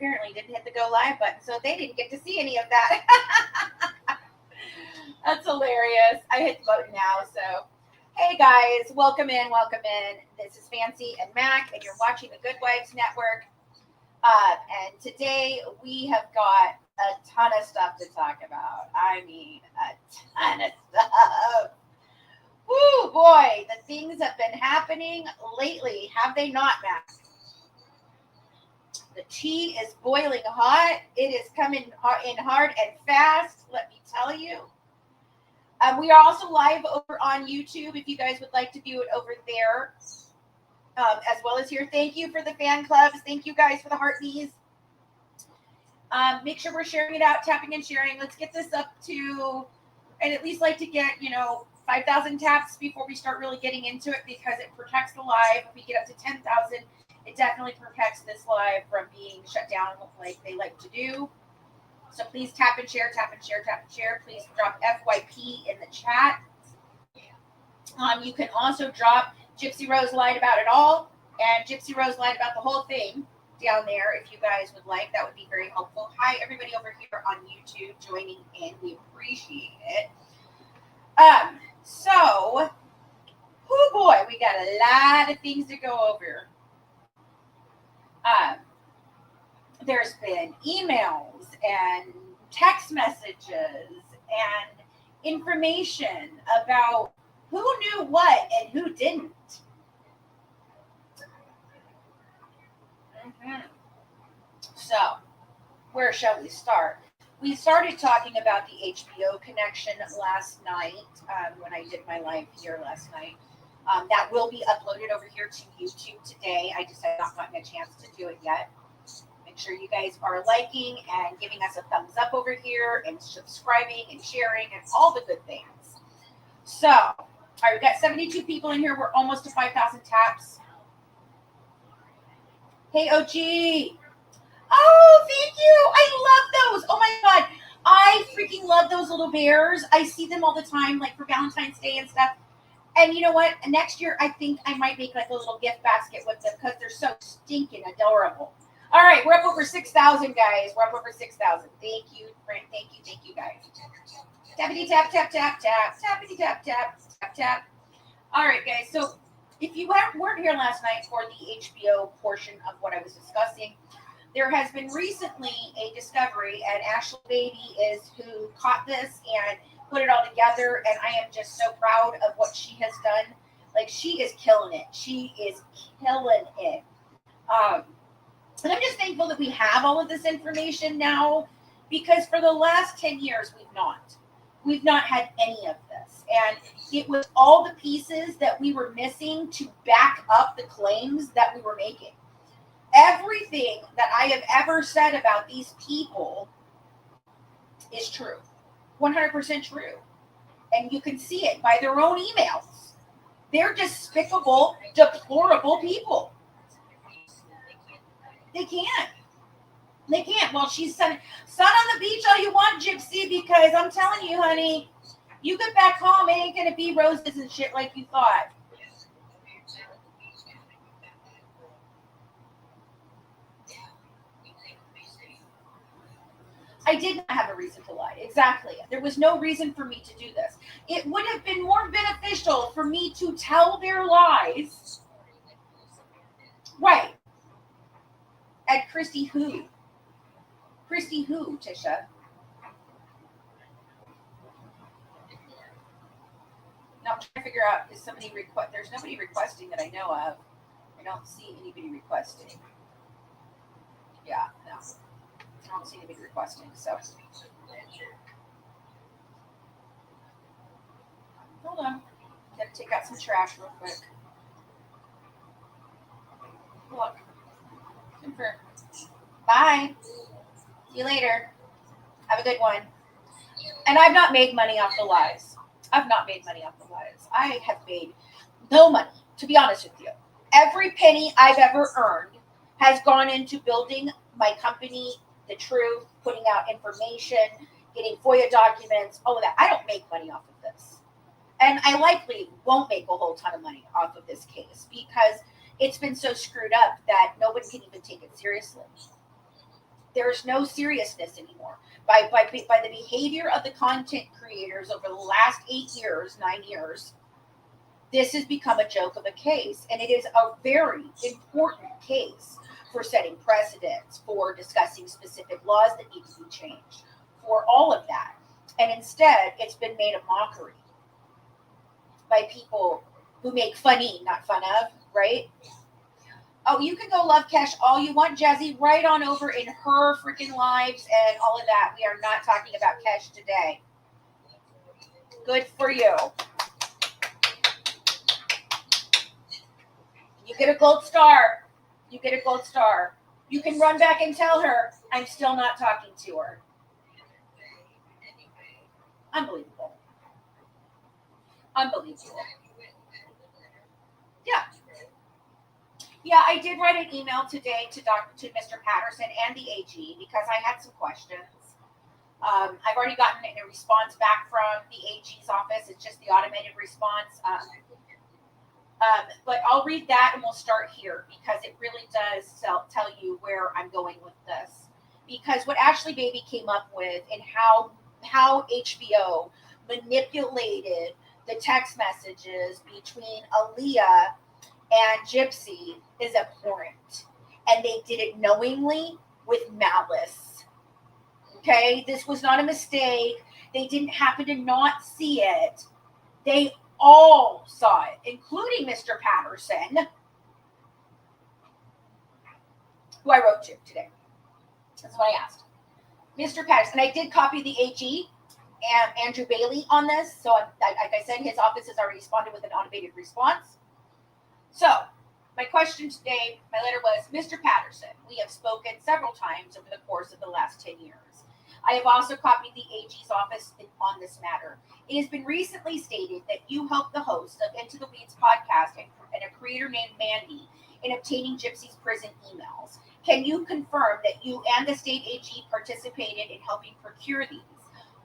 apparently didn't hit the go live button, so they didn't get to see any of that. That's hilarious. I hit the button now, so hey guys, welcome in. This is Fancy and Mac, and you're watching the Good Wives Network. And today we have got a ton of stuff to talk about. I mean, a ton of stuff. Woo, boy, the things have been happening lately, have they not, Mac? The tea is boiling hot. It is coming in hard and fast, let me tell you. We are also live over on YouTube if you guys would like to view it over there, as well as here. Thank you for the fan clubs. Thank you guys for the heart knees. Make sure we're sharing it out, tapping and sharing. Let's get this up to, I'd at least like to get, 5,000 taps before we start really getting into it, because it protects the live. If we get up to 10,000, it definitely protects this live from being shut down like they like to do. So please tap and share, tap and share, tap and share. Please drop FYP in the chat. You can also drop Gypsy Rose lied about it all and Gypsy Rose lied about the whole thing down there if you guys would like. That would be very helpful. Hi, everybody over here on YouTube joining in. We appreciate it. So, oh boy, we got a lot of things to go over. There's been emails and text messages and information about who knew what and who didn't. So, where shall we start? We started talking about the HBO connection last night when I did my live here last night. That will be uploaded over here to YouTube today. I just have not gotten a chance to do it yet. Make sure you guys are liking and giving us a thumbs up over here and subscribing and sharing and all the good things. So, all right, we've got 72 people in here. We're almost to 5,000 taps. Hey, OG. Oh, thank you. I love those. Oh, my God. I freaking love those little bears. I see them all the time, like for Valentine's Day and stuff. And you know what? Next year, I think I might make like a little gift basket with them because they're so stinking adorable. All right, we're up over 6,000, guys. We're up over 6,000. Thank you, friend. Thank you, guys. Tappity tap, tap, tap, tap. Tappity tap, tap, tap, tap. All right, guys. So if you weren't here last night for the HBO portion of what I was discussing, there has been recently a discovery, and Ashley Baby is who caught this and put it all together, and I am just so proud of what she has done. Like, she is killing it. She is killing it. And I'm just thankful that we have all of this information now, because for the last 10 years, we've not had any of this. And it was all the pieces that we were missing to back up the claims that we were making. Everything that I have ever said about these people is true. 100% true. And you can see it by their own emails. They're despicable, deplorable people. They can't. Well, she's sun on the beach all you want, Gypsy, because I'm telling you, honey, you get back home, it ain't going to be roses and shit like you thought. I did not have a reason to lie. Exactly. There was no reason for me to do this. It would have been more beneficial for me to tell their lies. Right. At Christy who? Christy who, Tisha? Now I'm trying to figure out, is somebody there's nobody requesting that I know of. I don't see anybody requesting. Yeah, no. I don't see anybody requesting, so. Hold on. Gotta take out some trash real quick. Look. Confirm. Bye. See you later. Have a good one. And I've not made money off the lies. I have made no money, to be honest with you. Every penny I've ever earned has gone into building my company, The Truth, putting out information, getting FOIA documents, all of that. I don't make money off of this. And I likely won't make a whole ton of money off of this case because it's been so screwed up that nobody can even take it seriously. There's no seriousness anymore. By the behavior of the content creators over the last 8 years, 9 years, this has become a joke of a case. And it is a very important case for setting precedents, for discussing specific laws that need to be changed, for all of that. And instead, it's been made a mockery by people who make funny, not fun of, right? Oh, you can go love Kesh all you want, Jazzy. Right on over in her freaking lives and all of that. We are not talking about Kesh today. Good for you. You get a gold star. You get a gold star. You can run back and tell her, I'm still not talking to her. Unbelievable. Unbelievable. Yeah. Yeah, I did write an email today to Mr. Patterson and the AG because I had some questions. I've already gotten a response back from the AG's office. It's just the automated response. But I'll read that and we'll start here because it really does tell you where I'm going with this. Because what Ashley Baby came up with and how HBO manipulated the text messages between Aaliyah and Gypsy is abhorrent. And they did it knowingly with malice. Okay? This was not a mistake. They didn't happen to not see it. They all saw it, including Mr. Patterson, who I wrote to today. That's what I asked. Mr. Patterson, I did copy the AG and Andrew Bailey on this. So, like I said, his office has already responded with an automated response. So, my question today, my letter was, Mr. Patterson, we have spoken several times over the course of the last 10 years. I have also copied the AG's office on this matter. It has been recently stated that you helped the host of Into the Weeds podcast and a creator named Mandy in obtaining Gypsy's prison emails. Can you confirm that you and the state AG participated in helping procure these?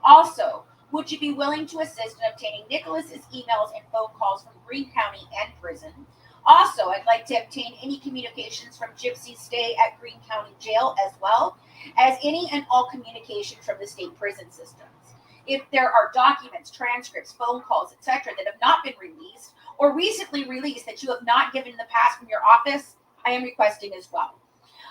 Also, would you be willing to assist in obtaining Nicholas's emails and phone calls from Greene County and prison? Also, I'd like to obtain any communications from Gypsy's stay at Greene County Jail as well as any and all communication from the state prison systems. If there are documents, transcripts, phone calls, etc. that have not been released or recently released that you have not given in the past from your office, I am requesting as well.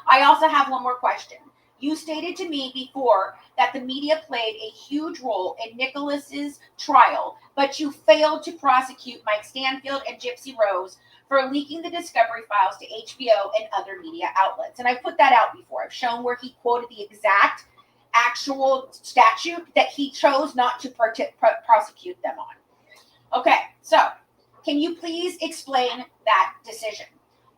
I also have one more question. You stated to me before that the media played a huge role in Nicholas's trial, but you failed to prosecute Mike Stanfield and Gypsy Rose for leaking the discovery files to HBO and other media outlets. And I've put that out before. I've shown where he quoted the exact actual statute that he chose not to prosecute them on. Okay, so can you please explain that decision?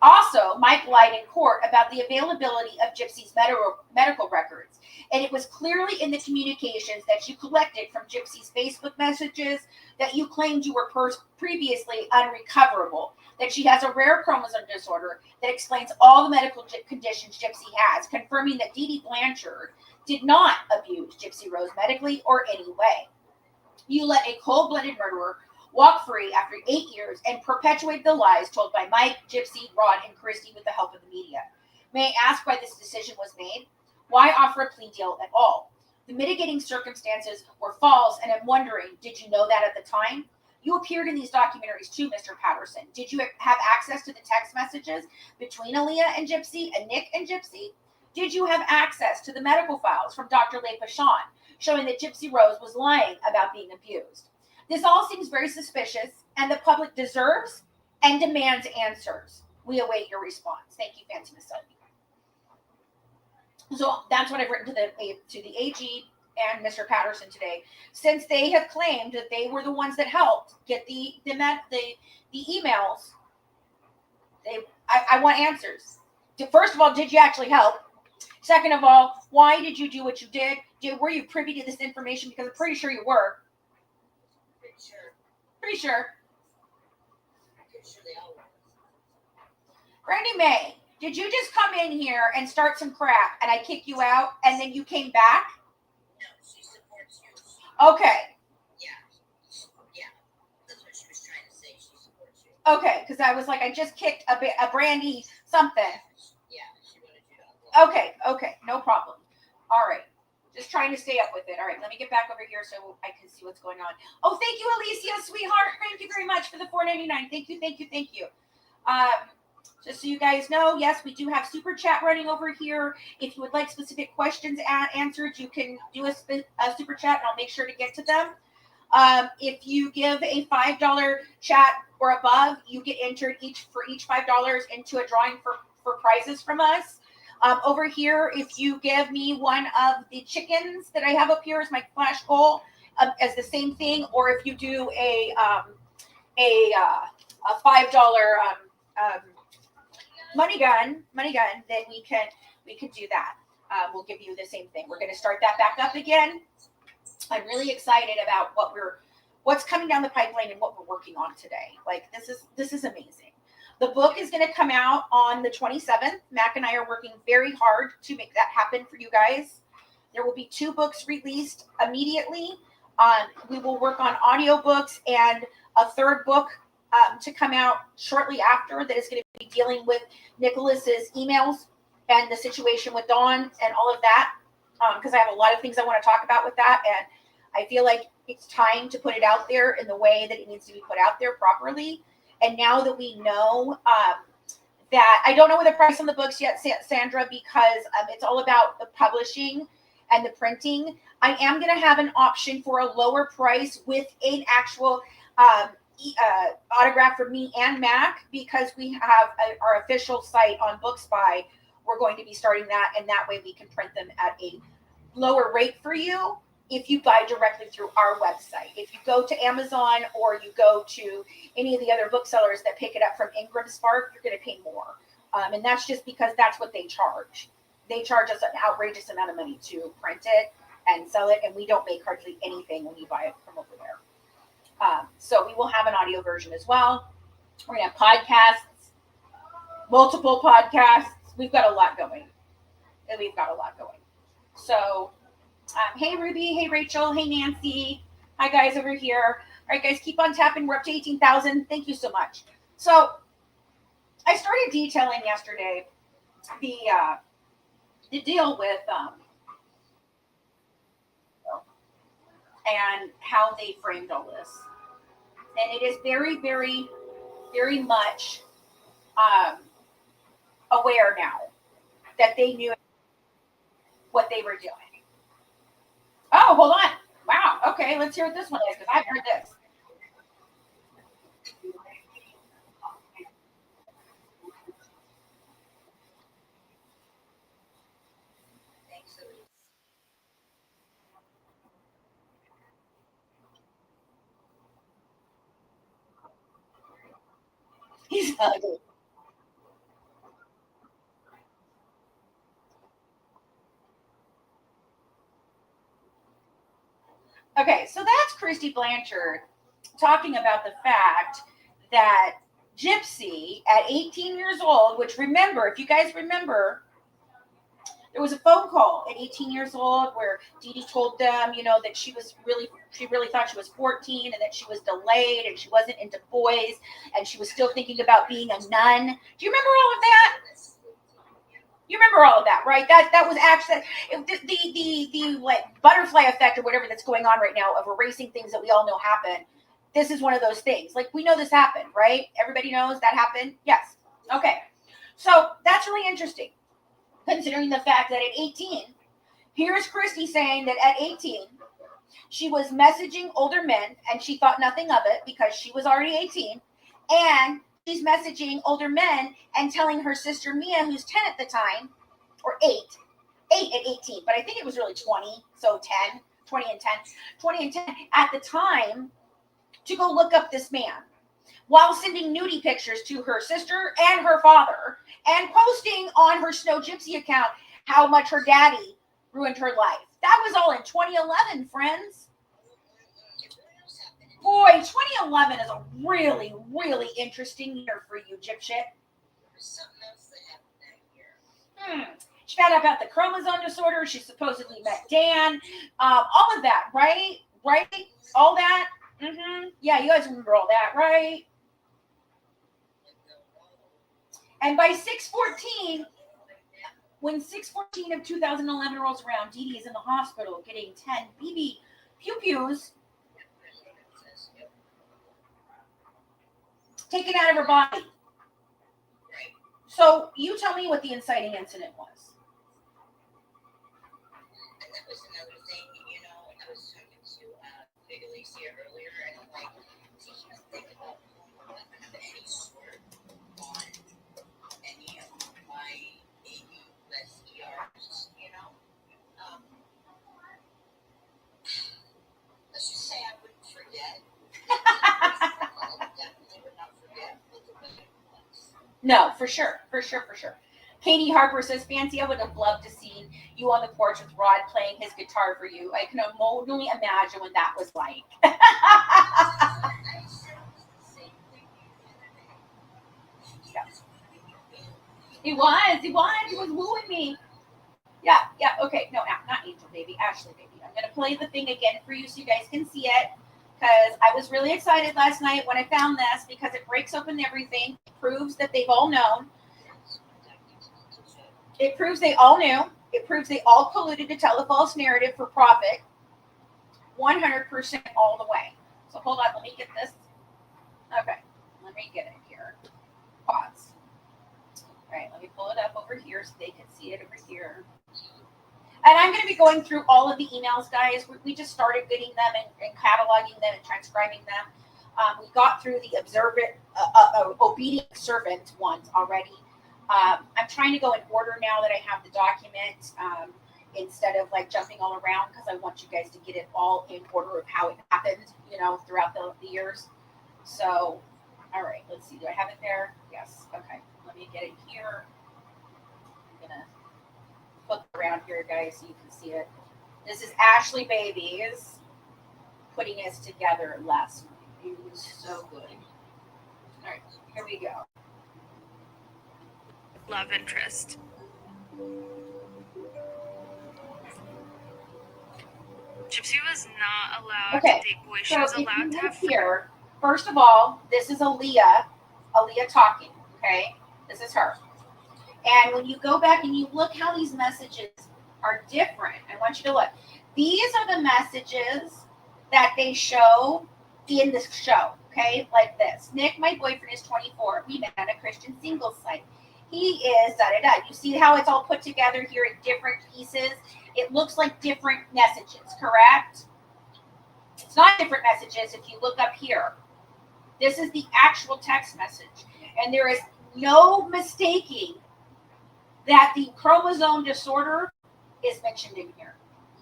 Also, Mike lied in court about the availability of Gypsy's medical records, and it was clearly in the communications that you collected from Gypsy's Facebook messages that you claimed you were previously unrecoverable, that she has a rare chromosome disorder that explains all the medical conditions Gypsy has, confirming that Dee Dee Blanchard did not abuse Gypsy Rose medically or any way. You let a cold-blooded murderer walk free after 8 years and perpetuate the lies told by Mike, Gypsy, Rod, and Christy with the help of the media. May I ask why this decision was made? Why offer a plea deal at all? The mitigating circumstances were false, and I'm wondering, did you know that at the time? You appeared in these documentaries too, Mr. Patterson. Did you have access to the text messages between Aaliyah and Gypsy and Nick and Gypsy? Did you have access to the medical files from Dr. Leigh Pachon showing that Gypsy Rose was lying about being abused? This all seems very suspicious, and the public deserves and demands answers. We await your response. Thank you, Fancy Miss Selby. So that's what I've written to the AG and Mr. Patterson today, since they have claimed that they were the ones that helped get the emails. I want answers. First of all, did you actually help? Second of all, why did you do what you did? Were you privy to this information? Because I'm pretty sure you were. Pretty sure. Brandy May, did you just come in here and start some crap and I kick you out and then you came back? No, she supports you. Okay. Yeah. That's what she was trying to say. She supports you. Okay, because I was like, I just kicked a Brandy something. Yeah, she wanted you to. Okay, no problem. All right. Just trying to stay up with it. All right, let me get back over here so I can see what's going on. Oh, thank you, Alicia, sweetheart. Thank you very much for the $4.99. Thank you, thank you, thank you. Just so you guys know, yes, we do have super chat running over here. If you would like specific questions answered, you can do a super chat, and I'll make sure to get to them. If you give a $5 chat or above, you get entered for each $5 into a drawing for prizes from us. Over here, if you give me one of the chickens that I have up here as my flash goal, as the same thing, or if you do a $5 money gun, then we can do that. We'll give you the same thing. We're going to start that back up again. I'm really excited about what's coming down the pipeline and what we're working on today. Like this is amazing. The book is going to come out on the 27th. Mac and I are working very hard to make that happen for you guys. There will be 2 books released immediately. We will work on audiobooks and a 3rd book to come out shortly after that is going to be dealing with Nicholas's emails and the situation with Dawn and all of that. Because I have a lot of things I want to talk about with that. And I feel like it's time to put it out there in the way that it needs to be put out there properly. And now that we know that, I don't know the price on the books yet, Sandra, because it's all about the publishing and the printing. I am going to have an option for a lower price with an actual autograph from me and Mac, because we have our official site on BookSpy. We're going to be starting that, and that way we can print them at a lower rate for you if you buy directly through our website. If you go to Amazon or you go to any of the other booksellers that pick it up from Ingram Spark, you're going to pay more. And that's just because that's what they charge. They charge us an outrageous amount of money to print it and sell it, and we don't make hardly anything when you buy it from over there. So we will have an audio version as well. We're going to have podcasts, multiple podcasts. We've got a lot going. So, hey, Ruby. Hey, Rachel. Hey, Nancy. Hi, guys, over here. All right, guys, keep on tapping. We're up to 18,000. Thank you so much. So, I started detailing yesterday the deal with and how they framed all this. And it is very, very, very much aware now that they knew what they were doing. Oh, hold on. Wow. Okay, let's hear what this one is, because I've heard this. He's ugly. Okay, so that's Christy Blanchard talking about the fact that Gypsy at 18 years old, which remember, if you guys remember, there was a phone call at 18 years old where Dee Dee told them, that she really thought she was 14 and that she was delayed and she wasn't into boys and she was still thinking about being a nun. Do you remember all of that? You remember all of that, right? That was actually the like butterfly effect or whatever that's going on right now of erasing things that we all know happen. This is one of those things. Like, we know this happened, right? Everybody knows that happened. Yes. Okay. So that's really interesting, considering the fact that at 18, here's Christy saying that at 18, she was messaging older men and she thought nothing of it because she was already 18. And she's messaging older men and telling her sister Mia, who's 10 at the time, or 8 at 18, but I think it was really 20, so 10, 20 and 10 at the time, to go look up this man, while sending nudie pictures to her sister and her father, and posting on her Snow Gypsy account how much her daddy ruined her life. That was all in 2011, friends. Boy, 2011 is a really, really interesting year for you, Gypshit. Something else that happened that year. She found out about the chromosome disorder. She supposedly met Dan. All of that, right? Right? All that. Yeah, you guys remember all that, right? And by 6/14, When 6/14 of 2011 rolls around, Dee Dee is in the hospital getting 10 BB pew-pews taken out of her body. So you tell me what the inciting incident was. And that was another thing, you know, I was talking to Big Alicia earlier, and I'm like, see, you don't think about weapon of any sort on any of my AUSERs, you know? Let's just say I wouldn't forget. I definitely would not forget what the weapon was. No, for sure. Katie Harper says, Fancy, I would have loved to see you on the porch with Rod playing his guitar for you. I can only imagine what that was like. I said the same thing the other day. He was wooing me. Yeah, okay. No, not Angel Baby, Ashley Baby. I'm going to play the thing again for you so you guys can see it. Because I was really excited last night when I found this because it breaks open everything. It proves that they've all known. It proves they all knew. It proves they all colluded to tell a false narrative for profit. 100% all the way. So hold on, let me get this. Okay, let me get it here. Pause. All right, let me pull it up over here so they can see it over here. And I'm going to be going through all of the emails, guys. We just started getting them and cataloging them and transcribing them. We got through the obedient servant ones already. I'm trying to go in order now that I have the document instead of like jumping all around because I want you guys to get it all in order of how it happened, you know, throughout the years. So, all right, let's see. Do I have it there? Yes. Okay. Let me get it here. I'm going to flip around here, guys, so you can see it. This is Ashley Babies putting us together last night. It was so good. All right, here we go. Love interest. Gypsy was not allowed to date boys. She was allowed to have here. First of all, this is Aaliyah talking, okay? This is her. And when you go back and you look how these messages are different, I want you to look. These are the messages that they show in this show, okay? Like this. Nick, my boyfriend, is 24. We met on a Christian singles site. He is da-da-da. You see how it's all put together here in different pieces? It looks like different messages, correct? It's not different messages if you look up here. This is the actual text message. And there is no mistaking that the chromosome disorder is mentioned in here.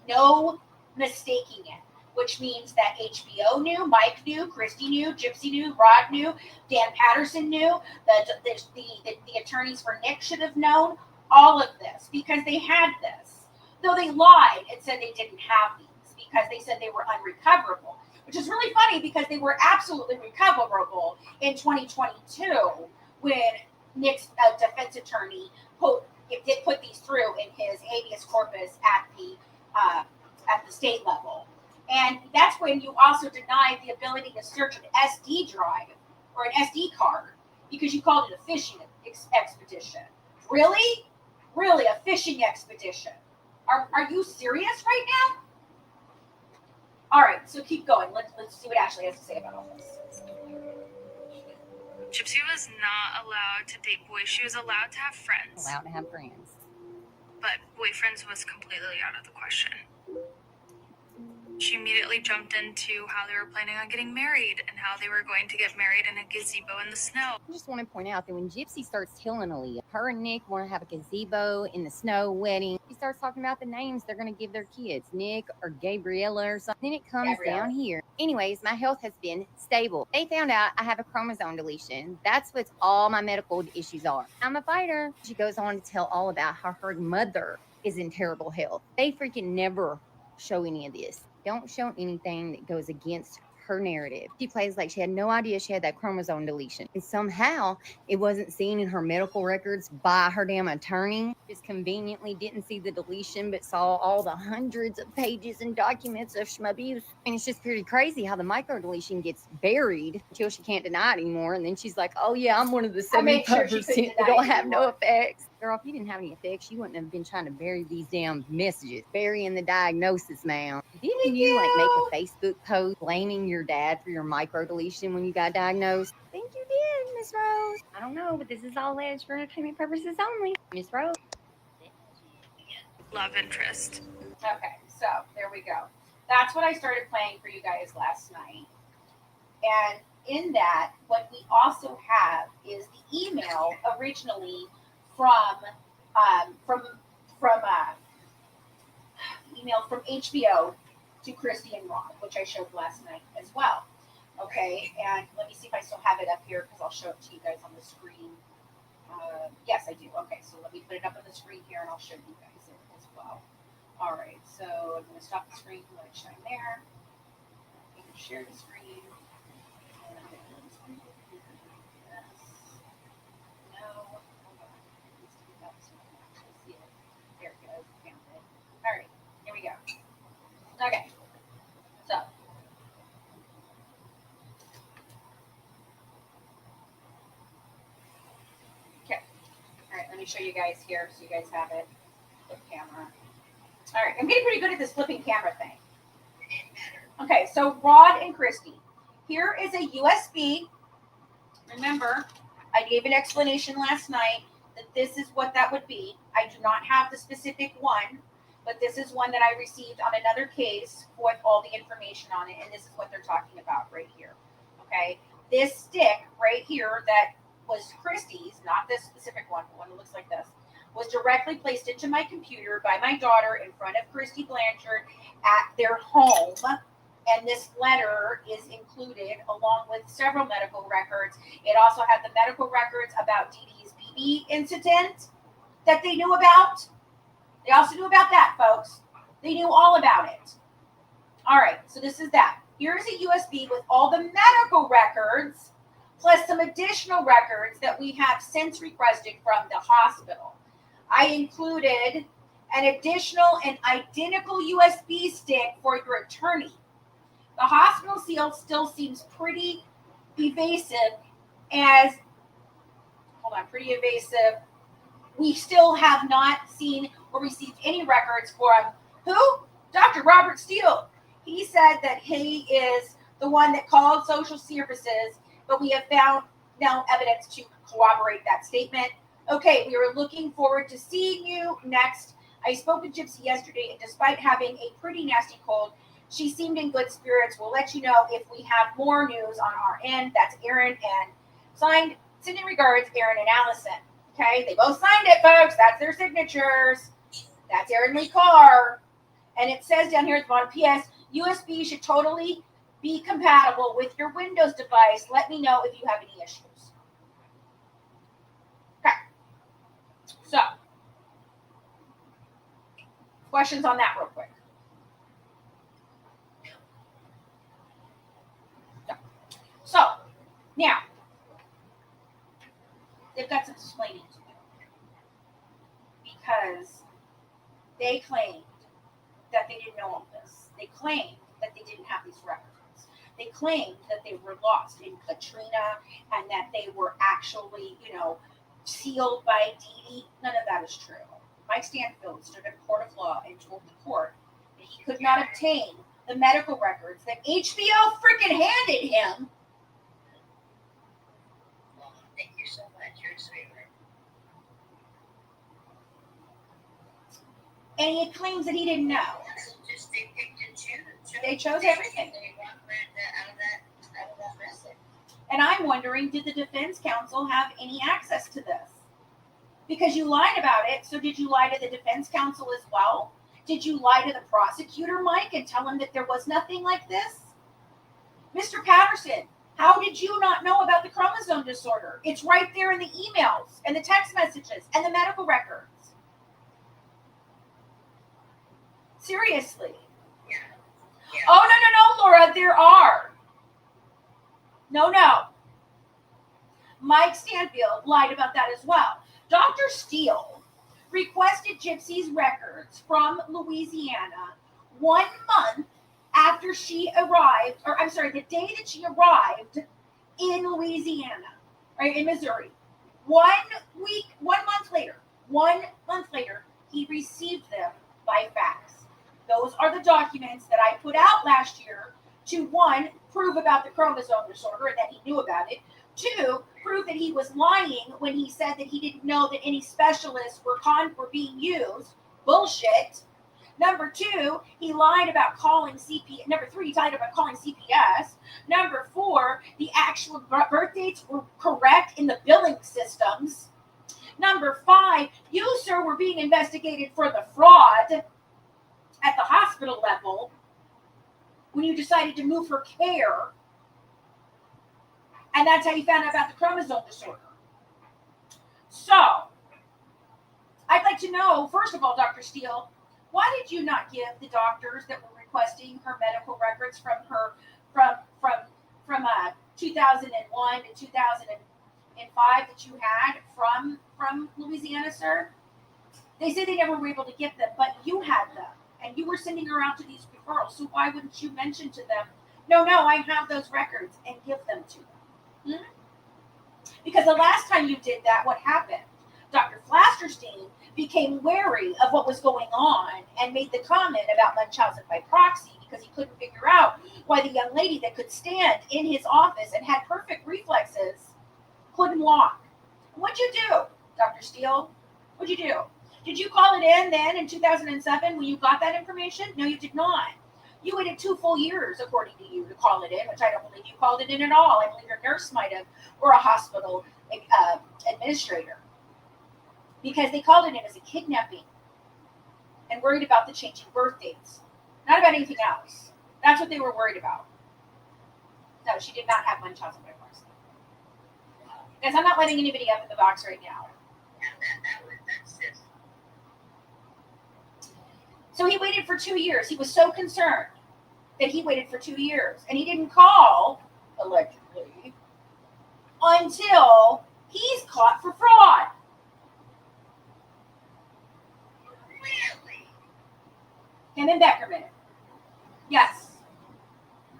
No mistaking it, which means that HBO knew, Mike knew, Christy knew, Gypsy knew, Rod knew, Dan Patterson knew, the attorneys for Nick should have known all of this because they had this. Though they lied and said they didn't have these because they said they were unrecoverable, which is really funny because they were absolutely recoverable in 2022 when Nick's defense attorney did put these through in his habeas corpus at the state level. And that's when you also denied the ability to search an SD drive or an SD card because you called it a fishing expedition. Really? Really, a fishing expedition? Are you serious right now? All right, so keep going. Let's see what Ashley has to say about all this. Gypsy was not allowed to date boys. She was allowed to have friends. Allowed to have friends. But boyfriends was completely out of the question. She immediately jumped into how they were planning on getting married and how they were going to get married in a gazebo in the snow. I just want to point out that when Gypsy starts telling Aaliyah, her and Nick want to have a gazebo in the snow wedding, she starts talking about the names they're going to give their kids, Nick or Gabriella or something. Then it comes down here. Anyways, my health has been stable. They found out I have a chromosome deletion. That's what all my medical issues are. I'm a fighter. She goes on to tell all about how her mother is in terrible health. They freaking never show any of this. Don't show anything that goes against her narrative. She plays like she had no idea she had that chromosome deletion. And somehow it wasn't seen in her medical records by her damn attorney. Just conveniently didn't see the deletion, but saw all the hundreds of pages and documents of abuse. And it's just pretty crazy how the micro deletion gets buried until she can't deny it anymore. And then she's like, oh yeah, I'm one of the 75% that don't have no effects. Girl, if you didn't have any effects, you wouldn't have been trying to bury these damn messages. Burying the diagnosis, ma'am. Didn't you like make a Facebook post blaming your dad for your microdeletion when you got diagnosed? I think you did, Miss Rose. I don't know, but this is all alleged for entertainment purposes only. Miss Rose. Love interest. Okay, so there we go. That's what I started playing for you guys last night. And in that, what we also have is the email originally from email from HBO to Christy and Ron, which I showed last night as well. Okay, and let me see if I still have it up here because I'll show it to you guys on the screen. Yes, I do. Okay, so let me put it up on the screen here and I'll show you guys it as well. All right, so I'm going to stop the screen and let it shine there. I'm going to share the screen. No, hold on. There it goes. Found it. All right, here we go. Okay, so okay. All right, let me show you guys here so you guys have it. Flip camera. All right, I'm getting pretty good at this flipping camera thing. Okay, so Rod and Christy. Here is a USB. Remember, I gave an explanation last night that this is what that would be. I do not have the specific one, but this is one that I received on another case with all the information on it, and this is what they're talking about right here. Okay, this stick right here that was Christy's, not this specific one, the one that looks like this, was directly placed into my computer by my daughter in front of Christy Blanchard at their home. And this letter is included along with several medical records. It also had the medical records about Dee Dee's BB incident that they knew about. They also knew about that, folks. They knew all about it. All right, so this is that. Here's a USB with all the medical records, plus some additional records that we have since requested from the hospital. I included an additional and identical USB stick for your attorney. The hospital seal still seems pretty evasive pretty evasive. We still have not seen or received any records from who? Dr. Robert Steele. He said that he is the one that called social services, but we have found now evidence to corroborate that statement. Okay, we are looking forward to seeing you next. I spoke with Gypsy yesterday, and despite having a pretty nasty cold, she seemed in good spirits. We'll let you know if we have more news on our end. That's Aaron and signed, sending regards, Aaron and Allison. Okay, they both signed it, folks. That's their signatures. That's Aaron Lee Carr. And it says down here at the bottom, P.S. USB should totally be compatible with your Windows device. Let me know if you have any issues. Okay. So, questions on that real quick. So, now, they've got some explaining to do. Because they claimed that they didn't know all this. They claimed that they didn't have these records. They claimed that they were lost in Katrina and that they were actually, sealed by Dee Dee. None of that is true. Mike Stanfield stood in a court of law and told the court that he could not obtain the medical records that HBO freaking handed him. Well, thank you so much. You're a sweetheart. And he claims that he didn't know. Just they picked and chose. They chose everything. They want out of that message. And I'm wondering, did the defense counsel have any access to this? Because you lied about it, so did you lie to the defense counsel as well? Did you lie to the prosecutor, Mike, and tell him that there was nothing like this? Mr. Patterson, how did you not know about the chromosome disorder? It's right there in the emails and the text messages and the medical records. Seriously. Yeah. Oh, no, Laura, there are. No. Mike Stanfield lied about that as well. Dr. Steele requested Gypsy's records from Louisiana 1 month after she arrived, the day that she arrived in Louisiana, right, in Missouri. 1 month later, 1 month later, he received them by fax. Those are the documents that I put out last year to, 1, prove about the chromosome disorder and that he knew about it. 2, prove that he was lying when he said that he didn't know that any specialists were being used. Bullshit. Number 2, he lied about calling CPS. Number 3, he lied about calling CPS. Number 4, the actual birth dates were correct in the billing systems. Number 5, you, sir, were being investigated for the fraud at the hospital level when you decided to move her care. And that's how you found out about the chromosome disorder. So, I'd like to know, first of all, Dr. Steele, why did you not give the doctors that were requesting her medical records from 2001 to 2005 that you had from Louisiana, sir? They say they never were able to get them, but you had them, and you were sending her out to these referrals. So why wouldn't you mention to them, no, I have those records, and give them to them? Because the last time you did that, what happened? Dr. Flasterstein became wary of what was going on and made the comment about Munchausen by proxy because he couldn't figure out why the young lady that could stand in his office and had perfect reflexes couldn't walk. What'd you do, Dr. Steele? What'd you do? Did you call it in then in 2007 when you got that information? No, you did not. You waited 2 full years, according to you, to call it in, which I don't believe you called it in at all. I believe your nurse might have, or a hospital administrator. Because they called it in as a kidnapping and worried about the changing birth dates. Not about anything else. That's what they were worried about. No, she did not have Munchausen by proxy. Because I'm not letting anybody up in the box right now. So he waited for 2 years. He was so concerned that he waited for 2 years. And he didn't call, allegedly, until he's caught for fraud. Really? Him and Beckerman. Yes.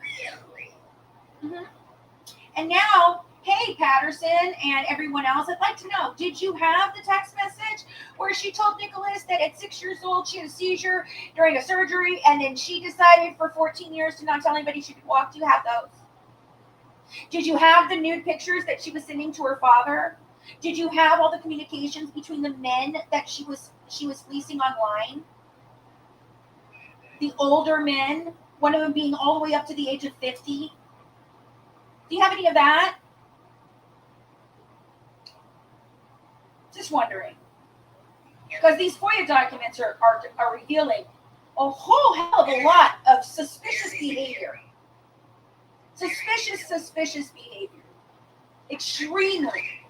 Really? Mm-hmm. And now, hey, Patterson and everyone else, I'd like to know, did you have the text message where she told Nicholas that at 6 years old she had a seizure during a surgery and then she decided for 14 years to not tell anybody she could walk? Do you have those? Did you have the nude pictures that she was sending to her father? Did you have all the communications between the men that she was fleecing online? The older men, one of them being all the way up to the age of 50? Do you have any of that? Just wondering. Because these FOIA documents are revealing a whole hell of a lot of suspicious behavior. Suspicious behavior. Extremely.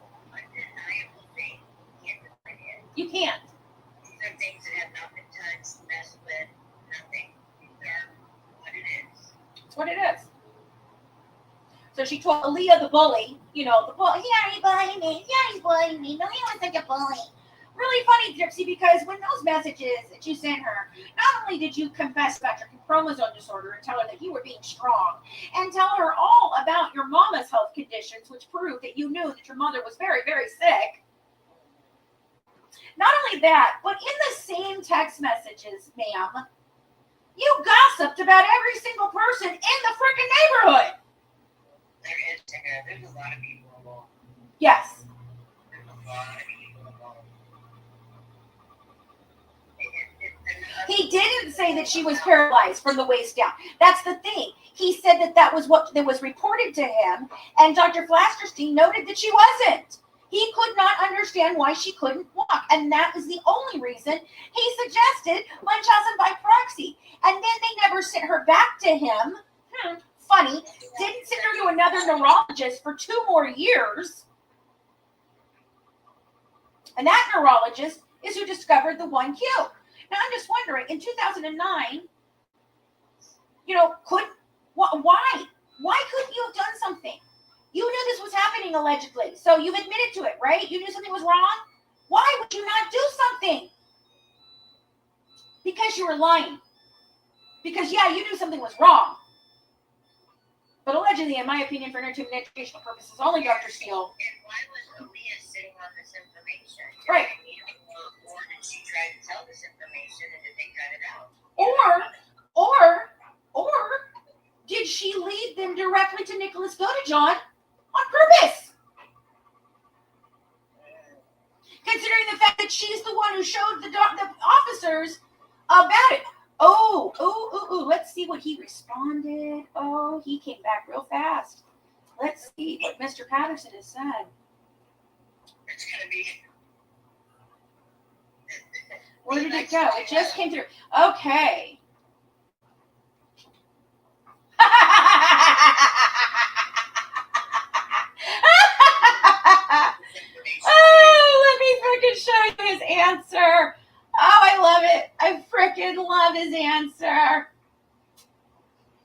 You can't. These are things that have not been touched, messed with, nothing. These are what it is. That's what it is. So she told Aaliyah the bully, the bully, yeah, he bullied me. Yeah, he's bullying me. No, he was such a bully. Really funny, Gypsy, because when those messages that you sent her, not only did you confess about your chromosome disorder and tell her that you were being strong, and tell her all about your mama's health conditions, which proved that you knew that your mother was very, very sick. Not only that, but in the same text messages, ma'am, you gossiped about every single person in the freaking neighborhood. There's a lot of people involved. Yes. There's a lot of people involved. He didn't say that she was paralyzed from the waist down. That's the thing. He said that was what was reported to him, and Dr. Flasterstein noted that she wasn't. He could not understand why she couldn't walk, and that was the only reason he suggested Munchausen by proxy. And then they never sent her back to him. Funny. Didn't send her to another neurologist for 2 more years. And that neurologist is who discovered the 1Q. Now, I'm just wondering, in 2009, why couldn't you have done something? You knew this was happening, allegedly, so you've admitted to it, right? You knew something was wrong? Why would you not do something? Because you were lying. Because, yeah, you knew something was wrong. But allegedly, in my opinion, for entertainment and educational purposes, only Dr. Steele. And why was Aaliyah sitting on this information? Right. she tried to tell this information, and did they cut it out? Or did she lead them directly to Nicholas Godejohn on purpose? Considering the fact that she's the one who showed the officers about it. Oh, let's see what he responded. Oh, he came back real fast. Let's see what Mr. Patterson has said. It's going to be... Where did it go? It just came through. Okay. Oh, let me freaking show you his answer. Oh, I love it. I freaking love his answer.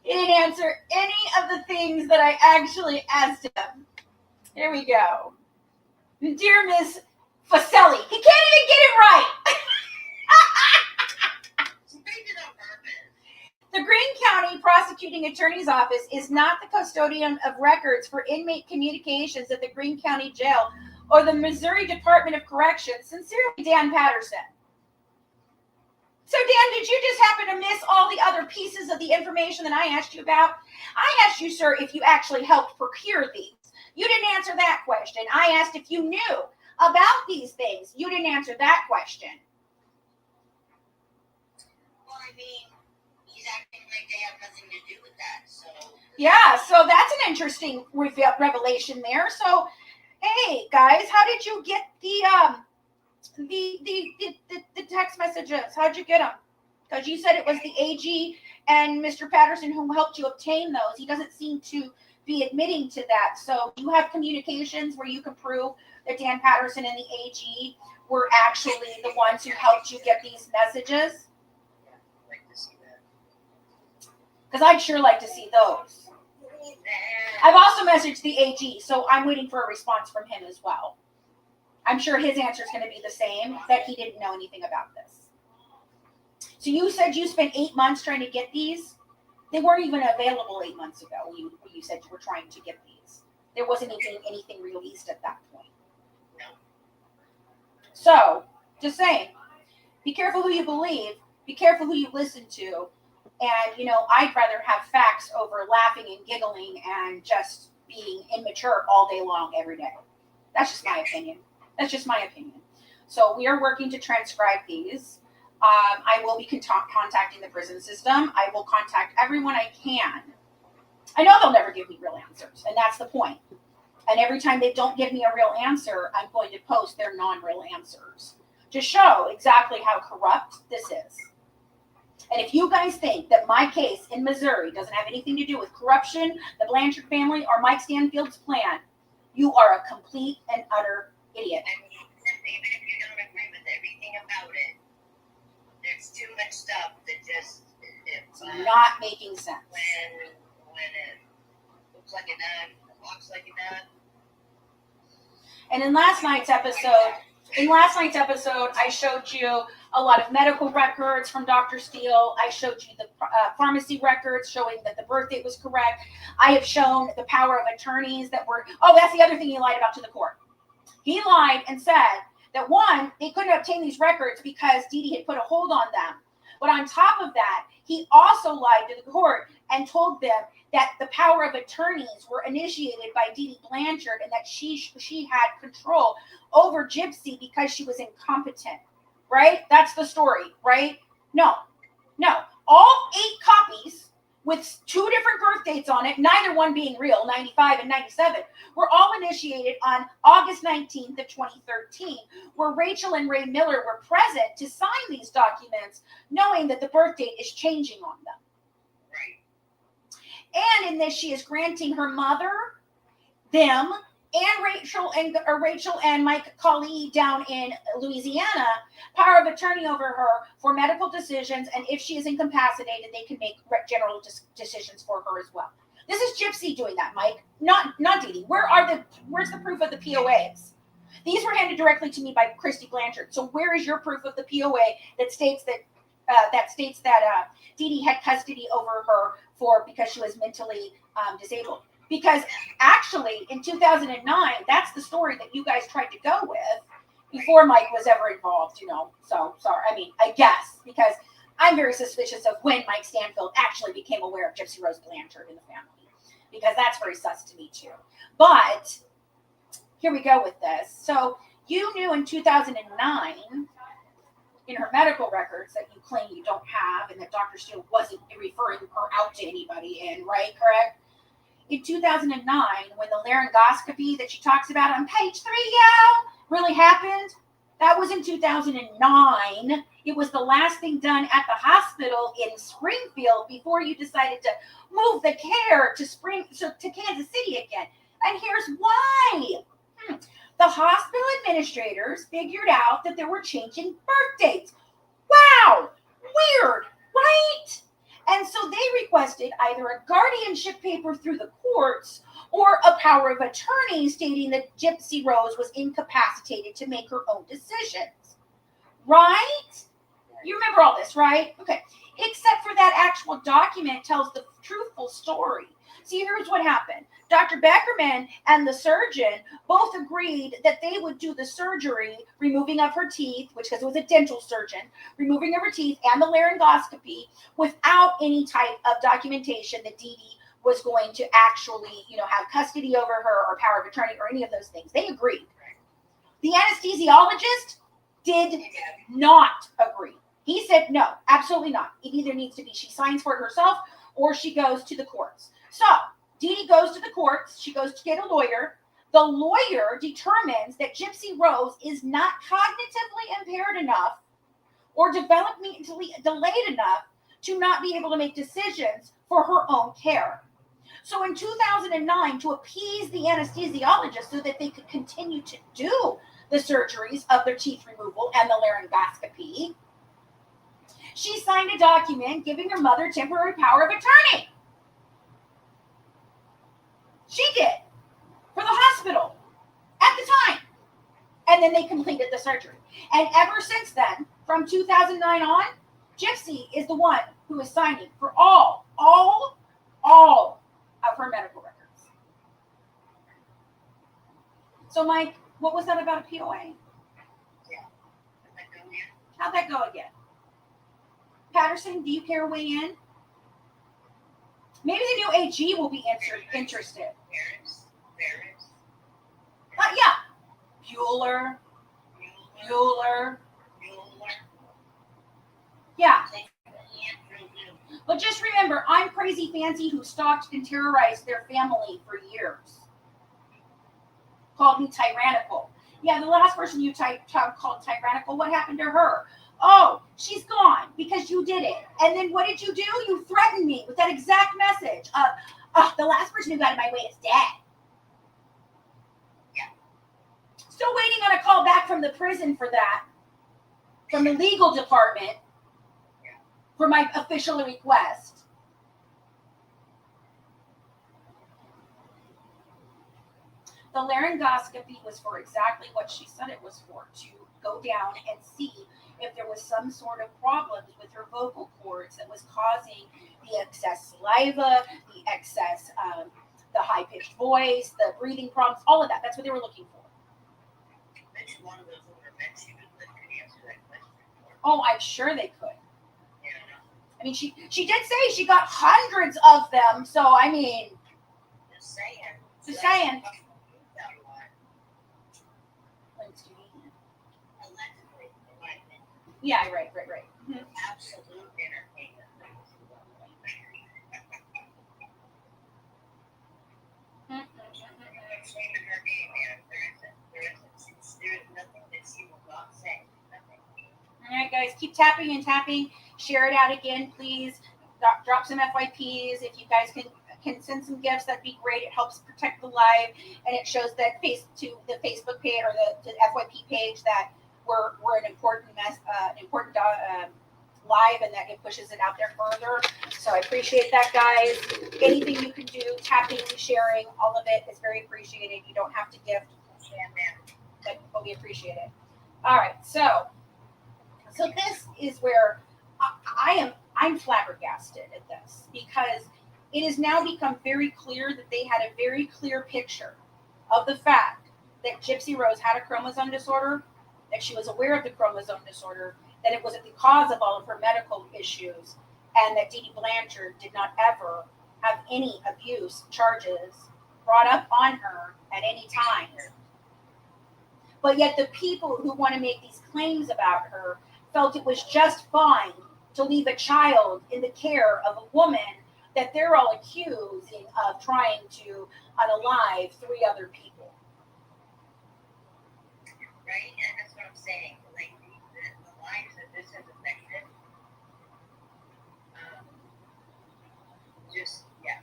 He didn't answer any of the things that I actually asked him. Here we go. Dear Miss Faselli. He can't even get it right. The Greene County Prosecuting Attorney's Office is not the custodian of records for inmate communications at the Greene County Jail or the Missouri Department of Corrections. Sincerely, Dan Patterson. So, Dan, did you just happen to miss all the other pieces of the information that I asked you about? I asked you, sir, if you actually helped procure these. You didn't answer that question. I asked if you knew about these things. You didn't answer that question. Well, I mean, he's acting like they have nothing to do with that, so... Yeah, so that's an interesting revelation there. So, hey, guys, how did you get the text messages? How'd you get them? Because you said it was the AG and Mr. Patterson who helped you obtain those. He doesn't seem to be admitting to that. So you have communications where you can prove that Dan Patterson and the AG were actually the ones who helped you get these messages? Yeah, I'd like to see that. Because I'd sure like to see those. I've also messaged the AG, so I'm waiting for a response from him as well. I'm sure his answer is going to be the same, that he didn't know anything about this. So you said you spent 8 months trying to get these? They weren't even available 8 months ago when you said you were trying to get these. There wasn't even anything released at that point. No. So, just saying, be careful who you believe, be careful who you listen to, and, I'd rather have facts over laughing and giggling and just being immature all day long every day. That's just my opinion. So we are working to transcribe these. I will be contacting the prison system. I will contact everyone I can. I know they'll never give me real answers, and that's the point. And every time they don't give me a real answer, I'm going to post their non-real answers to show exactly how corrupt this is. And if you guys think that my case in Missouri doesn't have anything to do with corruption, the Blanchard family, or Mike Stanfield's plan, you are a complete and utter idiot. I mean, even if you don't agree with everything about it, there's too much stuff that just... It's not making sense. When it looks like a nun, walks like a nun. And in last night's episode, I showed you a lot of medical records from Dr. Steele. I showed you the pharmacy records showing that the birth date was correct. I have shown the power of attorneys that were... Oh, that's the other thing he lied about to the court. He lied and said that, one, they couldn't obtain these records because Dee Dee had put a hold on them. But on top of that, he also lied to the court and told them that the power of attorneys were initiated by Dee Dee Blanchard and that she had control over Gypsy because she was incompetent, right? That's the story, right? No. All 8 copies with 2 different birth dates on it, neither one being real, 95 and 97, were all initiated on August 19th of 2013, where Rachel and Ray Miller were present to sign these documents, knowing that the birth date is changing on them. Right. And in this, she is granting her mother, them, and Rachel and Mike Colley down in Louisiana power of attorney over her for medical decisions, and if she is incapacitated, they can make general decisions for her as well. This is Gypsy doing that, Mike, not Dee Dee. Where's the proof of the POAs? These were handed directly to me by Christy Blanchard. So where is your proof of the POA that states that Dee Dee had custody over her because she was mentally disabled? Because actually, in 2009, that's the story that you guys tried to go with, before Mike was ever involved, So sorry. I mean, I guess because I'm very suspicious of when Mike Stanfield actually became aware of Gypsy Rose Blanchard in the family, because that's very sus to me too. But here we go with this. So you knew in 2009 in her medical records that you claim you don't have, and that Dr. Steele wasn't referring her out to anybody in, right? Correct? In 2009, when the laryngoscopy that she talks about on page 3, really happened, that was in 2009. It was the last thing done at the hospital in Springfield before you decided to move the care to Kansas City again. And here's why. The hospital administrators figured out that they were changing birth dates. Wow, weird, right? And so they requested either a guardianship paper through the courts or a power of attorney stating that Gypsy Rose was incapacitated to make her own decisions. Right? You remember all this, right? Okay. Except for that actual document tells the truthful story. See, here's what happened. Dr. Beckerman and the surgeon both agreed that they would do the surgery, removing of her teeth, which because it was a dental surgeon, removing of her teeth and the laryngoscopy without any type of documentation that Dee Dee was going to actually, have custody over her or power of attorney or any of those things. They agreed. The anesthesiologist did not agree. He said, no, absolutely not. It either needs to be she signs for it herself or she goes to the courts. So Dee Dee goes to the courts. She goes to get a lawyer. The lawyer determines that Gypsy Rose is not cognitively impaired enough or developmentally delayed enough to not be able to make decisions for her own care. So in 2009, to appease the anesthesiologist so that they could continue to do the surgeries of their teeth removal and the laryngoscopy, she signed a document giving her mother temporary power of attorney. She did, for the hospital, at the time. And then they completed the surgery. And ever since then, from 2009 on, Gypsy is the one who is signing for all of her medical records. So, Mike, what was that about a POA? How'd that go again? Patterson, do you care to weigh in? Maybe the new AG will be interested. Yeah. Bueller. Yeah. But just remember, I'm Crazy Fancy who stalked and terrorized their family for years. Called me tyrannical. Yeah, the last person you called tyrannical, what happened to her? Oh, she's gone because you did it. And then what did you do? You threatened me with that exact message of, the last person who got in my way is dead. Yeah. Still waiting on a call back from the prison for that, from the legal department, for my official request. The laryngoscopy was for exactly what she said it was for, to go down and see if there was some sort of problems with her vocal cords that was causing the excess saliva, the excess, the high-pitched voice, the breathing problems, all of that. That's what they were looking for. Which one of those older men she was with could answer that question for? Oh, I'm sure they could. Yeah. I mean, she did say she got hundreds of them, so I mean, Just saying. Just saying. Allegedly, in my opinion. Yeah, right. Mm-hmm. Absolute entertainment. There is nothing that she will not say. Nothing. All right, guys, keep tapping and tapping. Share it out again, please. Drop some FYPs. If you guys can send some gifts, that'd be great. It helps protect the live, and it shows that to the Facebook page or the FYP page that we're an important live, and that it pushes it out there further. So I appreciate that, guys. Anything you can do, tapping, sharing, all of it is very appreciated. You don't have to gift, but we appreciate it. All right, so this is where I'm flabbergasted at this, because it has now become very clear that they had a very clear picture of the fact that Gypsy Rose had a chromosome disorder that she was aware of the chromosome disorder, that it wasn't the cause of all of her medical issues, and that Dee Dee Blanchard did not ever have any abuse charges brought up on her at any time. But yet the people who want to make these claims about her felt it was just fine to leave a child in the care of a woman that they're all accusing of trying to unalive 3 other people. Right? And that's what I'm saying. Like, the lives that this has affected, just, yeah.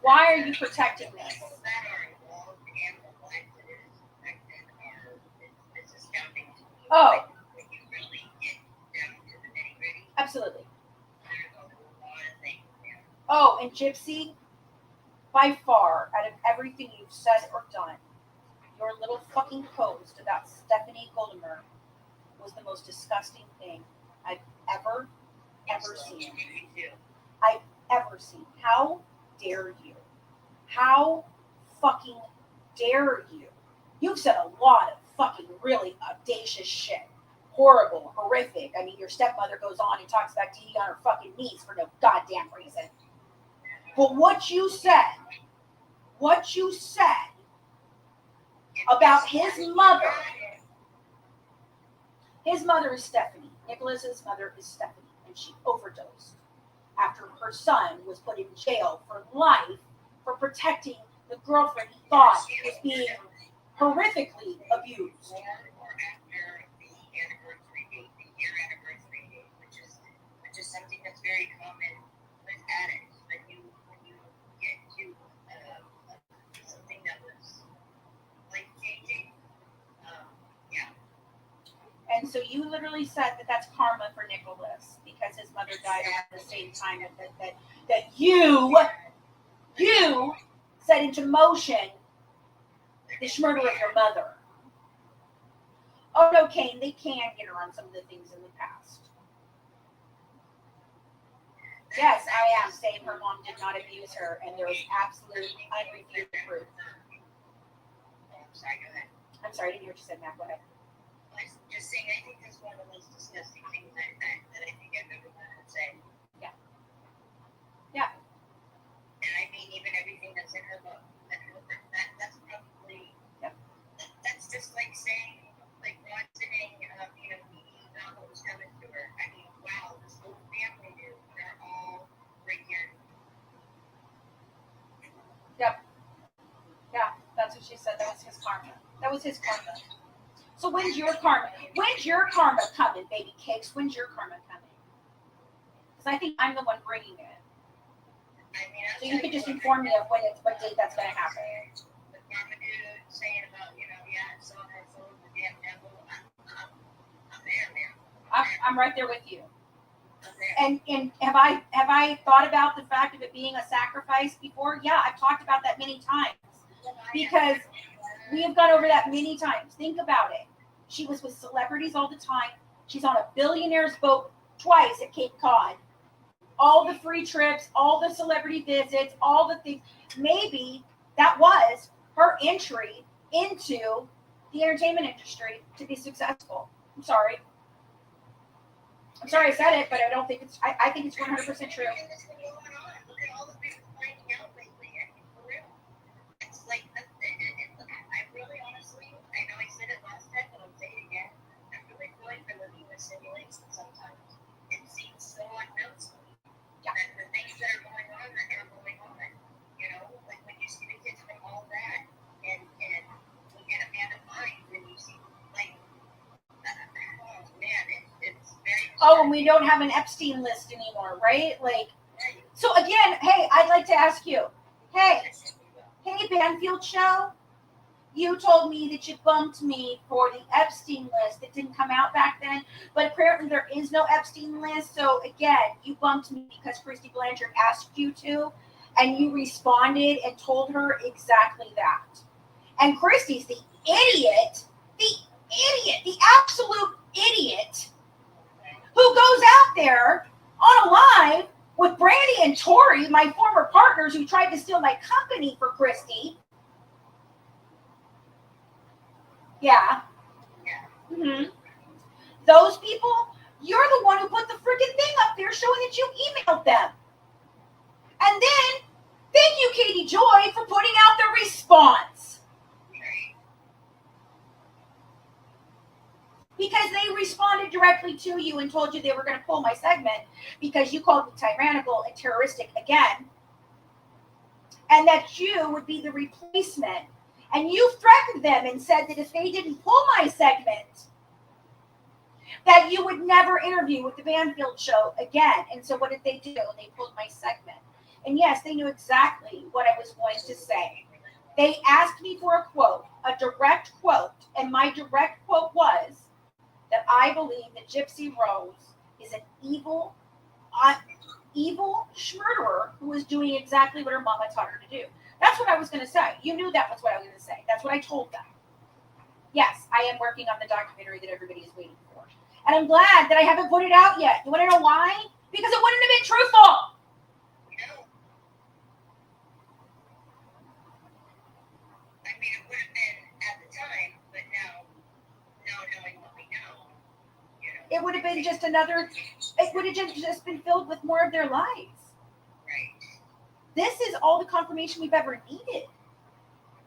Why are you protecting this? People that are involved and the lives that it has affected are, it's astounding to me. Oh. When you really get down to the nitty gritty, Absolutely. there's a lot of things there. Oh, and Gypsy, by far, out of everything you've said or done, your little fucking post about Stephanie Goldemer was the most disgusting thing I've ever seen. I've ever seen. How dare you? How fucking dare you? You've said a lot of fucking really audacious shit. Horrible, horrific. I mean, your stepmother goes on and talks about Dee Dee on her fucking knees for no goddamn reason. But what you said about his mother is Stephanie. Nicholas's mother is Stephanie, and she overdosed after her son was put in jail for life for protecting the girlfriend he thought was being horrifically abused. Or after the anniversary date, the year anniversary date, which is something that's very common with addicts. When you get to something that was life changing, yeah. And so you literally said that that's karma for Nicholas because his mother died around the same time that you set into motion the murder of your mother. Oh no, Kane, they can get her on some of the things in the past. Yes, I am saying her mom did not abuse her, and there was absolute unrefuted proof. I'm sorry, go ahead. I'm sorry, I didn't hear what you said, Matt. Go ahead. I was just saying, I think that's one of the most disgusting things that I think I've ever heard her say. Yeah. Yeah. And I mean, even everything that's in her book. That's probably, that's just like saying, like Ron saying, he found what was coming to her. I mean, wow, this whole family knew. They're all right here. Yep. Yeah, that's what she said. That was his karma. So when's your karma? When's your karma coming, baby cakes? When's your karma coming? Because I think I'm the one bringing it. I mean, So you could just inform me of what date that's going to happen. The karma dude saying about, I saw her soul the damn devil. I'm there, man. I'm right there with you. I'm there. And have I thought about the fact of it being a sacrifice before? Yeah, I've talked about that many times. Because we have gone over that many times. Think about it. She was with celebrities all the time. She's on a billionaire's boat twice at Cape Cod. All the free trips, all the celebrity visits, all the things. Maybe that was her entry into the entertainment industry to be successful. I'm sorry I said it, but I don't think it's, I think it's 100% true. Look at all the people finding out lately. I mean, for real. It's like, I really honestly, I know I said it last time, but I'll say it again. I really feel like we're living in a simulation sometimes. It seems so unknown to me. Yeah. And the things that are going on, like when you see the kids from all that, and look at Amanda Bynes, and you see, like, oh man, it's very. Oh, and we don't have an Epstein list anymore, right? Like, so again, hey, I'd like to ask you, hey, Banfield Show, you told me that you bumped me for the Epstein list that didn't come out back then, but apparently there is no Epstein list. So again, you bumped me because Christy Blanchard asked you to, and you responded and told her exactly that. And Christy's the absolute idiot who goes out there on a live with Brandy and Tori, my former partners who tried to steal my company for Christy. Yeah. Yeah. Mm-hmm. Those people, you're the one who put the freaking thing up there showing that you emailed them. And then, thank you, Katie Joy, for putting out the response. Right. Because they responded directly to you and told you they were going to pull my segment because you called me tyrannical and terroristic again. And that you would be the replacement. And you threatened them and said that if they didn't pull my segment, that you would never interview with the Banfield show again. And so what did they do? They pulled my segment. And yes, they knew exactly what I was going to say. They asked me for a quote, a direct quote. And my direct quote was that I believe that Gypsy Rose is an evil murderer who is doing exactly what her mama taught her to do. That's what I was going to say. You knew that was what I was going to say. That's what I told them. Yes, I am working on the documentary that everybody is waiting for. And I'm glad that I haven't put it out yet. You want to know why? Because it wouldn't have been truthful. No. I mean, it would have been at the time, but now knowing what we know, It would have been just another, it would have just been filled with more of their lies. Right. This is all the confirmation we've ever needed.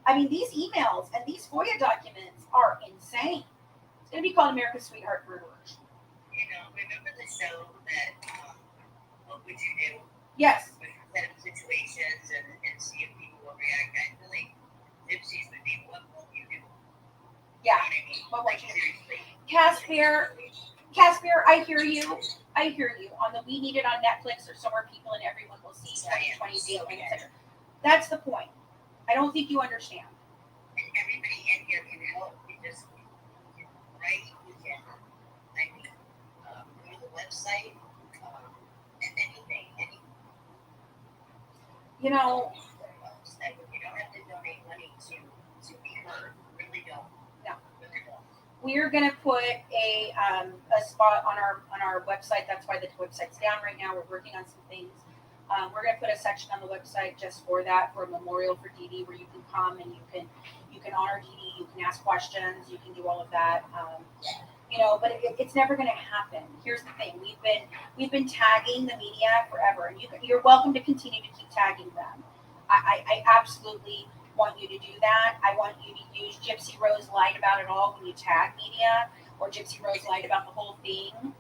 I mean, these emails and these FOIA documents are insane. It's going to be called America's Sweetheart Murderers. Remember the show that, What Would You Do? Yes. With set up situations and see if people will react. I feel like Gypsies would be, what will you do? Yeah. You know what I mean? What would you do? Seriously. Caspier, I hear you. On the We Need It on Netflix or somewhere people and everyone will see 2020 daily, etc. That's the point. I don't think you understand. And everybody in here can help. We can write, we can, go to the website, and anything. You know, You don't have to donate money to be heard. Really don't. No. Really don't. we're going to put a spot on our website. That's why the website's down right now. We're working on some things. We're going to put a section on the website just for that, for a memorial for Dee Dee, where you can come and you can honor Dee Dee. You can ask questions. You can do all of that. But it's never going to happen. Here's the thing: we've been tagging the media forever, and you're welcome to continue to keep tagging them. I absolutely want you to do that. I want you to use Gypsy Rose lied about it all when you tag media, or Gypsy Rose lied about the whole thing.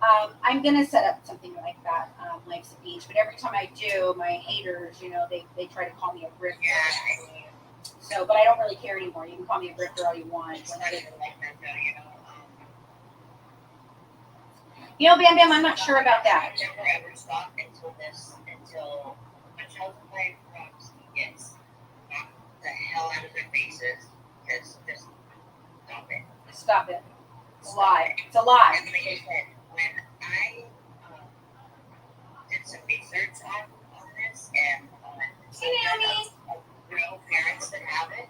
I'm gonna set up something like that, Life's a Beach. But every time I do, my haters, they try to call me a grifter. Yeah. So, but I don't really care anymore. You can call me a grifter all you want. It's not even like that, though, Bam Bam, I'm not sure about that. I never ever stopped until my child play props gets knocked the hell out of their faces. Because just stop it. Stop it. It's a lie. It's a lie. And like I said, when I did some research on this and real parents that have it,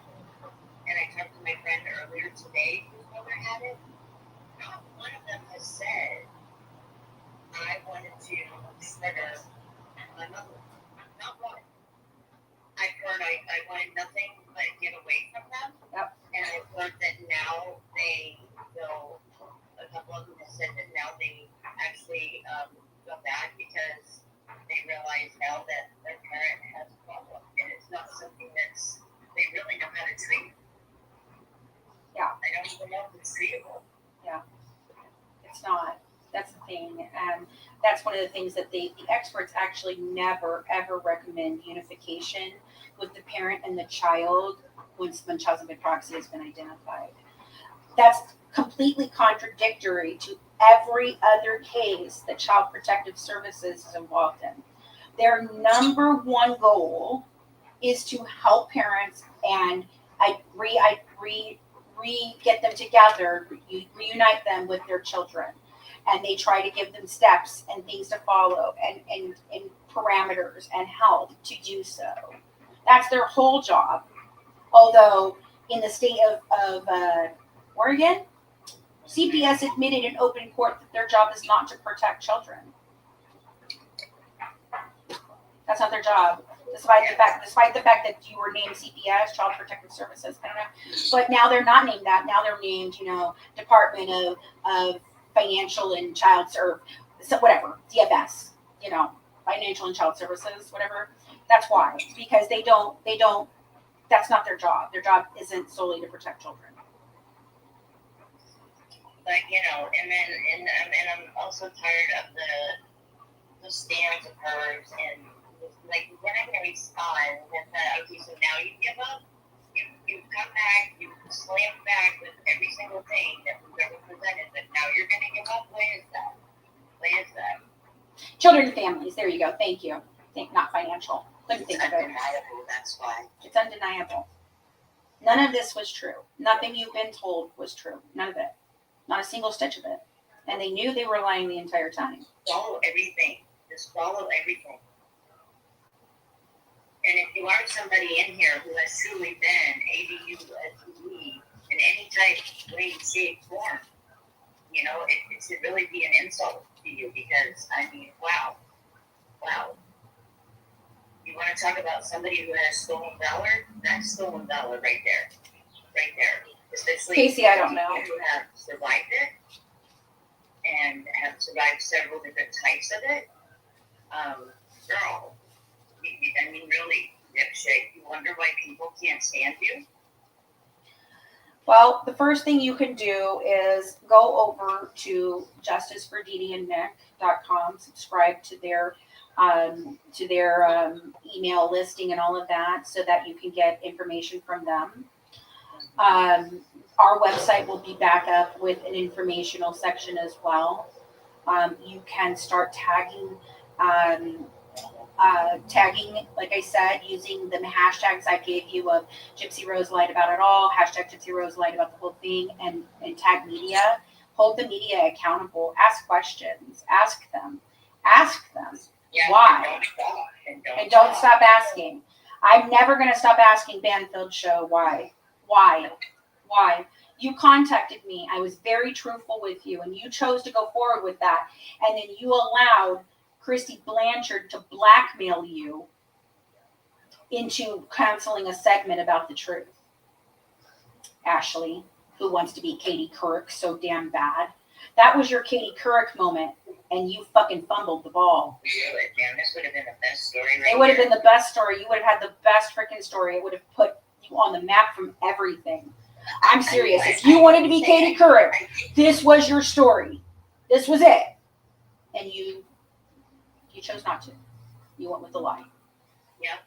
and I talked to my friend earlier today whose mother had it, not one of them has said, I wanted to murder my mother. Not one. I've heard I wanted nothing but get away from them. Yep. And I've heard that now they go, a couple of them have said that now they actually go back because they realize now that their parent has a problem. And it's not something they really know how to treat. Yeah. I don't even know if it's treatable. Yeah. It's not. That's the thing. And that's one of the things that the experts actually never, ever recommend unification with the parent and the child when child's proxy has been identified. That's completely contradictory to every other case that Child Protective Services is involved in. Their number one goal is to help parents and get them together, reunite them with their children. And they try to give them steps and things to follow and parameters and help to do so. That's their whole job. Although in the state of Oregon, CPS admitted in open court that their job is not to protect children. That's not their job. Despite the fact that you were named CPS, Child Protective Services, I don't know, but now they're not named that. Now they're named, Department of Financial and Child so whatever, DFS, Financial and Child Services, whatever. That's why, because they don't. That's not their job. Their job isn't solely to protect children. But and I'm also tired of the stands of hers and like when I'm gonna respond with okay, so now you give up, you come back, you slam back with every single thing that was ever presented, but now you're gonna give up. Why is that? Children and families. There you go. Thank you. Not financial. Couldn't think of it. Undeniable. That's why. It's undeniable. None of this was true. Nothing you've been told was true. None of it. Not a single stitch of it. And they knew they were lying the entire time. Follow everything. Just follow everything. And if you are somebody in here who has truly been ADU, SUV, in any type, way, shape, form, it should really be an insult to you because, wow. You want to talk about somebody who has stolen valor? That's stolen valor right there. Right there. Especially Casey, I don't know. Who have survived it and have survived several different types of it. Girl, really, dipshit, you wonder why people can't stand you? Well, the first thing you can do is go over to justicefordidiandnick.com, subscribe to their email listing and all of that so that you can get information from them. Our website will be back up with an informational section as well. You can start tagging, like I said, using the hashtags I gave you of Gypsy Rose lied about it all, hashtag Gypsy Rose lied about the whole thing, and tag media. Hold the media accountable. Ask questions. Ask them. Yeah, why? And don't stop asking. I'm never going to stop asking Banfield Show why. You contacted me. I was very truthful with you, and you chose to go forward with that. And then you allowed Christy Blanchard to blackmail you into canceling a segment about the truth. Ashley, who wants to be Katie Couric so damn bad. That was your Katie Couric moment, and you fucking fumbled the ball. Really, man, this would have been the best story It would have been the best story. You would have had the best freaking story. It would have put you on the map from everything. I'm serious. If you wanted to be Katie Couric, this was your story. This was it. And you chose not to. You went with the lie. Yeah.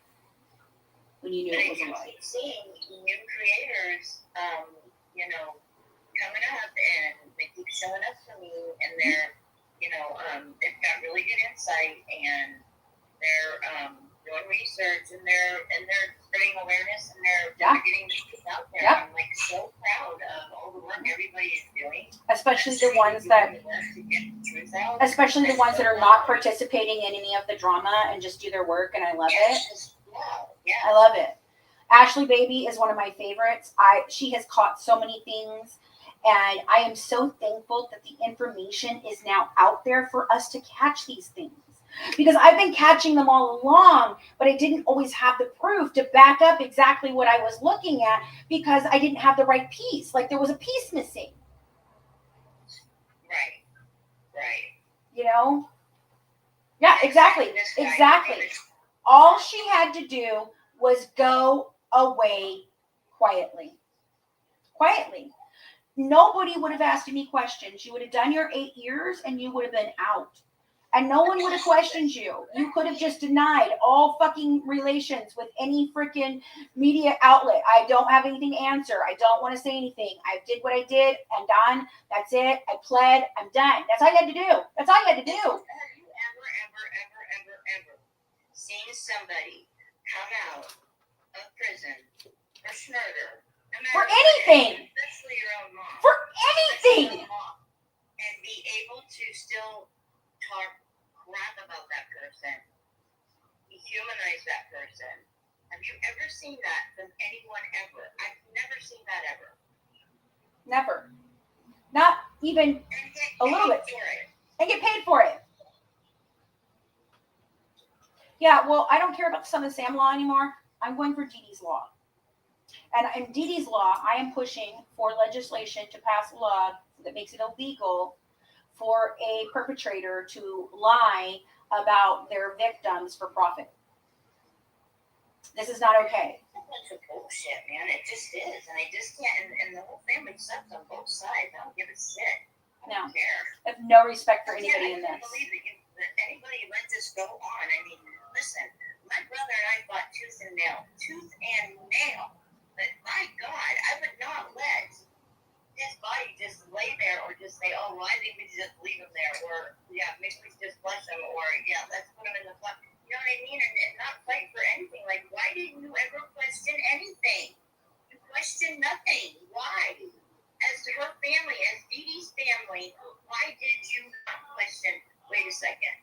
When you knew it was a lie. I keep seeing new creators, coming up, and they keep showing up to me, and they're, they've got really good insight, and they're doing research, and they're spreading awareness, and they're getting the truth out there. Yeah. I'm like so proud of all the work everybody is doing. Especially the ones that are not participating in any of the drama and just do their work, and I love it. Yeah. I love it. Ashley Baby is one of my favorites. She has caught so many things, and I am so thankful that the information is now out there for us to catch these things. Because I've been catching them all along, but I didn't always have the proof to back up exactly what I was looking at because I didn't have the right piece. Like there was a piece missing. Right. Yeah, exactly. All she had to do was go away quietly. Nobody would have asked any questions. You would have done your 8 years and you would have been out. And no one would have questioned you. You could have just denied all fucking relations with any freaking media outlet. I don't have anything to answer. I don't want to say anything. I did what I did. I'm done. That's it. I pled. I'm done. That's all you had to do. Have you ever seen somebody come out of prison for murder? For anything. Especially your own mom. For anything. And be able to still talk crap about that person, dehumanize that person. Have you ever seen that from anyone ever? I've never seen that ever. Never. Not even a little bit. And get paid for it. Yeah, well, I don't care about the Son of Sam law anymore. I'm going for Dee Dee's law. And in Dee Dee's law, I am pushing for legislation to pass a law that makes it illegal for a perpetrator to lie about their victims for profit. This is not okay. That's a bunch of bullshit, man. It just is. And I just can't. And the whole family sucks on both sides. I don't give a shit. I don't care. I have no respect for I anybody in can't this. believe that anybody let this go on. I mean, listen, my brother and I fought tooth and nail. But my God, I would not let his body just lay there or just say, oh, well, I think we should just leave him there. Or, yeah, maybe we should just flush him. Or, yeah, let's put him in the flush. You know what I mean? And not fight for anything. Like, why didn't you ever question anything? You questioned nothing. Why? As to her family, as Dee Dee's family, why did you not question? Wait a second.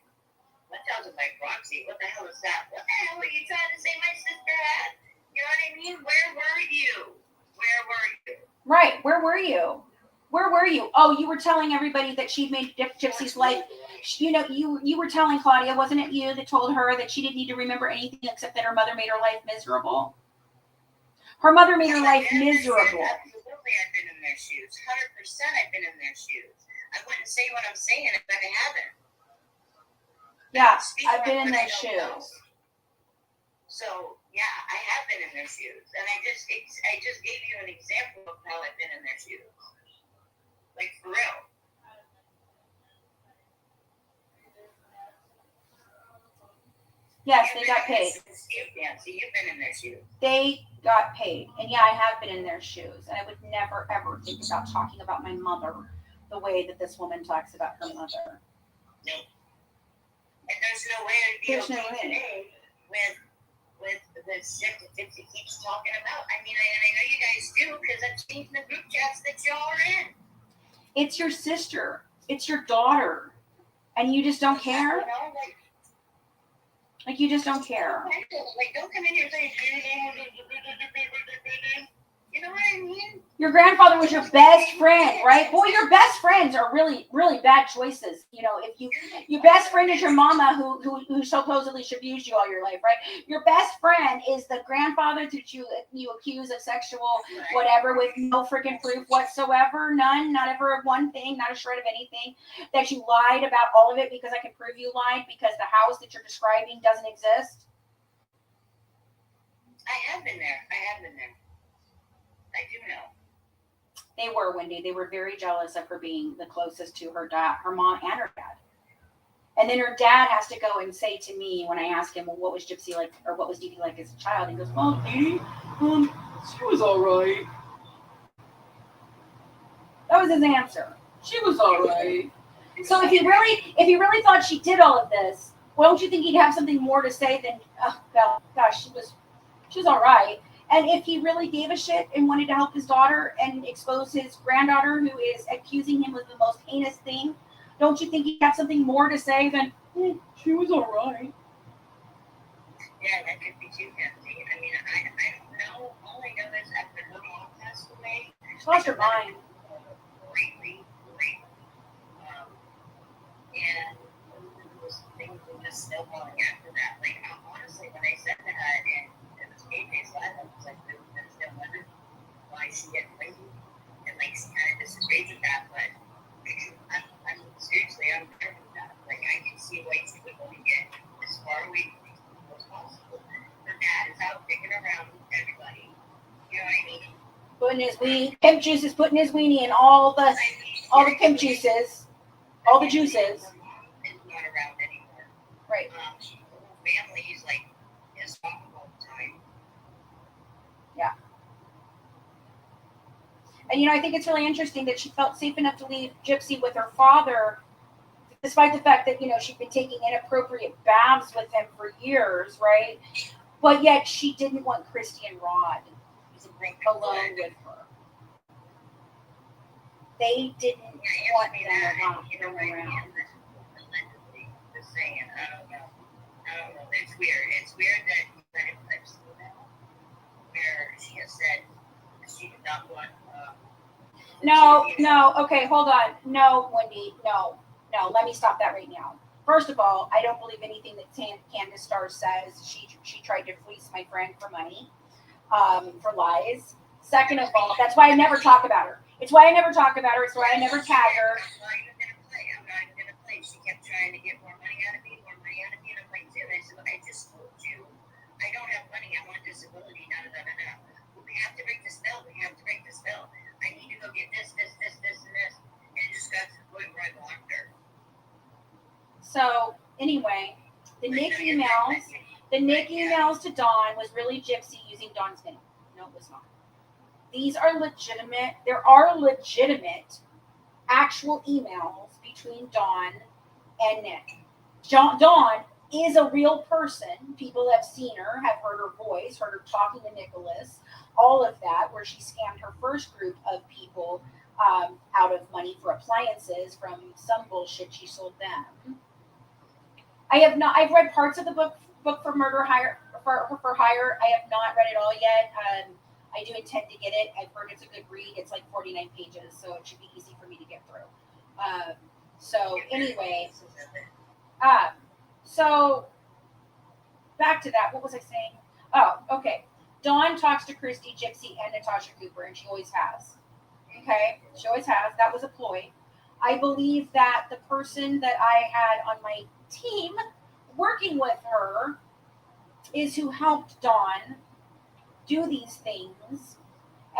That sounds like proxy. What the hell is that? What the hell are you trying to say my sister had? You know what I mean? Where were you? Where were you? Right. Where were you? Where were you? Oh, you were telling everybody that she'd made Gypsy's life. You know, you were telling Claudia, wasn't it you that told her that she didn't need to remember anything except that her mother made her life miserable? Her mother made her life miserable. Absolutely, I've been in their shoes. 100% I've been in their shoes. I wouldn't say what I'm saying if I haven't. Yeah, I've been in their shoes. So, yeah, I have been in their shoes. And I just gave you an example of how I've been in their shoes. Like, for real. Yes, they got paid. Nancy, you've been in their shoes. They got paid. And yeah, I have been in their shoes. And I would never, ever think about talking about my mother the way that this woman talks about her mother. No. And there's no way I'd be okay today with the shit that Gypsy keeps talking about. I mean, I know you guys do because I've seen the group chats that y'all are in. It's your sister. It's your daughter. And you just don't care? You know, like you just don't care. Like, don't come in here and say, you know what I mean? Your grandfather was your best friend, right? Boy, your best friends are really, really bad choices. You know, if your best friend is your mama who supposedly abused you all your life, right? Your best friend is the grandfather that you accuse of sexual whatever with no freaking proof whatsoever, none, not ever one thing, not a shred of anything, that you lied about all of it because I can prove you lied because the house that you're describing doesn't exist. I have been there. I do know. They were, Wendy. They were very jealous of her being the closest to her dad, her mom and her dad. And then her dad has to go and say to me when I ask him, well, what was Gypsy like, or what was Dee Dee like as a child? He goes, well, Dee Dee, she was all right. That was his answer. She was all right. So if he really thought she did all of this, well, don't you think he'd have something more to say than, oh, gosh, she was all right. And if he really gave a shit and wanted to help his daughter and expose his granddaughter who is accusing him of the most heinous thing, don't you think he'd have something more to say than, she was all right? Yeah, that could be too, Nancy. I mean, I don't know. All I know is after her mom passed away, She lost her mind. Greatly. And things were just snowballing after that. Like, honestly, when I said that, and it was AJ's life, I was like, there's no wonder why she gets crazy. And, like, she kind of disagrees with that, but I'm seriously, I'm there with that. Like, I can see why she would want to get as far away from these people as possible. Her dad is out kicking around with everybody. You know what I mean? Putting his pimp juices, putting his weenie in all the pimp juices. All the juices. Her mom is not around anymore. Right. The whole family is like his mom all the time. Yeah. And I think it's really interesting that she felt safe enough to leave Gypsy with her father, despite the fact that she'd been taking inappropriate baths with him for years, right? But yet she didn't want Christy and Rod alone with her. They didn't want them around. Just saying, I don't know. It's weird. It's weird that I've seen that where she has said she did not want. No. Okay, hold on. No, Wendy. No. Let me stop that right now. First of all, I don't believe anything that Candace Starr says. She tried to fleece my friend for money, for lies. Second of all, that's why I never talk about her. It's why I never talk about her. It's why I never tag her. I'm not even gonna play. I'm not even gonna play. She kept trying to get more money out of me, more money out of me, and I'm like, dude, I said, look, I just told you I don't have money. I'm on disability. We have to break the spell. We have to break the spell. I need to go get this, and this. And it just got to the point where I blocked her. So anyway, the Nick emails to Dawn was really Gypsy using Dawn's name. No, it was not. These are legitimate. There are legitimate actual emails between Dawn and Nick. Dawn is a real person. People have seen her, have heard her voice, heard her talking to Nicholas, all of that, where she scammed her first group of people out of money for appliances from some bullshit she sold them. I've read parts of the book for Murder Hire, for Hire. I have not read it all yet. I do intend to get it. I've heard it's a good read. It's like 49 pages, so it should be easy for me to get through. So anyway, so back to that. What was I saying? Oh, okay. Dawn talks to Christy, Gypsy, and Natasha Cooper, and she always has. Okay? She always has. That was a ploy. I believe that the person that I had on my team working with her is who helped Dawn do these things.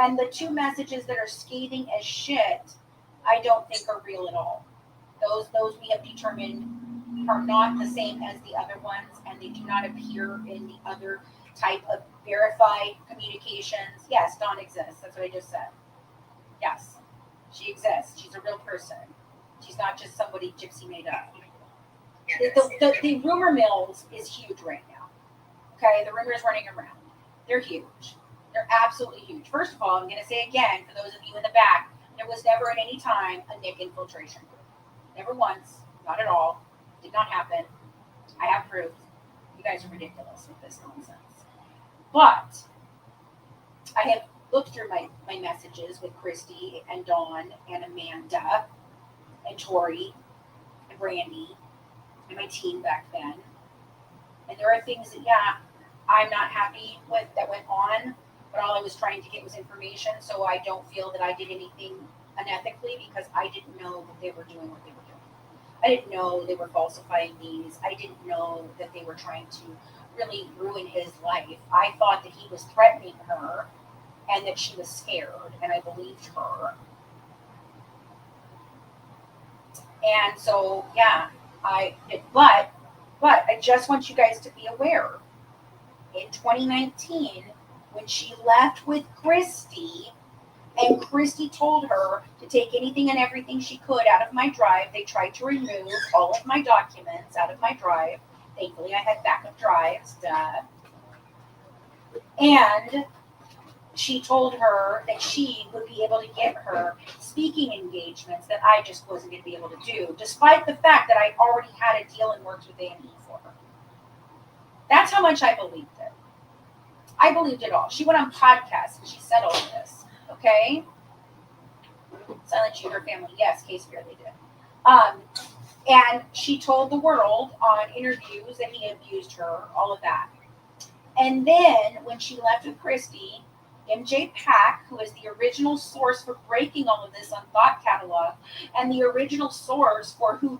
And the two messages that are scathing as shit, I don't think are real at all. Those we have determined are not the same as the other ones, and they do not appear in the other type of verified communications. Yes, Dawn exists. That's what I just said. Yes, she exists. She's a real person. She's not just somebody Gypsy made up. The rumor mills is huge right now. Okay, the rumors running around. They're huge. They're absolutely huge. First of all, I'm going to say again, for those of you in the back, there was never at any time a Nick infiltration group. Never once. Not at all. Did not happen. I have proof. You guys are ridiculous with this nonsense. But I have looked through my messages with Christy and Dawn and Amanda and Tori and Brandy and my team back then. And there are things that, yeah, I'm not happy with that went on, but all I was trying to get was information, so I don't feel that I did anything unethically because I didn't know that they were doing what they were doing. I didn't know they were falsifying these. I didn't know that they were trying to really ruin his life. I thought that he was threatening her and that she was scared, and I believed her. And so, yeah, I did. But I just want you guys to be aware. In 2019, when she left with Christy, and Christy told her to take anything and everything she could out of my drive, they tried to remove all of my documents out of my drive. Thankfully, I had backup drives. And she told her that she would be able to get her speaking engagements that I just wasn't going to be able to do, despite the fact that I already had a deal in works with A&E for her. That's how much I believed it. I believed it all. She went on podcasts and she said all of this. Okay? Silent Shooter family. Yes, Case Fairley did. And she told the world on interviews that he abused her, all of that. And then when she left with Christy, MJ Pack, who is the original source for breaking all of this on Thought Catalog, and the original source for who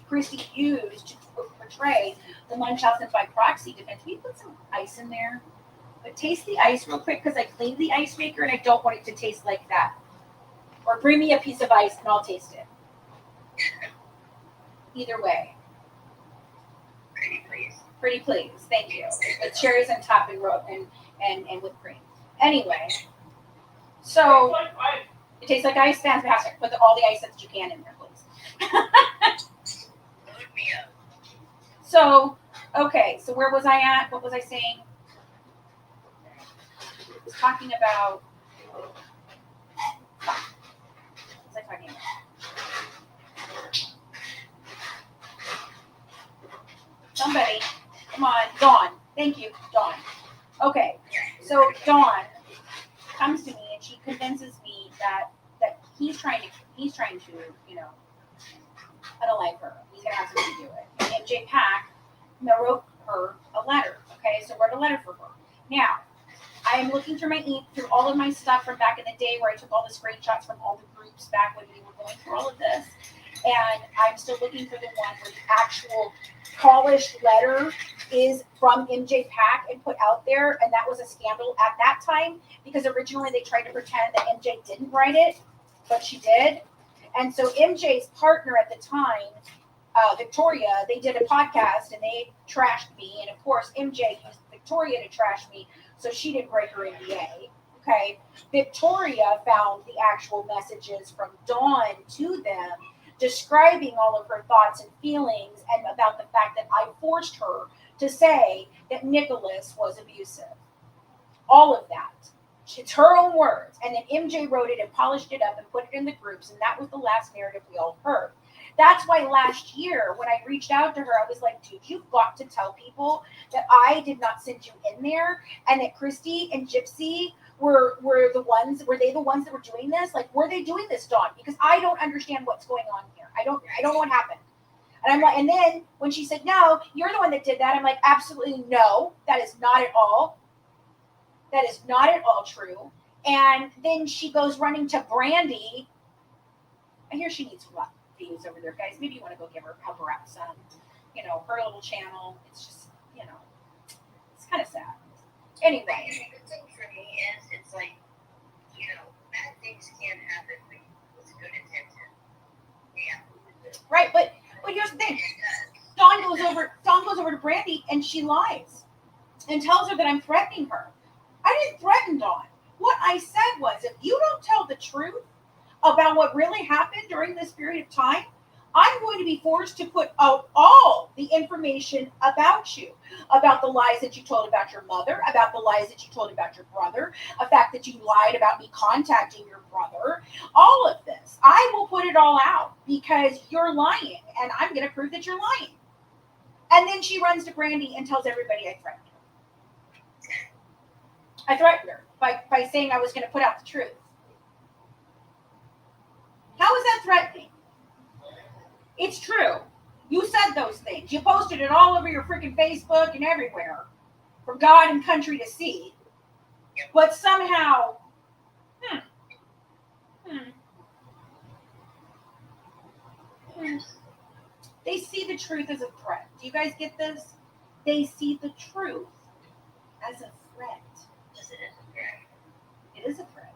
Christy used to portray the Munchausen by proxy defense. We put some ice in there. But taste the ice real quick because I cleaned the ice maker and I don't want it to taste like that. Or bring me a piece of ice and I'll taste it. Either way. Pretty please. Pretty please. Thank you. With cherries on top and whipped cream. Anyway. So it tastes like ice. Fantastic. Put all the ice that you can in there, please. Load me up. So, okay. So where was I at? What was I saying? I was talking about. What was I talking about? Somebody, come on, Dawn. Thank you, Dawn. Okay, so Dawn comes to me and she convinces me that he's trying to, unalive her. He's gonna have somebody do it. MJ Pack, wrote her a letter. Okay, so wrote a letter for her. Now, I am looking through through all of my stuff from back in the day where I took all the screenshots from all the groups back when we were going through all of this. And I'm still looking for the one where the actual polished letter is from MJ Pack and put out there. And that was a scandal at that time because originally they tried to pretend that MJ didn't write it, but she did. And so MJ's partner at the time, Victoria, they did a podcast and they trashed me. And of course, MJ used Victoria to trash me, so she didn't break her NDA. Okay. Victoria found the actual messages from Dawn to them, describing all of her thoughts and feelings and about the fact that I forced her to say that Nicholas was abusive. All of that. It's her own words. And then MJ wrote it and polished it up and put it in the groups, and that was the last narrative we all heard. That's why last year, when I reached out to her, I was like, dude, you've got to tell people that I did not send you in there, and that Christy and Gypsy were they the ones that were doing this? Like, were they doing this, Dawn? Because I don't understand what's going on here. I don't know what happened. And I'm like, and then when she said, no, you're the one that did that, I'm like, absolutely no, that is not at all. That is not at all true. And then she goes running to Brandy. I hear she needs a lot of views over there, guys. Maybe you want to go help her out some. Her little channel. It's just, it's kind of sad. Anyway. The thing for me is, it's like, bad things can happen with good intention. Yeah. Right, but here's the thing. Dawn goes over to Brandy and she lies and tells her that I'm threatening her. I didn't threaten Dawn. What I said was, if you don't tell the truth about what really happened during this period of time, I'm going to be forced to put out all the information about you, about the lies that you told about your mother, about the lies that you told about your brother, the fact that you lied about me contacting your brother, all of this. I will put it all out because you're lying, and I'm going to prove that you're lying. And then she runs to Brandy and tells everybody I threatened her. I threatened her by saying I was going to put out the truth. How is that threatening? It's true. You said those things. You posted it all over your freaking Facebook and everywhere for God and country to see. But somehow, they see the truth as a threat. Do you guys get this? They see the truth as a threat. It is a threat.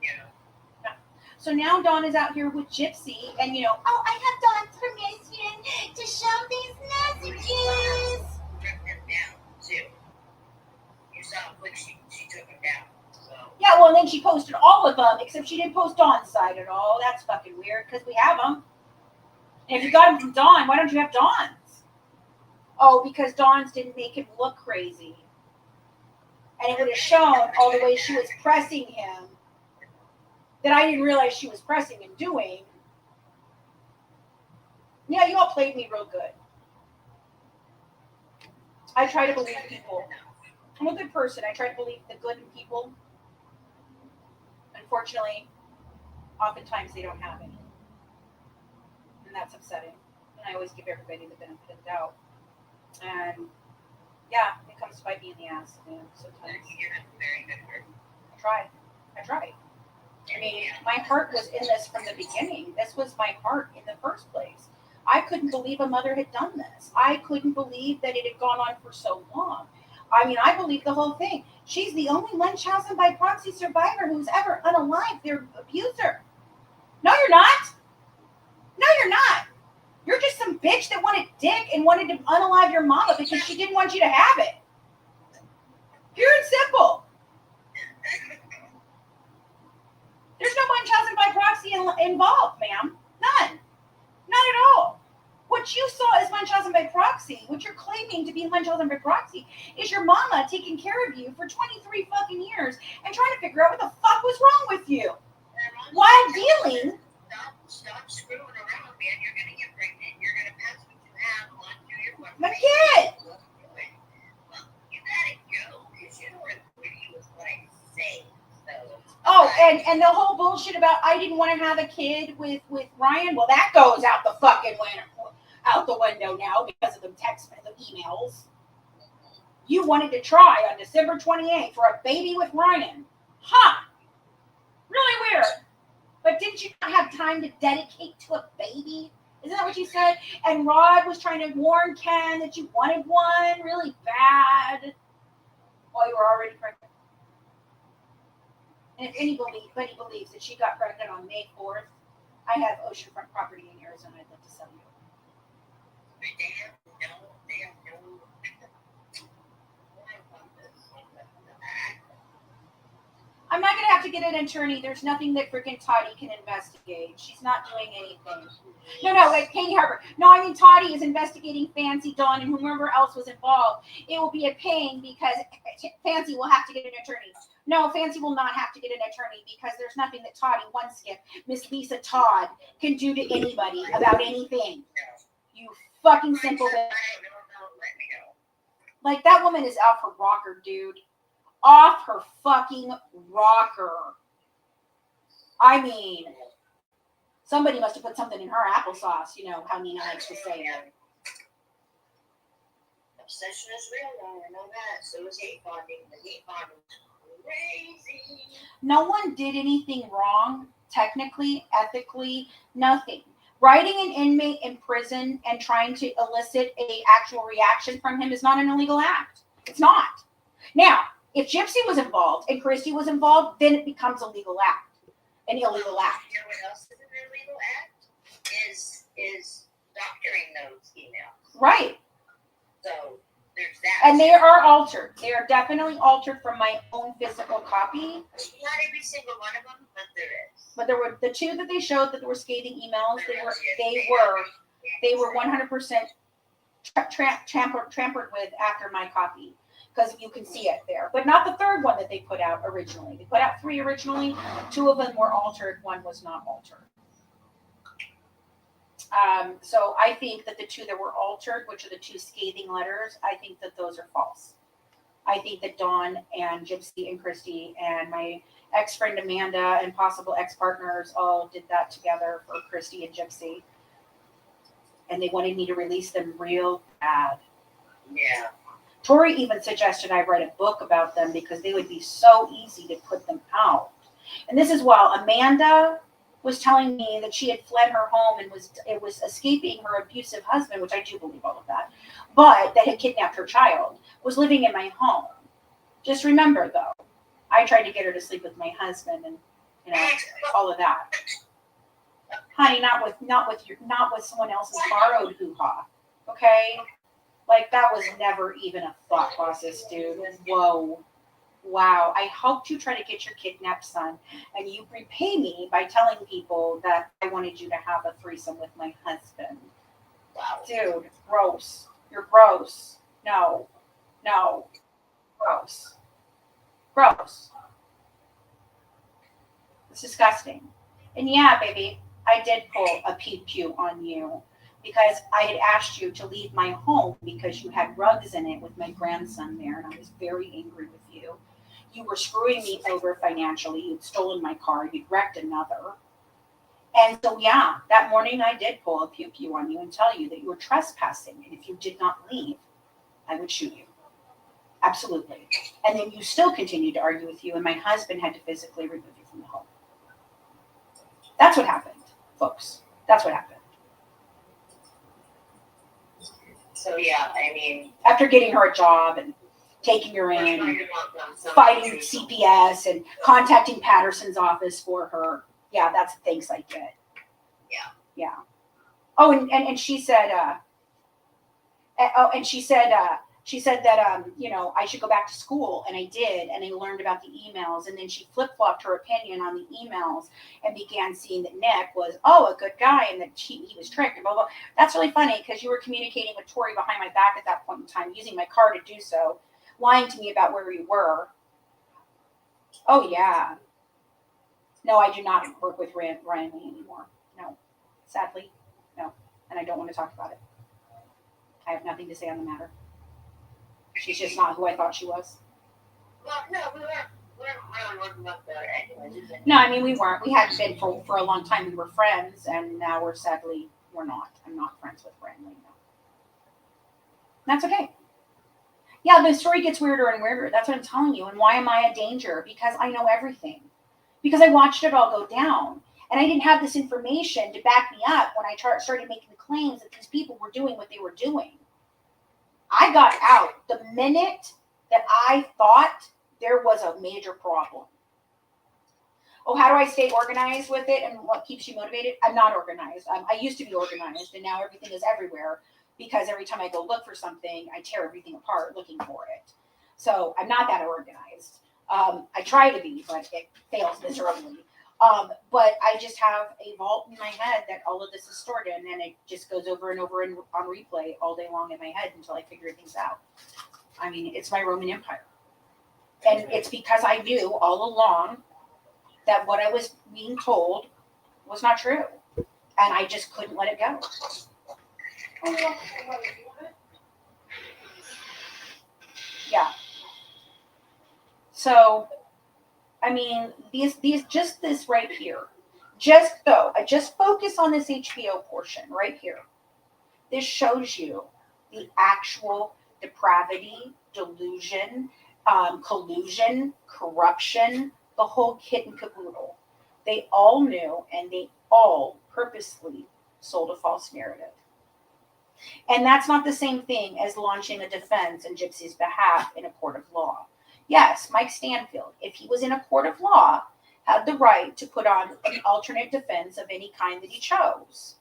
Yeah. So now Dawn is out here with Gypsy, and I have Dawn's permission to show these messages. Ripped them down too. You saw how quick she took them down. So. Yeah, well, and then she posted all of them, except she didn't post Dawn's side at all. That's fucking weird, because we have them. And if you got them from Dawn, why don't you have Dawn's? Oh, because Dawn's didn't make him look crazy. And it would have shown all the way she was pressing him that I didn't realize she was pressing and doing. Yeah, you all played me real good. I try to believe people. I'm a good person. I try to believe the good in people. Unfortunately, oftentimes they don't have any. And that's upsetting. And I always give everybody the benefit of the doubt. And yeah, it comes to bite me in the ass, man, sometimes. You're a very good person. I tried. I mean, my heart was in this from the beginning. This was my heart in the first place. I couldn't believe a mother had done this. I couldn't believe that it had gone on for so long. I mean, I believe the whole thing. She's the only Munchausen by proxy survivor who's ever unalived their abuser. No, you're not. No, you're not. You're just some bitch that wanted dick and wanted to unalive your mama because she didn't want you to have it. Pure and simple. There's no Munchausen by proxy involved, ma'am. None. Not at all. What you saw as Munchausen by proxy, what you're claiming to be Munchausen by proxy, is your mama taking care of you for 23 fucking years and trying to figure out what the fuck was wrong with you. While dealing... Stop screwing around, man. You're going to get pregnant. You're going to pass what you have on to your wife. My kid! Well, you got to go because you know what he was like saying. So, oh, and the whole bullshit about I didn't want to have a kid with Ryan, well, that goes out the fucking window. out the window now because of the emails. You wanted to try on December 28th for a baby with Ryan. Huh. Really weird. But didn't you not have time to dedicate to a baby? Isn't that what you said? And Rod was trying to warn Ken that you wanted one really bad. Well, you were already pregnant. And if anybody believes that she got pregnant on May 4th, I have oceanfront property in Arizona I'd love to sell you. They have no. I'm not going to have to get an attorney. There's nothing that freaking Toddy can investigate. She's not doing anything. No, wait, Katie Harper. No, I mean, Toddy is investigating Fancy, Dawn, and whoever else was involved. It will be a pain because Fancy will have to get an attorney. No, Fancy will not have to get an attorney because there's nothing that Toddy, one skip, Miss Lisa Todd, can do to anybody about anything. You fucking simple bitch. Like, that woman is off her rocker, dude. Off her fucking rocker. I mean, somebody must have put something in her applesauce, you know how Nina likes to say it. Obsession is real, I know that. So is hate bonding. The hate bonding is crazy. No one did anything wrong, technically, ethically, nothing. Writing an inmate in prison and trying to elicit an actual reaction from him is not an illegal act. It's not. Now, if Gypsy was involved and Christy was involved, then it becomes a legal act. An illegal act. You know what else is an illegal act? Is doctoring those emails. Right. So there's that. And they are altered. They are definitely altered from my own physical copy. Not every single one of them, but there is. But there were the two that they showed that were scathing emails. They were 100% tampered with after my copy. Because you can see it there. But not the third one that they put out originally. They put out 3 originally. 2 of them were altered. 1 was not altered. So I think that the 2 that were altered, which are the 2 scathing letters, I think that those are false. I think that Dawn and Gypsy and Christy and my ex-friend Amanda and possible ex-partners all did that together for Christy and Gypsy. And they wanted me to release them real bad. Yeah. Tori even suggested I write a book about them because they would be so easy to put them out. And this is while Amanda was telling me that she had fled her home and was escaping her abusive husband, which I do believe all of that, but that had kidnapped her child, was living in my home. Just remember, though, I tried to get her to sleep with my husband and, you know, all of that. Honey, not with someone else's borrowed hoo-ha, okay? Like, that was never even a thought process, dude. Whoa. Wow. I helped you try to get your kidnapped son, and you repay me by telling people that I wanted you to have a threesome with my husband. Wow. Dude, gross. You're gross. No. Gross. It's disgusting. And yeah, baby, I did pull a pew on you. Because I had asked you to leave my home because you had rugs in it with my grandson there, and I was very angry with you. You were screwing me over financially. You'd stolen my car. You'd wrecked another. And so, yeah, that morning I did pull a pew on you and tell you that you were trespassing, and if you did not leave, I would shoot you. Absolutely. And then you still continued to argue with you, and my husband had to physically remove you from the home. That's what happened, folks. That's what happened. So, yeah, I mean, after getting her a job and taking her in, fighting CPS and contacting Patterson's office for her. Yeah, that's the things I did. Yeah. Oh, and she said, she said that, you know, I should go back to school. And I did. And I learned about the emails. And then she flip-flopped her opinion on the emails and began seeing that Nick was, a good guy. And that he was tricked and blah, blah. That's really funny because you were communicating with Tori behind my back at that point in time, using my car to do so, lying to me about where you were. Oh, yeah. No, I do not work with Ryan Lee anymore. No. Sadly, no. And I don't want to talk about it. I have nothing to say on the matter. She's just not who I thought she was. Well, no, we weren't really working up there anyway. No, I mean, we weren't. We hadn't been for a long time. We were friends, and now we're sadly we're not. I'm not friends with Brandon. No. That's okay. Yeah, the story gets weirder and weirder. That's what I'm telling you. And why am I a danger? Because I know everything. Because I watched it all go down. And I didn't have this information to back me up when I started making the claims that these people were doing what they were doing. I got out the minute that I thought there was a major problem. Oh, how do I stay organized with it and what keeps you motivated? I'm not organized. I used to be organized, and now everything is everywhere because every time I go look for something, I tear everything apart looking for it. So I'm not that organized. I try to be, but it fails miserably. But I just have a vault in my head that all of this is stored in, and it just goes over and over and on replay all day long in my head until I figure things out. I mean, it's my Roman Empire. And it's because I knew all along that what I was being told was not true. And I just couldn't let it go. Yeah. So, I mean, these just this right here. Just focus on this HBO portion right here. This shows you the actual depravity, delusion, collusion, corruption, the whole kit and caboodle. They all knew, and they all purposely sold a false narrative. And that's not the same thing as launching a defense in Gypsy's behalf in a court of law. Yes, Mike Stanfield, if he was in a court of law, had the right to put on an alternate defense of any kind that he chose.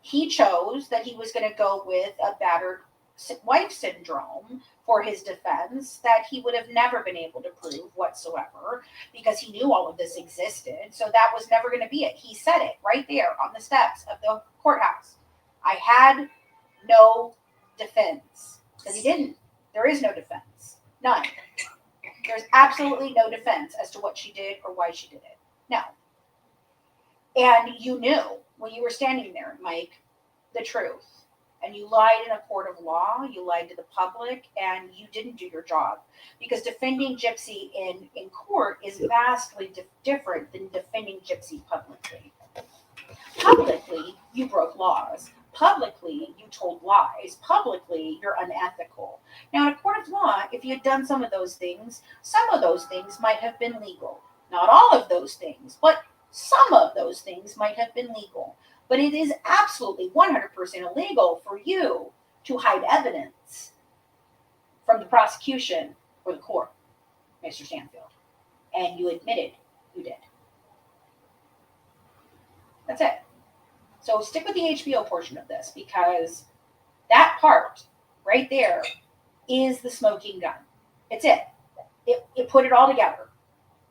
He chose that he was going to go with a battered wife syndrome for his defense that he would have never been able to prove whatsoever because he knew all of this existed. So that was never going to be it. He said it right there on the steps of the courthouse. I had no defense because he didn't. There is no defense. None. There's absolutely no defense as to what she did or why she did it. No. And you knew when you were standing there, Mike, the truth. And you lied in a court of law, you lied to the public, and you didn't do your job. Because defending Gypsy in court is vastly different than defending Gypsy publicly. Publicly, you broke laws. Publicly, you told lies. Publicly, you're unethical. Now, in a court of law, if you had done some of those things might have been legal. Not all of those things, but some of those things might have been legal. But it is absolutely 100% illegal for you to hide evidence from the prosecution or the court, Mr. Stanfield. And you admitted you did. That's it. So stick with the HBO portion of this because that part right there is the smoking gun. It's it. It put it all together.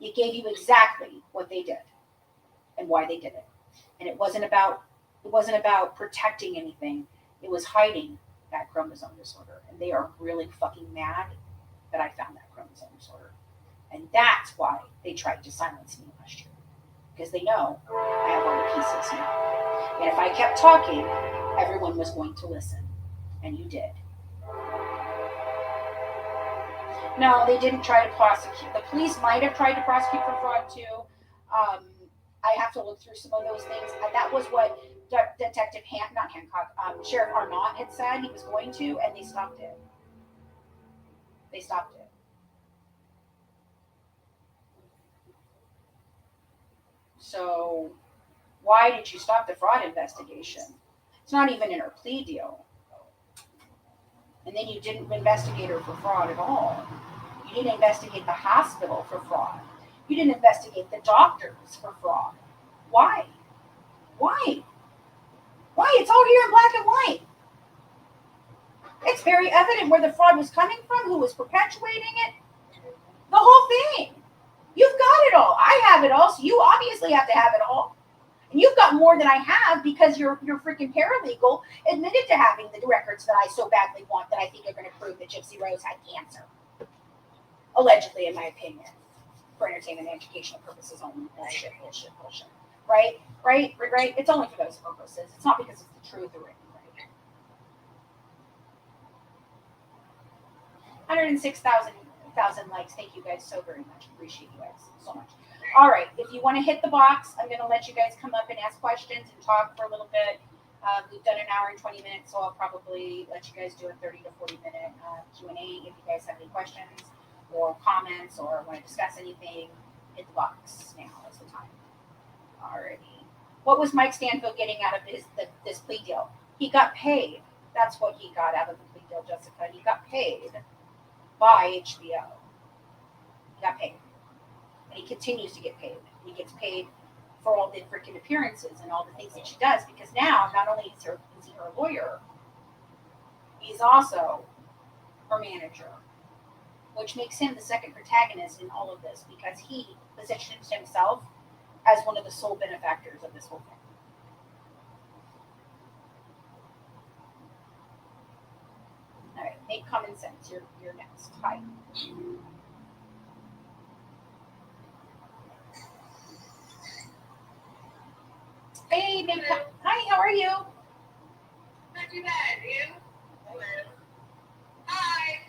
It gave you exactly what they did and why they did it. And it wasn't about protecting anything. It was hiding that chromosome disorder. And they are really fucking mad that I found that chromosome disorder. And that's why they tried to silence me last year. Because they know I have all the pieces now. And if I kept talking, everyone was going to listen. And you did. No, they didn't try to prosecute. The police might have tried to prosecute for fraud too. I have to look through some of those things. That was what Detective Sheriff Arnott had said he was going to, and they stopped it. So, why did you stop the fraud investigation? It's not even in her plea deal. And then you didn't investigate her for fraud at all. You didn't investigate the hospital for fraud. You didn't investigate the doctors for fraud. Why? It's all here in black and white. It's very evident where the fraud was coming from, who was perpetuating it. The whole thing. You've got it all. I have it all, so you obviously have to have it all. And you've got more than I have because your freaking paralegal admitted to having the records that I so badly want that I think are going to prove that Gypsy Rose had cancer. Allegedly, in my opinion. For entertainment and educational purposes only. Bullshit. Right? It's only for those purposes. It's not because it's the truth or anything. 106,000 likes. Thank you guys so very much. Appreciate you guys so much. All right, if you want to hit the box, I'm going to let you guys come up and ask questions and talk for a little bit. We've done an hour and 20 minutes, so I'll probably let you guys do a 30 to 40 minute Q&A. If you guys have any questions or comments or want to discuss anything, hit the box. Now is the time. Alrighty. What was Mike Stanfield getting out of this plea deal? He got paid. That's what he got out of the plea deal, Jessica. He got paid by HBO. He got paid. And he continues to get paid. He gets paid for all the freaking appearances and all the things that she does, because now not only is he her lawyer, he's also her manager, which makes him the second protagonist in all of this, because he positions himself as one of the sole benefactors of this whole thing. All right, make common sense. You're next. Hi. Hey, make hi. How are you? Not too bad, you? Hello. Hi.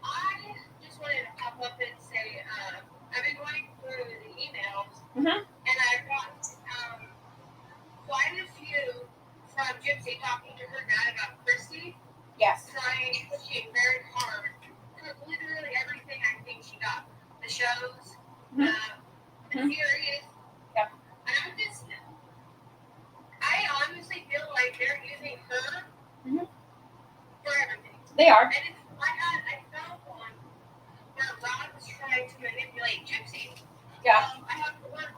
I just wanted to pop up and say, I've been going through the emails, Mm-hmm. and I got quite a few from Gypsy talking to her dad about Christy, Yes. trying, pushing very hard for literally everything I think she got. The shows, the series. Yep. And I honestly feel like they're using her for everything. They are. And I found one where Rob was trying to manipulate Gypsy. Yeah. I have to work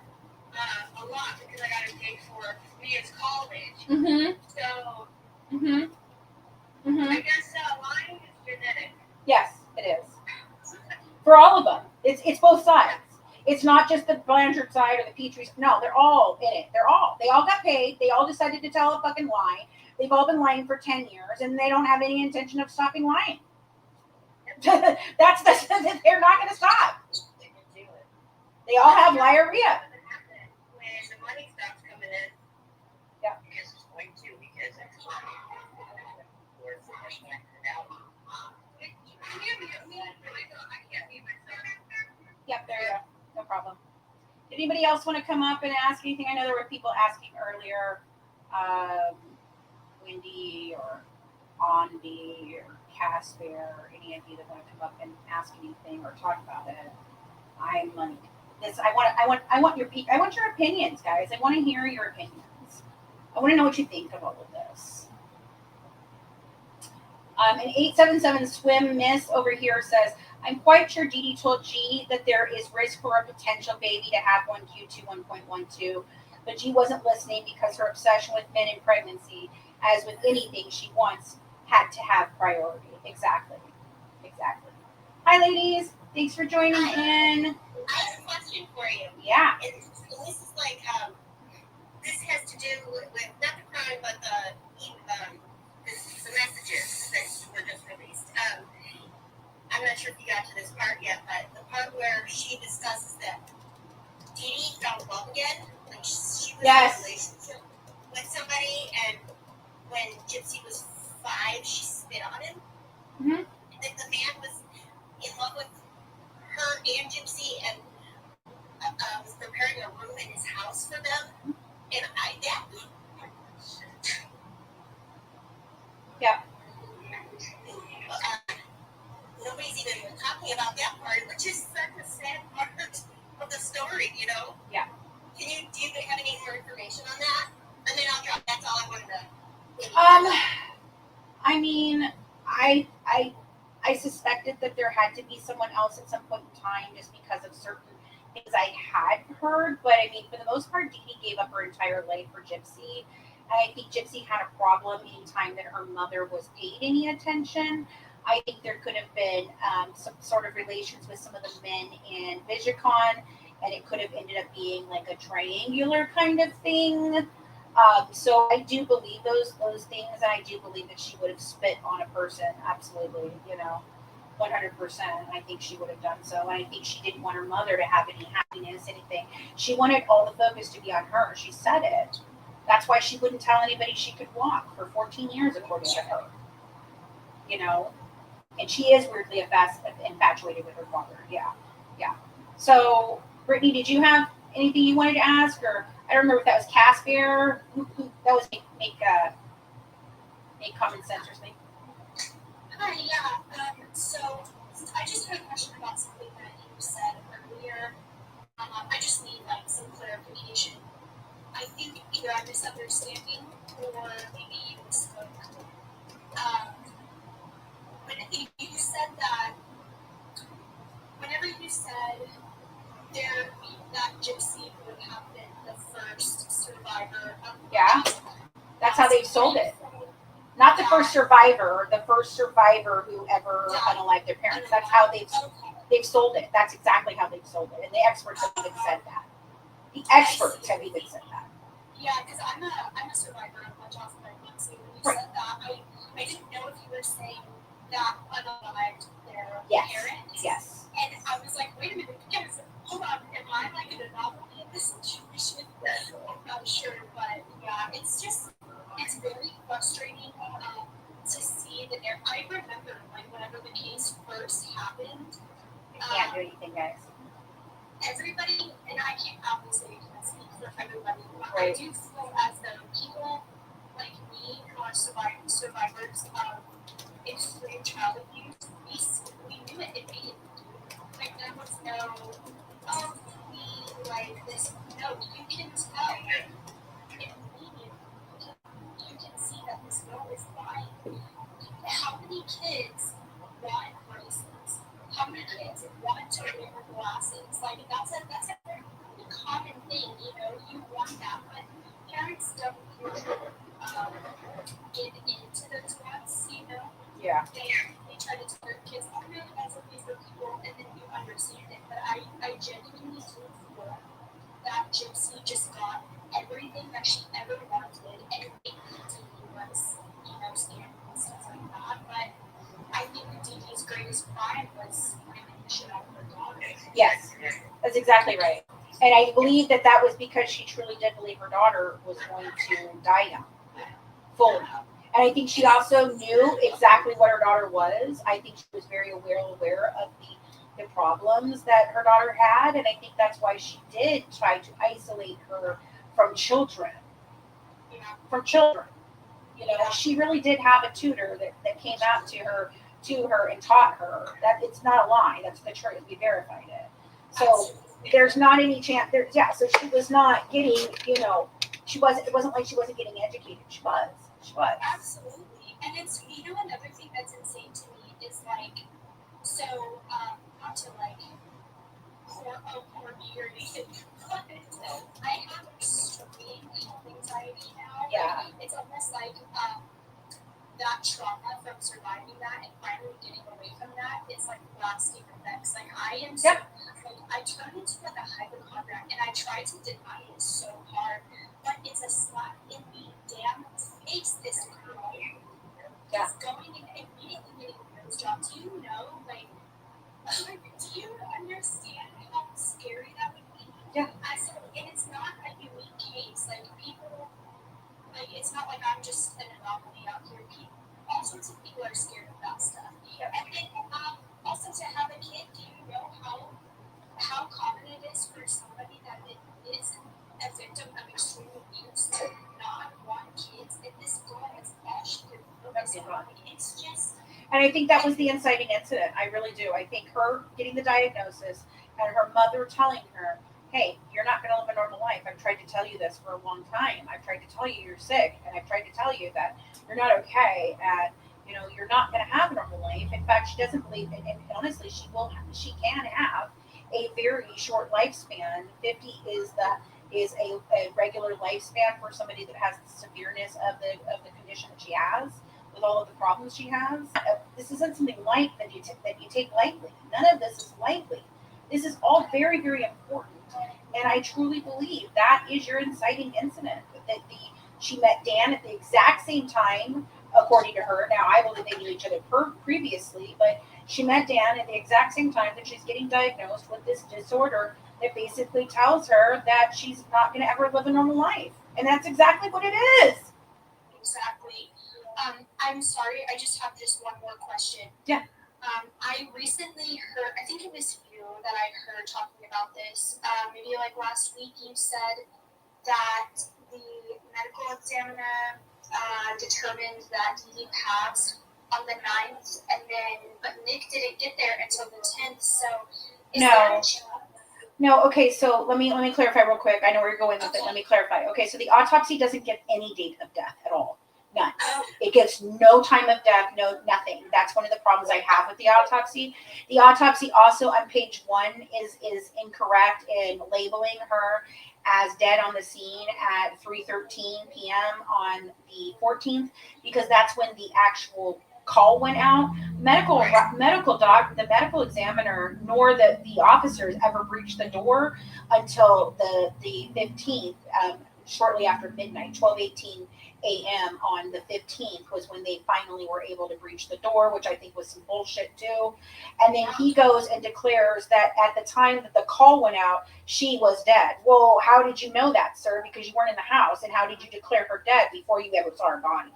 a lot because I got to pay for Mia's college. Mm-hmm. So Mm-hmm. I guess lying is genetic. Yes, it is. For all of them. It's both sides. It's not just the Blanchard side or the Petrie. No, they're all in it. They all got paid. They all decided to tell a fucking lie. They've all been lying for 10 years, and they don't have any intention of stopping lying. They're not going to stop. They all have diarrhea. When the money stops coming in. Yeah. Because it's going to, because it's Yep, there you go. No problem. Did anybody else want to come up and ask anything? I know there were people asking earlier, Wendy or Andy or Casper, or any of you that want to come up and ask anything or talk about it. I'm like this. I want your opinions, guys. I want to hear your opinions. I want to know what you think of all of this. An 877 swim miss over here says, I'm quite sure Dee Dee told G that there is risk for a potential baby to have 1Q2 1.12, but G wasn't listening because her obsession with men and pregnancy, as with anything she wants, had to have priority. Exactly. Hi, ladies. Thanks for joining in. I have a question for you. Yeah. And this is like, this has to do with not the crime, but the messages that were just released. I'm not sure if you got to this part yet, but the part where she discusses that Dee Dee fell in love again, like she was in a relationship with somebody, and when Gypsy was 5, she spit on him. Mm-hmm. The man was in love with her and Gypsy, and was preparing a room in his house for them. And nobody's even talking about that part, which is such a sad part of the story, you know? Yeah. Do you have any more information on that? And then I'll drop. That's all I wanted to. I mean, I suspected that there had to be someone else at some point in time just because of certain things I had heard. But I mean, for the most part, Dee Dee gave up her entire life for Gypsy. And I think Gypsy had a problem anytime that her mother was paid any attention. I think there could have been some sort of relations with some of the men in Vigicon, and it could have ended up being like a triangular kind of thing. So I do believe those things, and I do believe that she would have spit on a person, absolutely, 100%. I think she would have done so, and I think she didn't want her mother to have any happiness, anything. She wanted all the focus to be on her. She said it. That's why she wouldn't tell anybody she could walk for 14 years, according to her. And she is weirdly infatuated with her father. Yeah. So, Brittany, did you have anything you wanted to ask, or I don't remember if that was Casper. Who that was make common sense or something. Hi, yeah. So I just had a question about something that you said earlier. I just need like some clarification. I think either I'm misunderstanding or maybe you misspoke. When you said that, whenever you said that Gypsy would have been the first survivor of Yeah, that's how they sold it. Not the first survivor, the first survivor who ever unalived their parents. That's how they've sold it. That's exactly how they've sold it. And the experts have even said that. The experts have even said that. Yeah, because I'm a survivor of my childhood pregnancy. When you said that, I didn't know if you were saying that unalived their parents. Yes. And I was like, wait a minute, because hold on, am I like an anomaly in this situation? I'm not sure, but yeah, it's very frustrating to see the narrative. I remember like whenever the case first happened. I can't do anything, guys. Everybody, and I can't obviously speak for everybody, but Right. I do feel as though people like me who are survivors of extreme child abuse, we knew it immediately. Like there was no, oh, we like this. No, you can tell immediately. You can see that this girl is lying. How many kids want braces? How many kids want to wear glasses? Like that's a very common thing, you know. You want that, but parents don't get into those wants, you know. Yeah. They try to tell their kids, oh no, that's what these are people, and then you understand it. But I genuinely do feel that Gypsy just got everything that she ever wanted, and maybe DD was, you know, standing and stuff like that. But I think DD's greatest crime was ramming the shit out of her daughter. Yes, that's exactly right. And I believe that was because she truly did believe her daughter was going to die young, fully. And I think she also knew exactly what her daughter was. I think she was very aware of the problems that her daughter had, and I think that's why she did try to isolate her from children. From children. You know, she really did have a tutor that came out to her and taught her that it's not a lie. That's the truth. We verified it. So there's not any chance there. Yeah. So she was not getting, you know, it wasn't like she wasn't getting educated. She was. Absolutely. And it's, you know, another thing that's insane to me is like, so, not to like, poor me or anything, but I have extreme health anxiety now. Yeah. It's almost like, that trauma from surviving that and finally getting away from that is like lasting effects. Like I am so, like I turned into like a hypochondriac and I tried to deny it so hard, but it's a slap in the damn face. This girl is going and immediately getting a nose job. Do you know, like, do you understand how scary that would be? Yeah. And it's not a unique case. Like people, like it's not like I'm just an anomaly out here. All sorts of people are scared of that stuff. And then also to have a kid, do you know how common it is for somebody that is a victim of extreme abuse to not want kids? And this girl is all she could focus on. Like, it's just. And I think that was the inciting incident. I really do. I think her getting the diagnosis and her mother telling her, hey, you're not going to live a normal life. I've tried to tell you this for a long time. I've tried to tell you you're sick, and I've tried to tell you that you're not okay, and you know you're not going to have a normal life. In fact, she doesn't believe it, and honestly, she can have a very short lifespan. 50 is a regular lifespan for somebody that has the severeness of the condition that she has, with all of the problems she has. This isn't something light that you take lightly. None of this is lightly. This is all very, very important. And I truly believe that is your inciting incident. That she met Dan at the exact same time, according to her. Now, I believe they knew each other previously, but she met Dan at the exact same time that she's getting diagnosed with this disorder that basically tells her that she's not going to ever live a normal life. And that's exactly what it is. Exactly. I'm sorry, I just have one more question. Yeah. I recently heard, I think it was you that I heard talking about this. Maybe like last week you said that the medical examiner determined that he passed on the 9th, but Nick didn't get there until the 10th. So is No. there a chance? No, okay, so let me clarify real quick. I know where you're going with it. Let me clarify. Okay, so the autopsy doesn't give any date of death at all. None. It gives no time of death, no nothing. That's one of the problems I have with the autopsy. The autopsy also on page 1 is incorrect in labeling her as dead on the scene at 3:13 p.m. on the 14th, because that's when the actual call went out. The medical examiner nor the officers ever breached the door until the 15th, shortly after midnight, 12:18 a.m. on the 15th was when they finally were able to breach the door, which I think was some bullshit too. And then he goes and declares that at the time that the call went out, she was dead. Well, how did you know that, sir? Because you weren't in the house. And how did you declare her dead before you ever saw her body?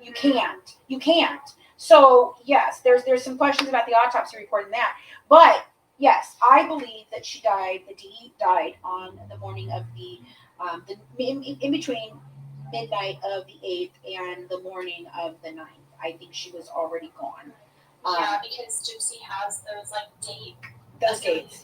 You can't. So yes, there's some questions about the autopsy report and that. But yes, I believe that she died. The D died on the morning of the in between midnight of the 8th and the morning of the 9th. I think she was already gone. Yeah, because Gypsy has those like Those dates.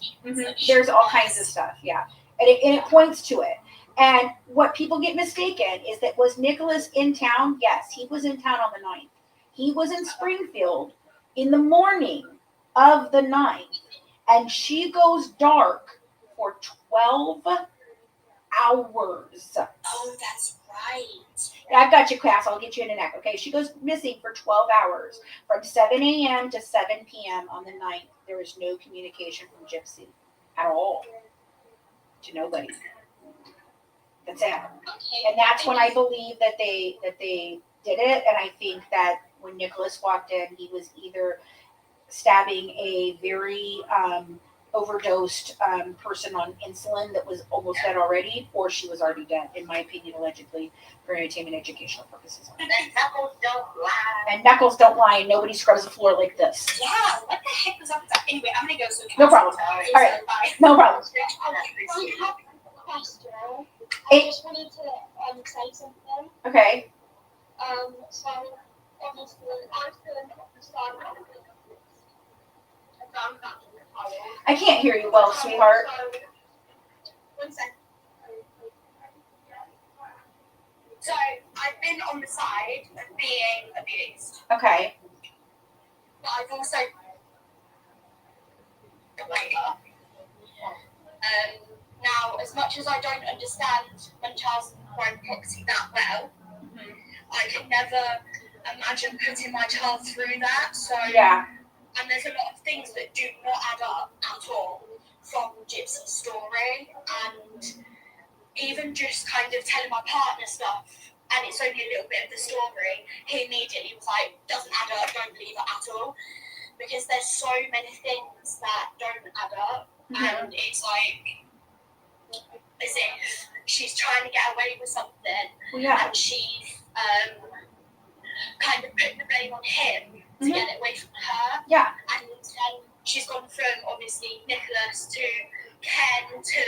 There's all kinds of stuff. Yeah, and it points to it. And what people get mistaken is that was Nicholas in town? Yes, he was in town on the 9th. He was in Springfield in the morning of the 9th. And she goes dark for 12 hours. Oh, that's right. Yeah, I've got you, class. I'll get you in a neck. Okay, she goes missing for 12 hours. From 7 a.m. to 7 p.m. on the 9th, there is no communication from Gypsy at all. To nobody. That's it. Okay. And that's when I believe that they did it. And I think that when Nicholas walked in, he was either stabbing a very overdosed person on insulin that was almost dead already, or she was already dead, in my opinion, allegedly, for entertainment and educational purposes. And knuckles don't lie. And knuckles don't lie, and nobody scrubs the floor like this. Yeah, what the heck was up with that? Anyway, I'm gonna go. So No problem. All right. No problem. Question. It- I just wanted to say something. Okay. So obviously I'm still in the start of I can't hear you well, sweetheart. One second. So I've been on the side of being abused, Okay. but I've also now, as much as I don't understand Munchausen by proxy that well, I can never imagine putting my child through that. So Yeah. and there's a lot of things that do not add up at all from Gypsy's story, and even just kind of telling my partner stuff, and it's only a little bit of the story, he immediately was like, doesn't add up, don't believe it at all, because there's so many things that don't add up, and it's like as if she's trying to get away with something, Well, yeah. and she's kind of putting the blame on him to get it away from her. Yeah. And she's gone from obviously Nicholas to Ken to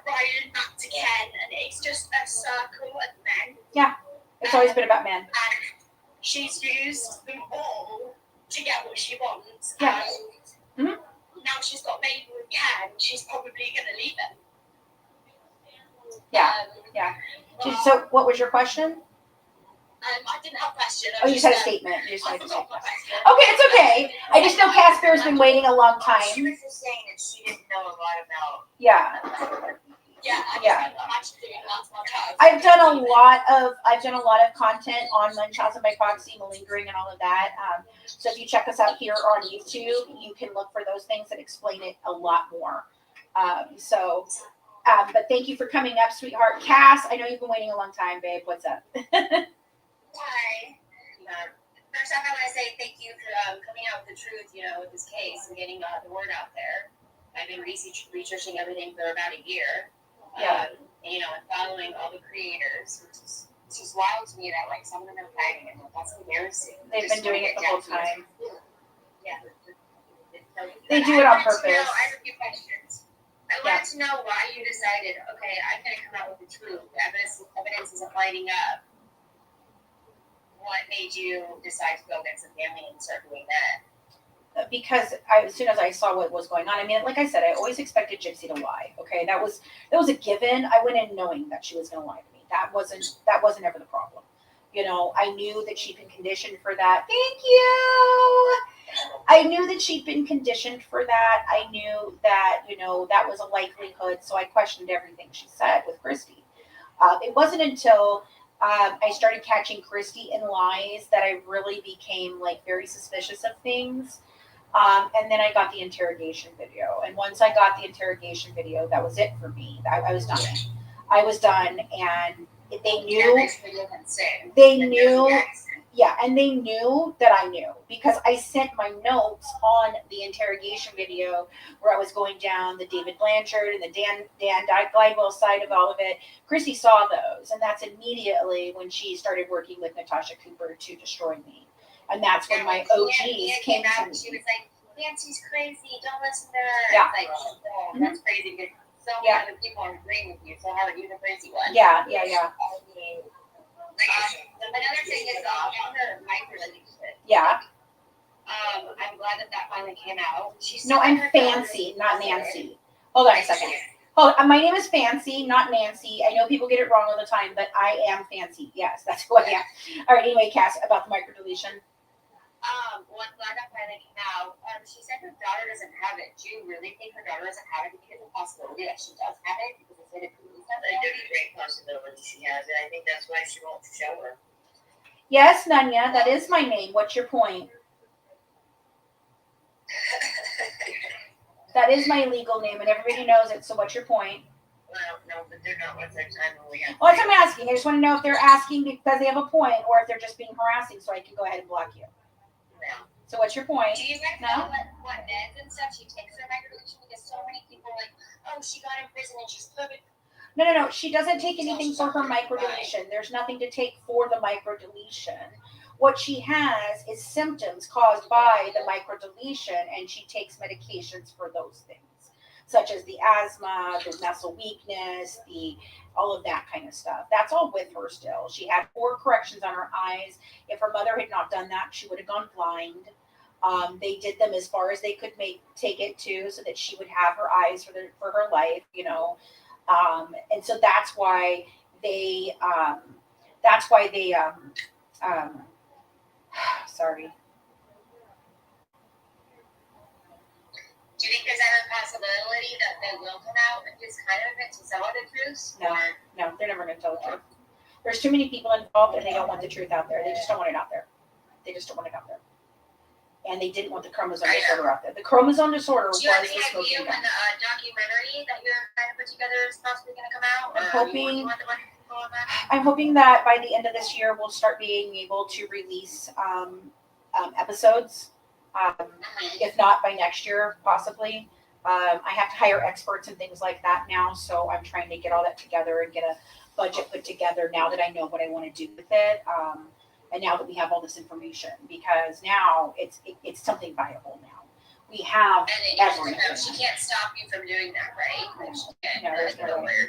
Ryan back to Ken, and it's just a circle of men. Yeah. It's always been about men. And she's used them all to get what she wants. Yeah. And now she's got a baby with Ken, she's probably going to leave him. Yeah. Yeah. So, what was your question? I didn't have a question. Oh, you just had a statement. You just I had a forgot statement. my question. Okay, it's okay. I just know Casper's been waiting a long time. She was just saying that she didn't know a lot about. Yeah. Yeah, Yeah. I'm actually doing that to my child. I've done a lot of content on Munchausen by proxy, malingering, and all of that. So if you check us out here on YouTube, you can look for those things that explain it a lot more. But thank you for coming up, sweetheart. Cass, I know you've been waiting a long time, babe. What's up? Hi. First off, I want to say thank you for coming out with the truth, with this case and getting the word out there. I've been researching everything for about a year. Yeah. And following all the creators, which is just wild to me that some of them are tagging it. That's embarrassing. They've been doing it the whole time. Yeah. They do it on I wanted to know, purpose. I have a few questions. I wanted to know why you decided, okay, I'm going to come out with the truth. The evidence isn't lining up. What made you decide to go against the family and start doing that? Because as soon as I saw what was going on, I mean, like I said, I always expected Gypsy to lie. Okay, that was a given. I went in knowing that she was going to lie to me. That wasn't ever the problem. You know, I knew that she'd been conditioned for that. Thank you. I knew that she'd been conditioned for that. I knew that, you know, that was a likelihood. So I questioned everything she said with Christy. It wasn't until I started catching Christy in lies that I really became like very suspicious of things. And then I got the interrogation video. And once I got the interrogation video, that was it for me. I was done. I was done. And they knew, yeah, and they knew that I knew because I sent my notes on the interrogation video where I was going down the David Blanchard and the Dan Glidewell side of all of it. Chrissy saw those, and that's immediately when she started working with Natasha Cooper to destroy me. And that's when my OGs came to me. She was like, Nancy's crazy, don't listen to her. Yeah. It's like, oh, that's crazy because so many other people are agreeing with you, so how are you the crazy one? Yeah. Another thing is on her micro-relationship. Yeah. I'm glad that finally came out. No, I'm Fancy, not Nancy. Hold on a second. My name is Fancy, not Nancy. I know people get it wrong all the time, but I am Fancy. Yes, that's who I am. All right, anyway, Cass, about the microdeletion. Well, I'm glad that finally came out. She said her daughter doesn't have it. Do you really think her daughter doesn't have it? Because it's a possibility that she does have it because it's in a police. There's a great possibility she has it. I think that's why she won't show her. Yes, Nanya, that is my name. What's your point? That is my legal name, and everybody knows it. So what's your point? Well, no, but they're not worth their time when we have. Well, that's what I'm asking. I just want to know if they're asking because they have a point, or if they're just being harassing, so I can go ahead and block you. No. So what's your point? Do you guys know what meds and stuff she takes for microdeletion? Because so many people are like, oh, she got in prison and she's perfect. No. She doesn't take anything for her microdeletion. There's nothing to take for the microdeletion. What she has is symptoms caused by the microdeletion, and she takes medications for those things, such as the asthma, the muscle weakness, all of that kind of stuff. That's all with her still. She had 4 corrections on her eyes. If her mother had not done that, she would have gone blind. They did them as far as they could take it to, so that she would have her eyes for her life, you know. And so that's why they sorry. Do you think there's ever a possibility that they will come out and just kind of admit to some of the truths? No, they're never going to tell the truth. There's too many people involved, and they don't want the truth out there. They just don't want it out there. And they didn't want the chromosome disorder out there. The chromosome disorder was Do you have the any smoking idea when gun. the documentary that you're trying to put together is possibly going to come out? I'm hoping that by the end of this year, we'll start being able to release episodes. If not by next year, possibly. I have to hire experts and things like that now, so I'm trying to get all that together and get a budget put together now that I know what I want to do with it. And now that we have all this information, because now it's something viable now. We have everything. She can't stop you from doing that, right? Like she can't. No, there's no way.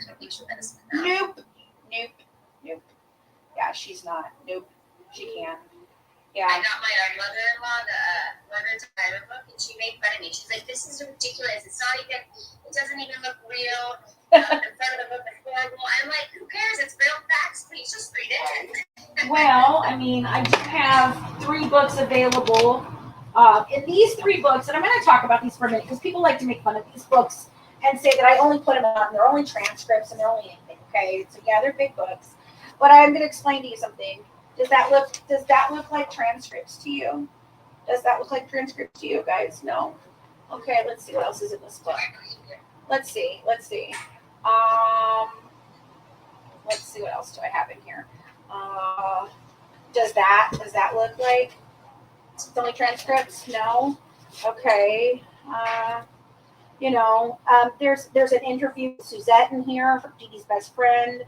Nope. Yeah, she's not. Nope. She can't. Yeah. I got my mother-in-law the Mother's Diamond book, and she made fun of me. She's like, "This is ridiculous. It's not even. It doesn't even look real. The front of the book is horrible." I'm like, "Who cares? It's real facts. Please just read it." Well, I mean, I do have 3 books available. In these 3 books, and I'm going to talk about these for a minute because people like to make fun of these books and say that I only put them out and they're only transcripts and they're only anything. Okay, so yeah, they're big books, but I'm going to explain to you something. Does that look like transcripts to you? Does that look like transcripts to you guys? No. Okay, let's see what else is in this book. Let's see. Let's see what else do I have in here. Does that look like it's only transcripts? No. Okay. There's an interview with Suzette in here, Dee Dee's best friend.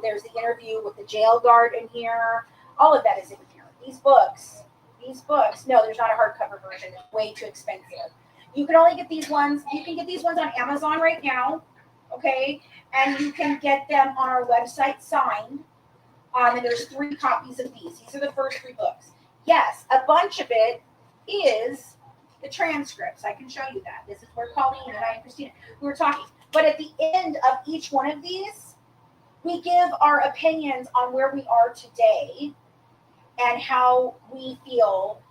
There's the interview with the jail guard in here. All of that is in here. These books. No, there's not a hardcover version. It's way too expensive. You can only get these ones. You can get these ones on Amazon right now, okay? And you can get them on our website signed. And there's 3 copies of these. These are the first 3 books. Yes, a bunch of it is the transcripts. I can show you that. This is where Colleen and I and Christina, we were talking. But at the end of each one of these, we give our opinions on where we are today and how we feel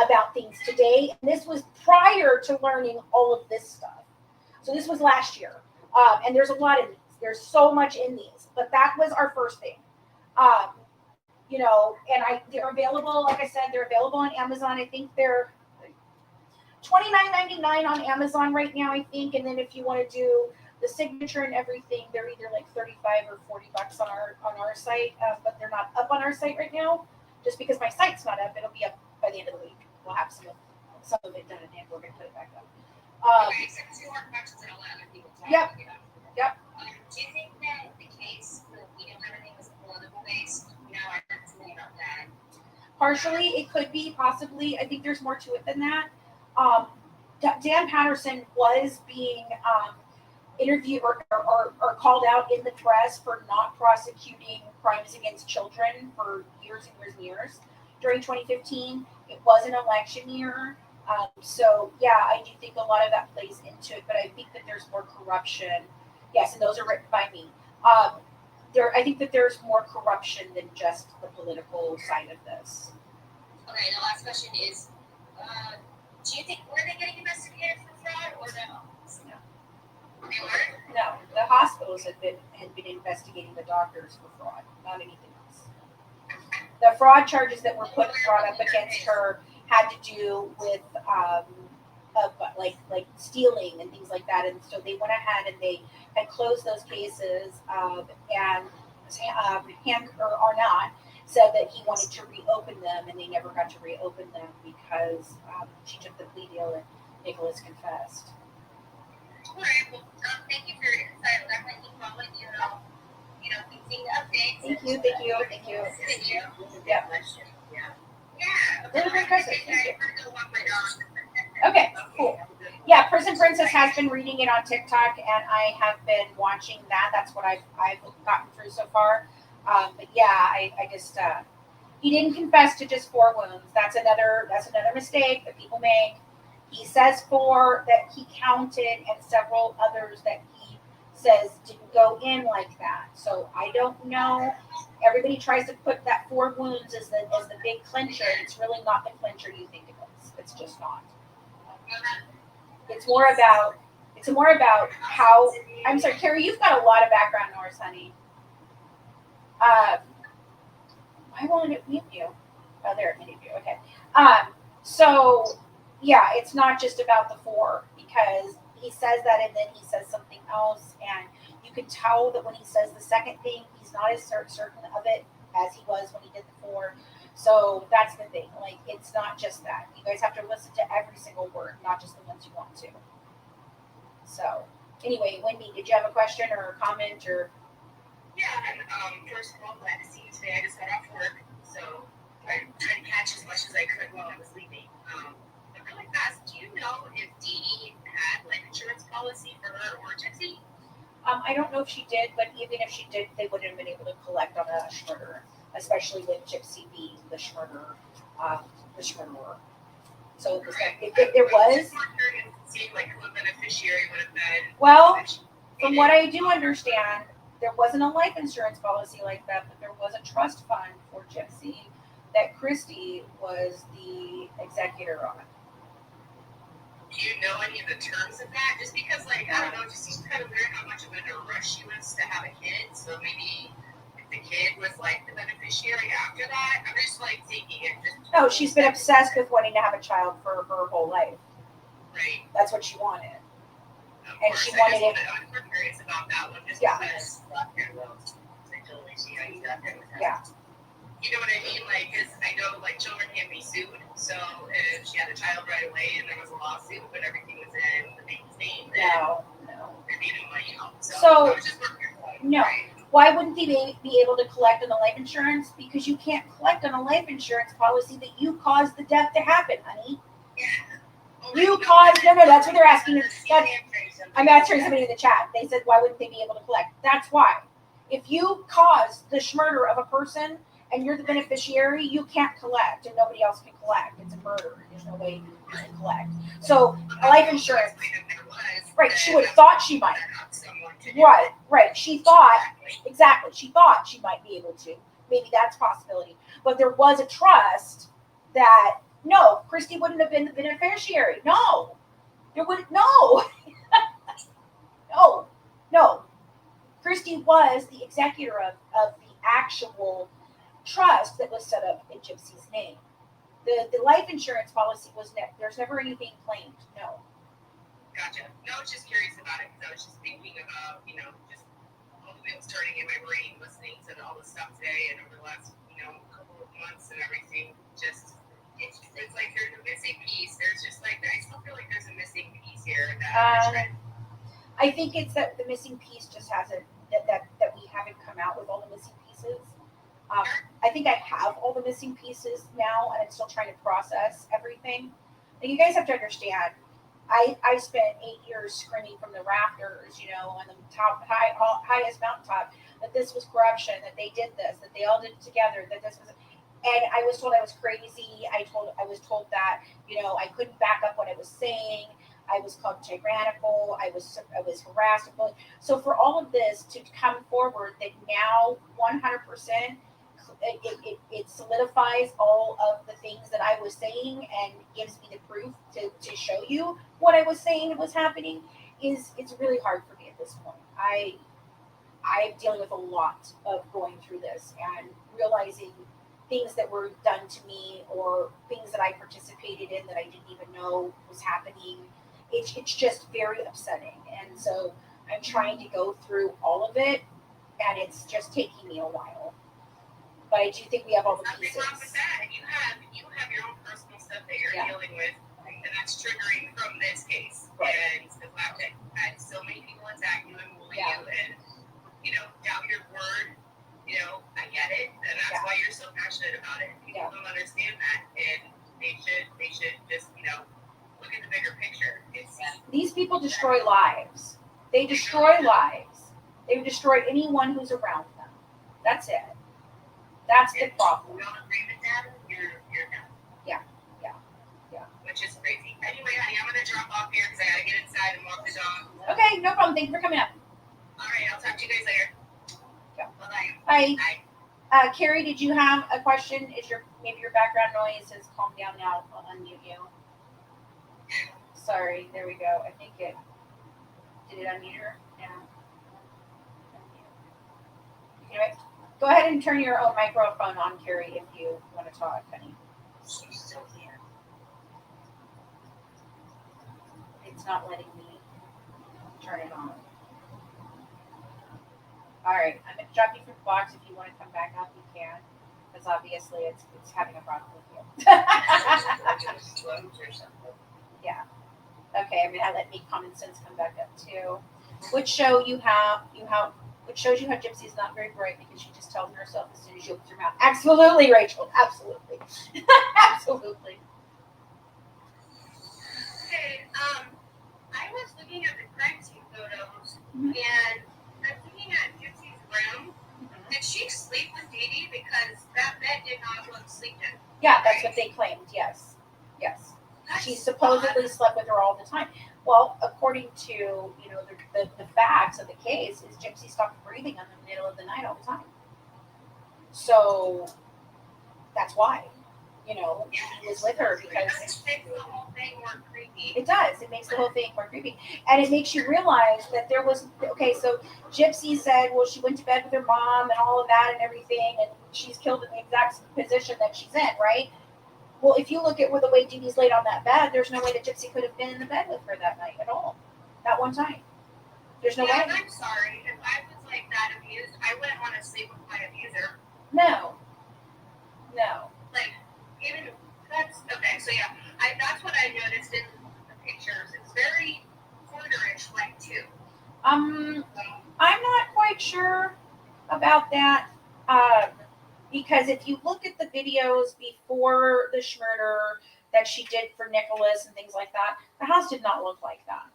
about things today. And this was prior to learning all of this stuff. So this was last year. And there's a lot in these. There's so much in these. But that was our first thing. You know, and they're available, like I said, they're available on Amazon. I think they're $29.99 on Amazon right now, I think. And then if you want to do the signature and everything, they're either like $35 or $40 on our site, but they're not up on our site right now. Just because my site's not up, it'll be up by the end of the week. We'll have some of it done, and we're gonna put it back up. Okay, so 2 more questions and I'll let other people talk. Yep. Yep. Do you think that the case with everything was political based? You know, I heard something about that. Partially, it could be, possibly. I think there's more to it than that. Dan Patterson was being interviewed or called out in the press for not prosecuting crimes against children for years and years and years. During 2015, it was an election year. So, yeah, I do think a lot of that plays into it, but I think that there's more corruption. Yes, and those are written by me. I think that there's more corruption than just the political side of this. Okay, the last question is, do you think, were they getting investigated for fraud or no? No. They were? No, the hospitals had been investigating the doctors for fraud, not anything else. The fraud charges that were brought up against her had to do with like stealing and things like that, and so they went ahead and they had closed those cases, and or not said that he wanted to reopen them, and they never got to reopen them because she took the plea deal and Nicholas confessed. All right, well, thank you for your insight. I'll definitely keep following you, and I'll, continue to update. Thank you. Thank you. Yeah. Yeah. Those are great questions. Thank you. I'm gonna go walk my dog. Okay, cool. Yeah, Prison Princess has been reading it on TikTok, and I have been watching that. That's what I've gotten through so far. But yeah, I just he didn't confess to just 4 wounds. That's another mistake that people make. He says 4 that he counted, and several others that he says didn't go in like that. So I don't know. Everybody tries to put that 4 wounds as the big clincher. It's really not the clincher you think it is. It's just not. It's more about how. I'm sorry, Carrie. You've got a lot of background noise, honey. Why won't it mute you? Oh, there it muted you. Okay. So yeah, it's not just about the 4, because he says that and then he says something else, and you can tell that when he says the second thing, he's not as certain of it as he was when he did the 4. So that's the thing. Like, it's not just that. You guys have to listen to every single word, not just the ones you want to. So anyway, Wendy, did you have a question or a comment or? Yeah, and first of all, glad to see you today. I just got off work, so I tried to catch as much as I could while I was leaving. But really fast, do you know if Dee Dee had life insurance policy for her or Gypsy? I don't know if she did, but even if she did, they wouldn't have been able to collect on a murder, especially with Gypsy being the murderer. So it was if there was. See, like, who the beneficiary would have been. Well, from what I do understand, there wasn't a life insurance policy like that, but there was a trust fund for Gypsy that Christy was the executor on. Do you know any of the terms of that? Just because, like, I don't know, it just seems kind of weird how much of a rush she was to have a kid. So maybe if the kid was, like, the beneficiary after that, I'm just, like, thinking it just... No, she's been obsessed with wanting to have a child for her whole life. Right. That's what she wanted. Of And course, she wanted it. I was more curious about that one, just Yeah. because... I totally see how you got there with that. Yeah. You know what I mean? Like, because I know, like, children can't be sued. So if she had a child right away and there was a lawsuit, but everything was in the baby's name, then No. they're needing money out. So, I was just more curious. no. Right? Why wouldn't they be able to collect on the life insurance? Because you can't collect on a life insurance policy that you caused the death to happen, honey. Yeah. You caused, no, that's what they're asking. I'm answering somebody in the chat. They said, why wouldn't they be able to collect? That's why. If you cause the murder of a person and you're the beneficiary, you can't collect and nobody else can collect. It's a murder. There's no way you can collect. So life insurance, right, she would have thought she might. Right. She thought, exactly, she thought she might be able to. Maybe that's a possibility. But there was a trust that, no, Christy wouldn't have been the beneficiary. No. There would, no. No. Christy was the executor of the actual trust that was set up in Gypsy's name. The life insurance policy was there's never anything claimed. No. Gotcha. No, I was just curious about it because I was just thinking about, just all the wheels turning in my brain, listening to all the stuff today and over the last, couple of months and everything. Just it's like there's a missing piece. There's just like I still feel like there's a missing piece here that I think it's that the missing piece just hasn't that we haven't come out with all the missing pieces. I think I have all the missing pieces now, and I'm still trying to process everything. And you guys have to understand, I spent 8 years screaming from the rafters, on the highest mountaintop, that this was corruption, that they did this, that they all did it together, that this was, and I was told I was crazy. I was told that I couldn't back up what I was saying. I was called tyrannical. I was harassed. So for all of this to come forward, that now 100%. It solidifies all of the things that I was saying and gives me the proof to show you what I was saying was happening. It's really hard for me at this point. I'm dealing with a lot of going through this and realizing things that were done to me or things that I participated in that I didn't even know was happening. It's just very upsetting. And so I'm trying to go through all of it, and it's just taking me a while. But I do think we have all the pieces. Nothing wrong with that. You have your own personal stuff that you're dealing with, and that's triggering from this case. Right. And the fact that had so many people attack you and bully you, and doubt your word. I get it, and that's why you're so passionate about it. People don't understand that, and they should just look at the bigger picture. These people destroy lives. They destroy lives. They destroy anyone who's around them. That's it. That's the problem. If you don't agree with that, you're done. Yeah. Which is crazy. Anyway, honey, I'm gonna drop off here because I gotta get inside and walk the dog. Okay, no problem. Thank you for coming up. All right, I'll talk to you guys later. Yeah. Bye. Bye. Carrie, did you have a question? Maybe your background noise has calmed down now? I'll unmute you. Sorry. There we go. I think did it unmute her? Yeah. Anyway. Go ahead and turn your own microphone on, Carrie, if you want to talk, honey. She's still here. It's not letting me turn it on. All right, I'm going to drop you from the box. If you want to come back up, you can. Because obviously it's having a problem with you. Yeah. Okay, I'm going to let me common sense come back up too. Which shows you how Gypsy is not very bright because she just tells herself as soon as she opens her mouth. Absolutely, Rachel. Absolutely. Absolutely. Okay, I was looking at the crime scene photos, and I'm looking at Gypsy's room. Did she sleep with Dee Dee? Because that bed did not look sleeping. Yeah, that's what they claimed. Yes. She supposedly slept with her all the time. Well, according to the facts of the case, is Gypsy stopped breathing in the middle of the night all the time. So that's why, he was with her because It makes the whole thing more creepy. it does. It makes the whole thing more creepy, and it makes you realize that there was So Gypsy said, well, she went to bed with her mom and all of that and everything, and she's killed in the exact position that she's in, right? Well, if you look at the way Dee Dee's laid on that bed, there's no way that Gypsy could have been in the bed with her that night at all. That one time. There's no way. I'm sorry. If I was like that abused, I wouldn't want to sleep with my abuser. No. Like, even that's okay. So yeah, that's what I noticed in the pictures. It's very hoarderish, like too. I'm not quite sure about that. Because if you look at the videos before the murder, that she did for Nicholas and things like that. The house did not look like that.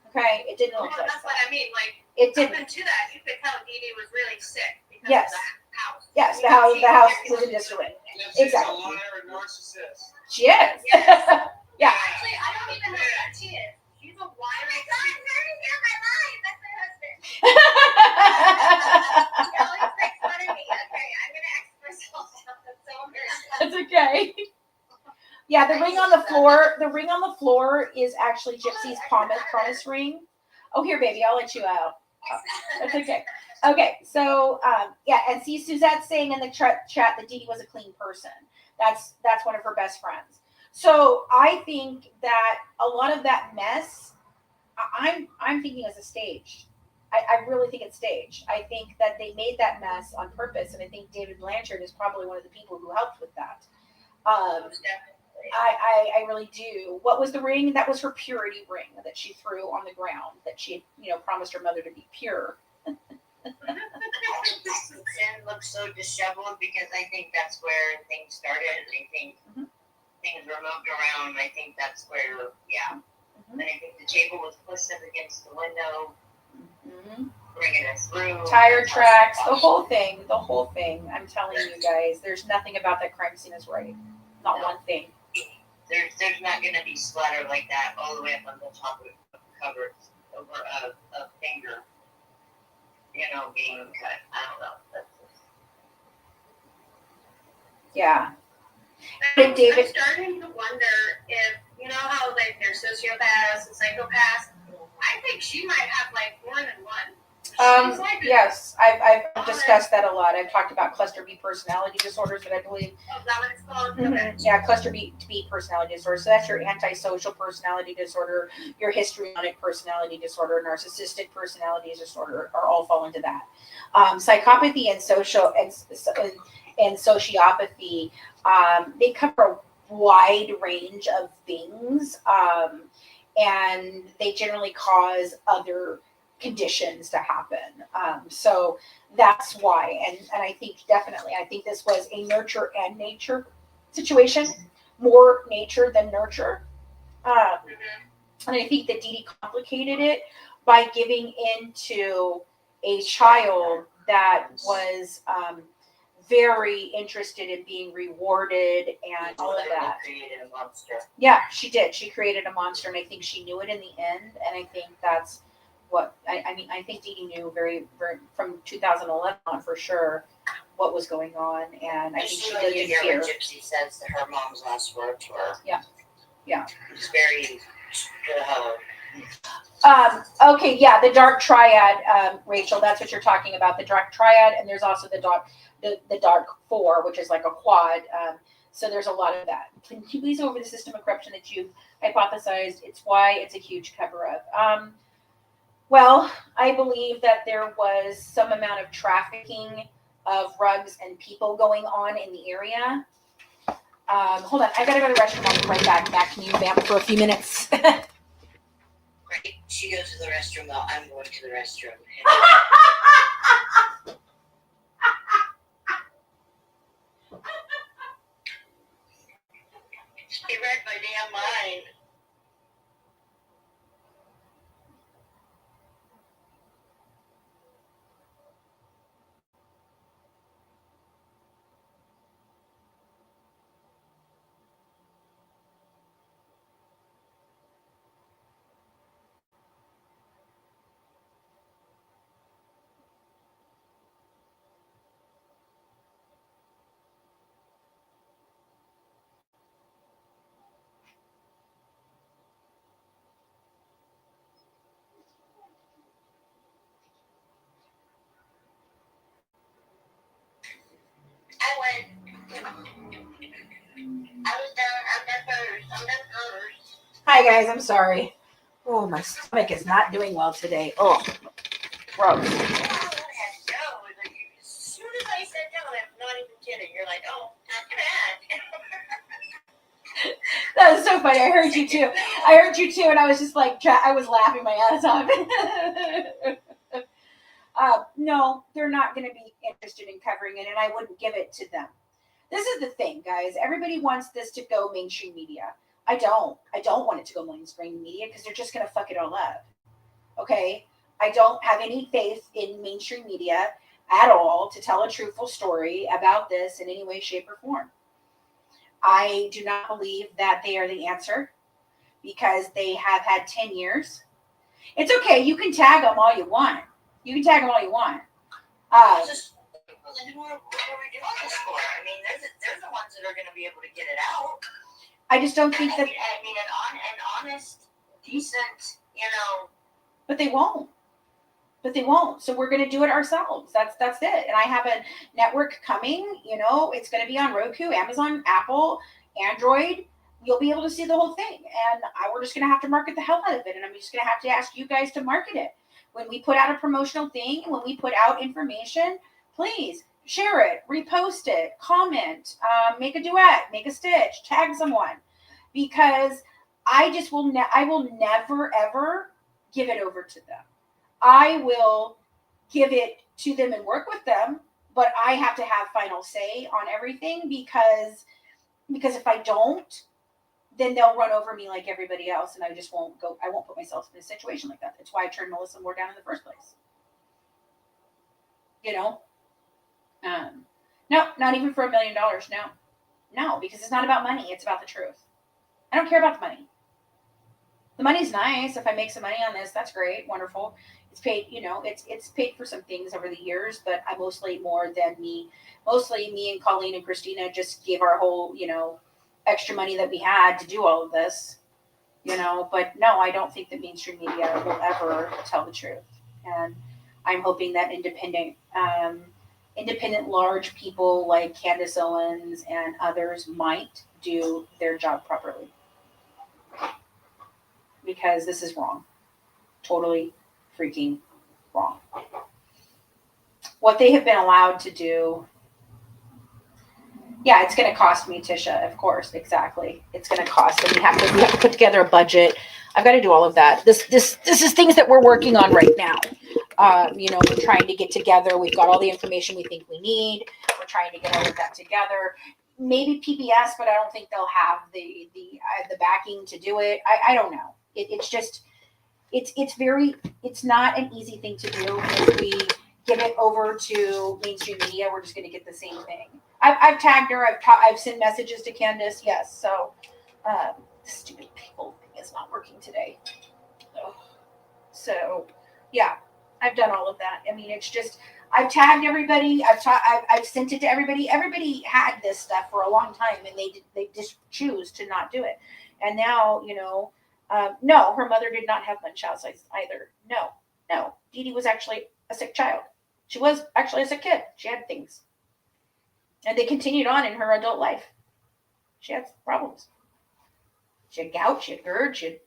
Okay, it didn't look like That's what that. I mean. Like, It up didn't. into that, you could tell Dee Dee was really sick because Yes. of the house. Yes, You the house. could The see house everything was in disarray. Gypsy's Exactly. a liar and narcissist. She is. Yes. Yeah. Actually, I don't even know that she is. She's a liar. Oh my God, Mary's here my life. That's my husband. He always makes fun of me. Okay, I'm gonna ask myself out. That's so embarrassing. That's okay. Yeah, the ring on the floor. The ring on the floor is actually Gypsy's promise ring. Oh, here, baby, I'll let you out. Oh, that's okay. Okay, so yeah, and see, Suzette's saying in the chat that Dee Dee was a clean person. That's one of her best friends. So I think that a lot of that mess, I'm thinking is a stage. I really think it's staged. I think that they made that mess on purpose, and I think David Blanchard is probably one of the people who helped with that. Most definitely. I really do. What was the ring? That was her purity ring that she threw on the ground, that she had, promised her mother to be pure. Sin looks so disheveled because I think that's where things started. I think things were moved around. I think that's where, yeah. And I think the table was pushed up against the window, bringing us through. Tire tracks, the whole thing. I'm telling you guys, there's nothing about that crime scene is right. Not one thing. There's not going to be splatter like that all the way up on the top of the cover over a finger, being cut. I don't know. That's just... Yeah. I'm David. starting to wonder if, how like there's sociopaths and psychopaths. I think she might have like more than one. Yes, I've discussed that a lot. I've talked about cluster B personality disorders that I believe. Oh, is that what it's called? Mm-hmm. Yeah, cluster B personality disorder. So that's your antisocial personality disorder, your histrionic personality disorder, narcissistic personality disorder, are all fall into that. Psychopathy and sociopathy, they cover a wide range of things, and they generally cause other conditions to happen. So that's why, and I think this was a nurture and nature situation, more nature than nurture. And I think that Dee Dee complicated it by giving into a child that was very interested in being rewarded and all of that. Created a monster. Yeah, she did. She created a monster, and I think she knew it in the end. And I think that's what I think Dee Dee knew very, very from 2011 on for sure what was going on, and I think she really did hear fear. what Gypsy says that her mom's last words were. Yeah. It's very. Okay, yeah, the dark triad, Rachel. That's what you're talking about. The dark triad, and there's also the dark four, which is like a quad. So there's a lot of that. Can you please go over the system of corruption that you've hypothesized? It's why it's a huge cover-up. Well, I believe that there was some amount of trafficking of drugs and people going on in the area. Hold on, I gotta go to the restroom. I'll be right back. Matt, can you vamp for a few minutes? Right. She goes to the restroom while I'm going to the restroom. She read my damn mind. I'm done first. Hi guys, I'm sorry. Oh, my stomach is not doing well today. Oh, gross. As soon as I said no, I'm not even kidding. You're like, oh, not bad. That was so funny. I heard you too, and I was just like, I was laughing my ass off. No, they're not going to be interested in covering it, and I wouldn't give it to them. This is the thing, guys. Everybody wants this to go mainstream media. I don't want it to go mainstream media because they're just going to fuck it all up. Okay? I don't have any faith in mainstream media at all to tell a truthful story about this in any way, shape, or form. I do not believe that they are the answer because they have had 10 years. It's okay. You can tag them all you want. Well, then who are we doing this for? I mean, they're the ones that are going to be able to get it out. I just don't think that. I mean, an honest, decent, But they won't. So we're going to do it ourselves. That's it. And I have a network coming. It's going to be on Roku, Amazon, Apple, Android. You'll be able to see the whole thing. And we're just going to have to market the hell out of it. And I'm just going to have to ask you guys to market it. When we put out a promotional thing, when we put out information, please share it, repost it, comment, make a duet, make a stitch, tag someone. Because I will never, ever give it over to them. I will give it to them and work with them, but I have to have final say on everything because if I don't, then they'll run over me like everybody else, and I won't put myself in a situation like that. That's why I turned Melissa Moore down in the first place. No, not even for $1 million. No, because it's not about money. It's about the truth. I don't care about the money. The money's nice. If I make some money on this, that's great. Wonderful. It's paid, it's paid for some things over the years, but mostly me and Colleen and Christina just gave our whole, extra money that we had to do all of this, but no, I don't think that mainstream media will ever tell the truth. And I'm hoping that independent large people like Candace Owens and others might do their job properly. Because this is wrong. Totally freaking wrong. What they have been allowed to do. Yeah, it's going to cost me, Tisha, of course. Exactly. It's going to cost them. We have to put together a budget. I've got to do all of that. This is things that we're working on right now. We're trying to get together. We've got all the information we think we need. We're trying to get all of that together. Maybe PBS, but I don't think they'll have the backing to do it. I don't know. It's not an easy thing to do. If we give it over to mainstream media, we're just going to get the same thing. I've tagged her. I've sent messages to Candace. Yes. So, this stupid people thing is not working today. So, yeah, I've done all of that. I mean, it's just, I've tagged everybody. I've sent it to everybody. Everybody had this stuff for a long time, and they just choose to not do it. And now, no, her mother did not have Munchausen either. No. Dee Dee was actually a sick child. She was actually a sick kid. She had things. And they continued on in her adult life. She had problems. She had gout, she had GERD, she had,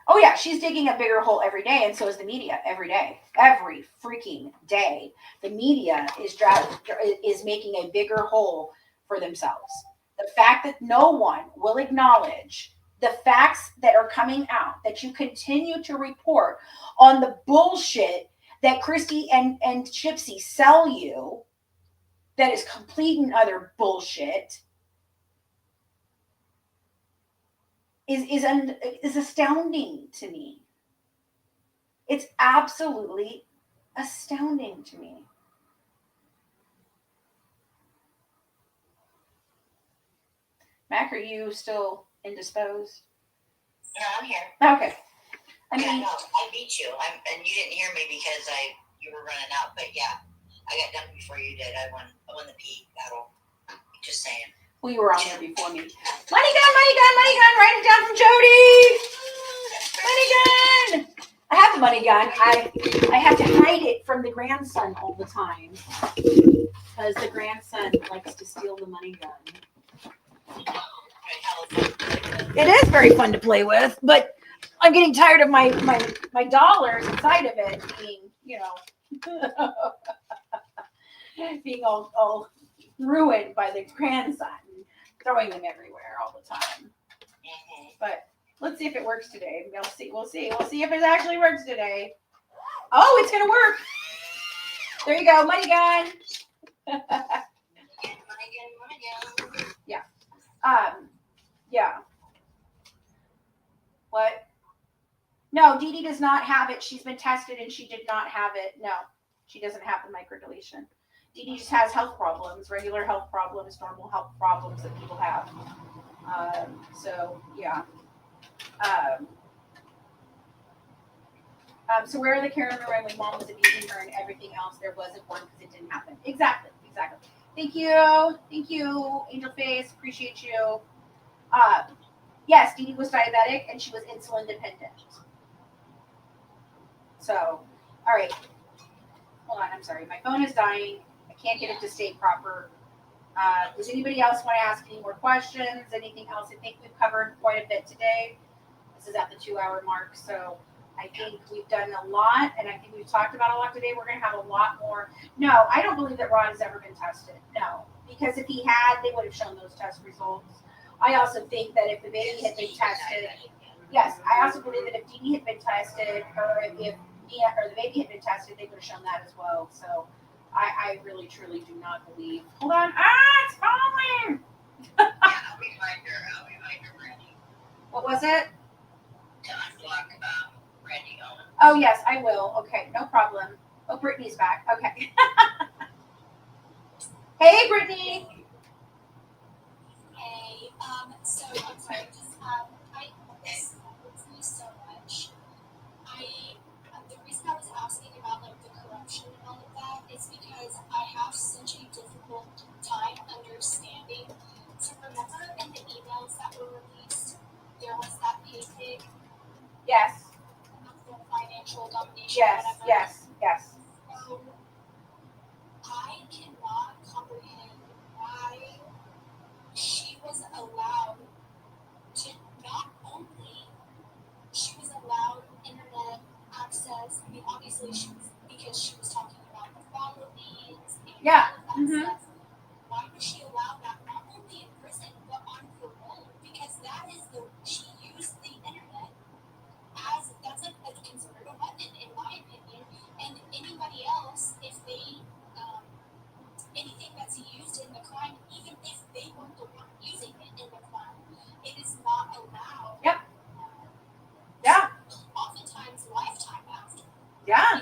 Oh yeah, she's digging a bigger hole every day, and so is the media every day. Every freaking day. The media is making a bigger hole for themselves. The fact that no one will acknowledge the facts that are coming out, that you continue to report on the bullshit that Christy and Gypsy sell you, that is complete and utter bullshit, is astounding to me. It's absolutely astounding to me. Mac, are you still indisposed? No, I'm here. Okay. I beat you. And you didn't hear me because you were running out. But yeah, I got done before you did. I won the pee battle. Just saying. Well, you were on there before me. Money gun, write it down from Jody. Money gun. I have the money gun. I have to hide it from the grandson all the time because the grandson likes to steal the money gun. It is very fun to play with, but I'm getting tired of my dollars inside of it being, being all ruined by the grandson, throwing them everywhere all the time. But let's see if it works today. We'll see if it actually works today. Oh, it's gonna work. There you go, money gun. Yeah. Yeah. What? No, Dee Dee does not have it. She's been tested and she did not have it. No, she doesn't have the microdeletion. Dee Dee just has health problems, regular health problems, normal health problems that people have. So, yeah. Um, so where are the Karen Moran when mom was abusing her and everything else? There wasn't one because it didn't happen. Exactly. Thank you, Angel Face. Appreciate you. Yes, Dee Dee was diabetic and she was insulin dependent. So, all right. Hold on, I'm sorry. My phone is dying. I can't get it to stay proper. Does anybody else want to ask any more questions? Anything else? I think we've covered quite a bit today. This is at the 2-hour mark, so I think we've done a lot, and I think we've talked about a lot today. We're going to have a lot more. No, I don't believe that Rod has ever been tested. No, because if he had, they would have shown those test results. I also think that if the baby had been tested, yes, I also believe that if Dee Dee had been tested, or if Mia or the baby had been tested, they would have shown that as well. So I really, truly do not believe. Hold on. It's falling. I'll remind her, Randy. What was it? To unblock Randy Owens. Oh, yes, I will. Okay, no problem. Oh, Brittany's back. Okay. Hey, Brittany. Hey, so I'm sorry, this hurts me so much. The reason I was asking about like the corruption and all of that is because I have such a difficult time understanding. So remember in the emails that were released, there was that pay pig Yes. of the financial domination. Yes. Whatever. Yes. So I cannot comprehend why she was allowed to not only she was allowed internet access. I mean, obviously because she was talking about the followings and Yeah. all of that stuff. Why was she allowed that not only in prison but on parole? Because she used the internet that's considered a weapon in my opinion. And anybody else, if they anything that's used in the crime, even if they weren't the one using it in the crime, it is not allowed. Yep. Yeah. Oftentimes, lifetime after. Yeah.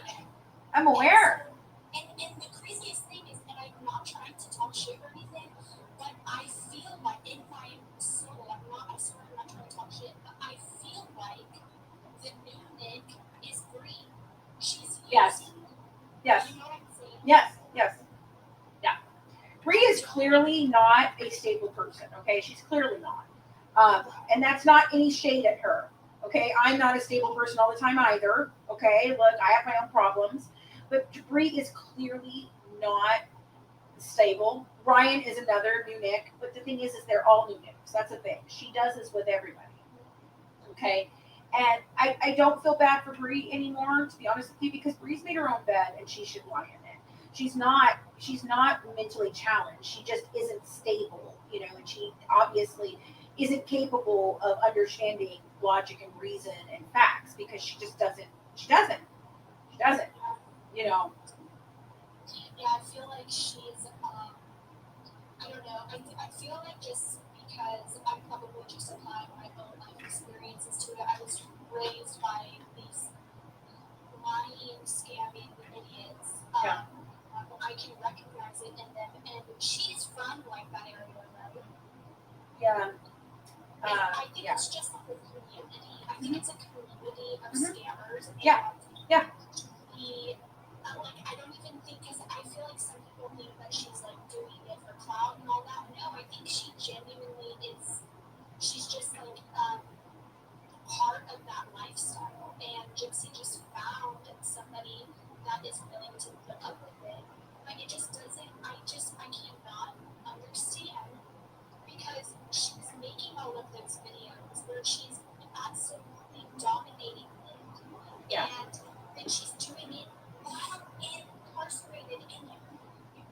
I'm aware. And the craziest thing is, and I'm not trying to talk shit or anything, but I feel like in my soul, I swear I'm not trying to talk shit, but I feel like the new Nick is free. She's Yes. using. Yes. You know what I'm saying? Yes. Yeah. Bree is clearly not a stable person. Okay, she's clearly not. And that's not any shade at her. Okay, I'm not a stable person all the time either. Okay, look, I have my own problems, but Bree is clearly not stable. Ryan is another new Nick, but the thing is they're all new Nicks. That's the thing. She does this with everybody. Okay, and I don't feel bad for Bree anymore, to be honest with you, because Bree's made her own bed and she should lie in it. She's not mentally challenged. She just isn't stable, and she obviously isn't capable of understanding logic and reason and facts because she just doesn't. She doesn't. Yeah, I feel like she's, I don't know, I feel like just because I'm probably just applying my own life experiences to it, I was raised by these lying, scamming idiots. Yeah. I can recognize it in them, and she's from like that area, right? Yeah. I think it's just like a community. I think it's a community of scammers. Yeah. I don't even think, because I feel like some people think that she's like doing it for clout and all that. No, I think she genuinely is. She's just like part of that lifestyle, and Gypsy just found somebody that is willing to put up with it. Like it just doesn't. I cannot understand, because she's making all of those videos where she's absolutely dominating it, and then she's doing it while incarcerated, and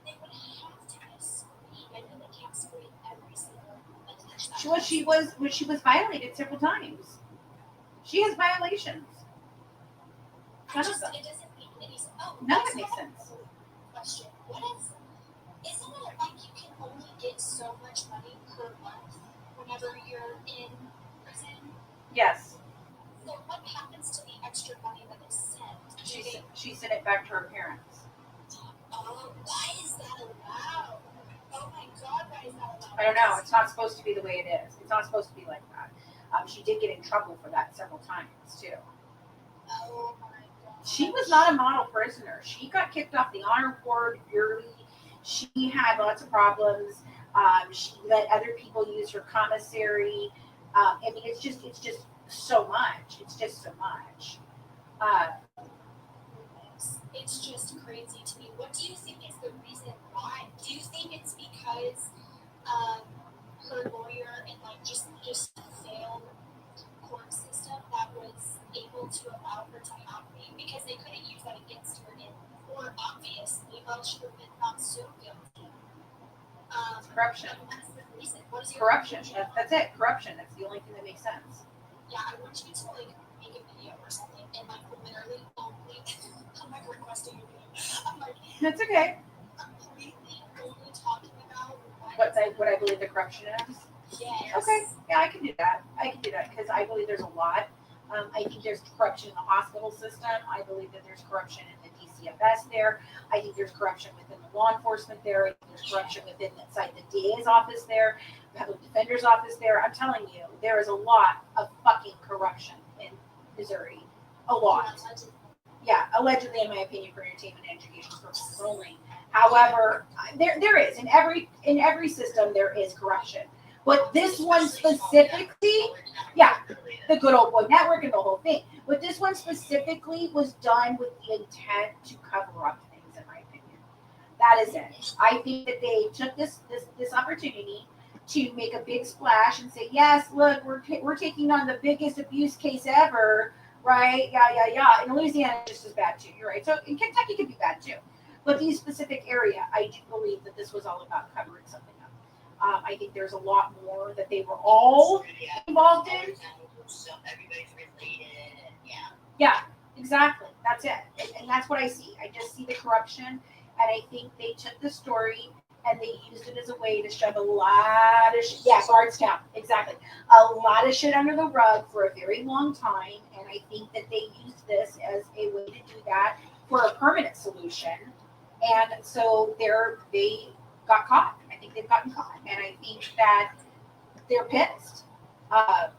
they would have to be screened. I know they can't screen every single alleged. She was violated several times. She has violations. It doesn't make any sense. Oh, None of it makes sense. Question: isn't it like you can only get so much money per month whenever you're back to her parents. Oh, why is that allowed? Oh my God, why is that allowed? I don't know. It's not supposed to be the way it is. It's not supposed to be like that. She did get in trouble for that several times too. Oh my God. She was not a model prisoner. She got kicked off the honor board early. She had lots of problems. She let other people use her commissary. I mean, it's just so much. It's just so much. It's just crazy to me. What do you think is the reason why? Do you think it's because her lawyer and like just a failed court system that was able to allow her to operate because they couldn't use that against her in court, obviously, or else she would have been not so guilty. Corruption. That's the reason. What is your Corruption. conclusion? That's it. Corruption. That's the only thing that makes sense. Yeah, I want you to like make a video or something and like literally only I'm like requesting a video. I'm like That's okay. completely only talking about What I believe the corruption is. Yes. Okay. Yeah, I can do that. Because I believe there's a lot. I think there's corruption in the hospital system. I believe that there's corruption in the DCFS there. I think there's corruption within the law enforcement there. I think there's corruption within inside the DA's office there, public defender's office there. I'm telling you, there is a lot of fucking corruption in Missouri. A lot. Yeah, allegedly, in my opinion, for entertainment and education purposes only. However, there is in every system there is corruption. But this one specifically, yeah, the good old boy network and the whole thing. But this one specifically was done with the intent to cover up things, in my opinion. That is it. I think that they took this opportunity to make a big splash and say, yes, look, we're taking on the biggest abuse case ever, right? Yeah. In Louisiana, it's just as bad too. You're right. So in Kentucky, could be bad too. But these specific area, I do believe that this was all about covering something up. I think there's a lot more that they were all involved in. Everybody's related, and Yeah, exactly. That's it. And that's what I see. I just see the corruption, and I think they took the story and they used it as a way to shove a lot of shit. Yeah, Bardstown, exactly. A lot of shit under the rug for a very long time, and I think that they used this as a way to do that for a permanent solution. And so they got caught. I think they've gotten caught, and I think that they're pissed. I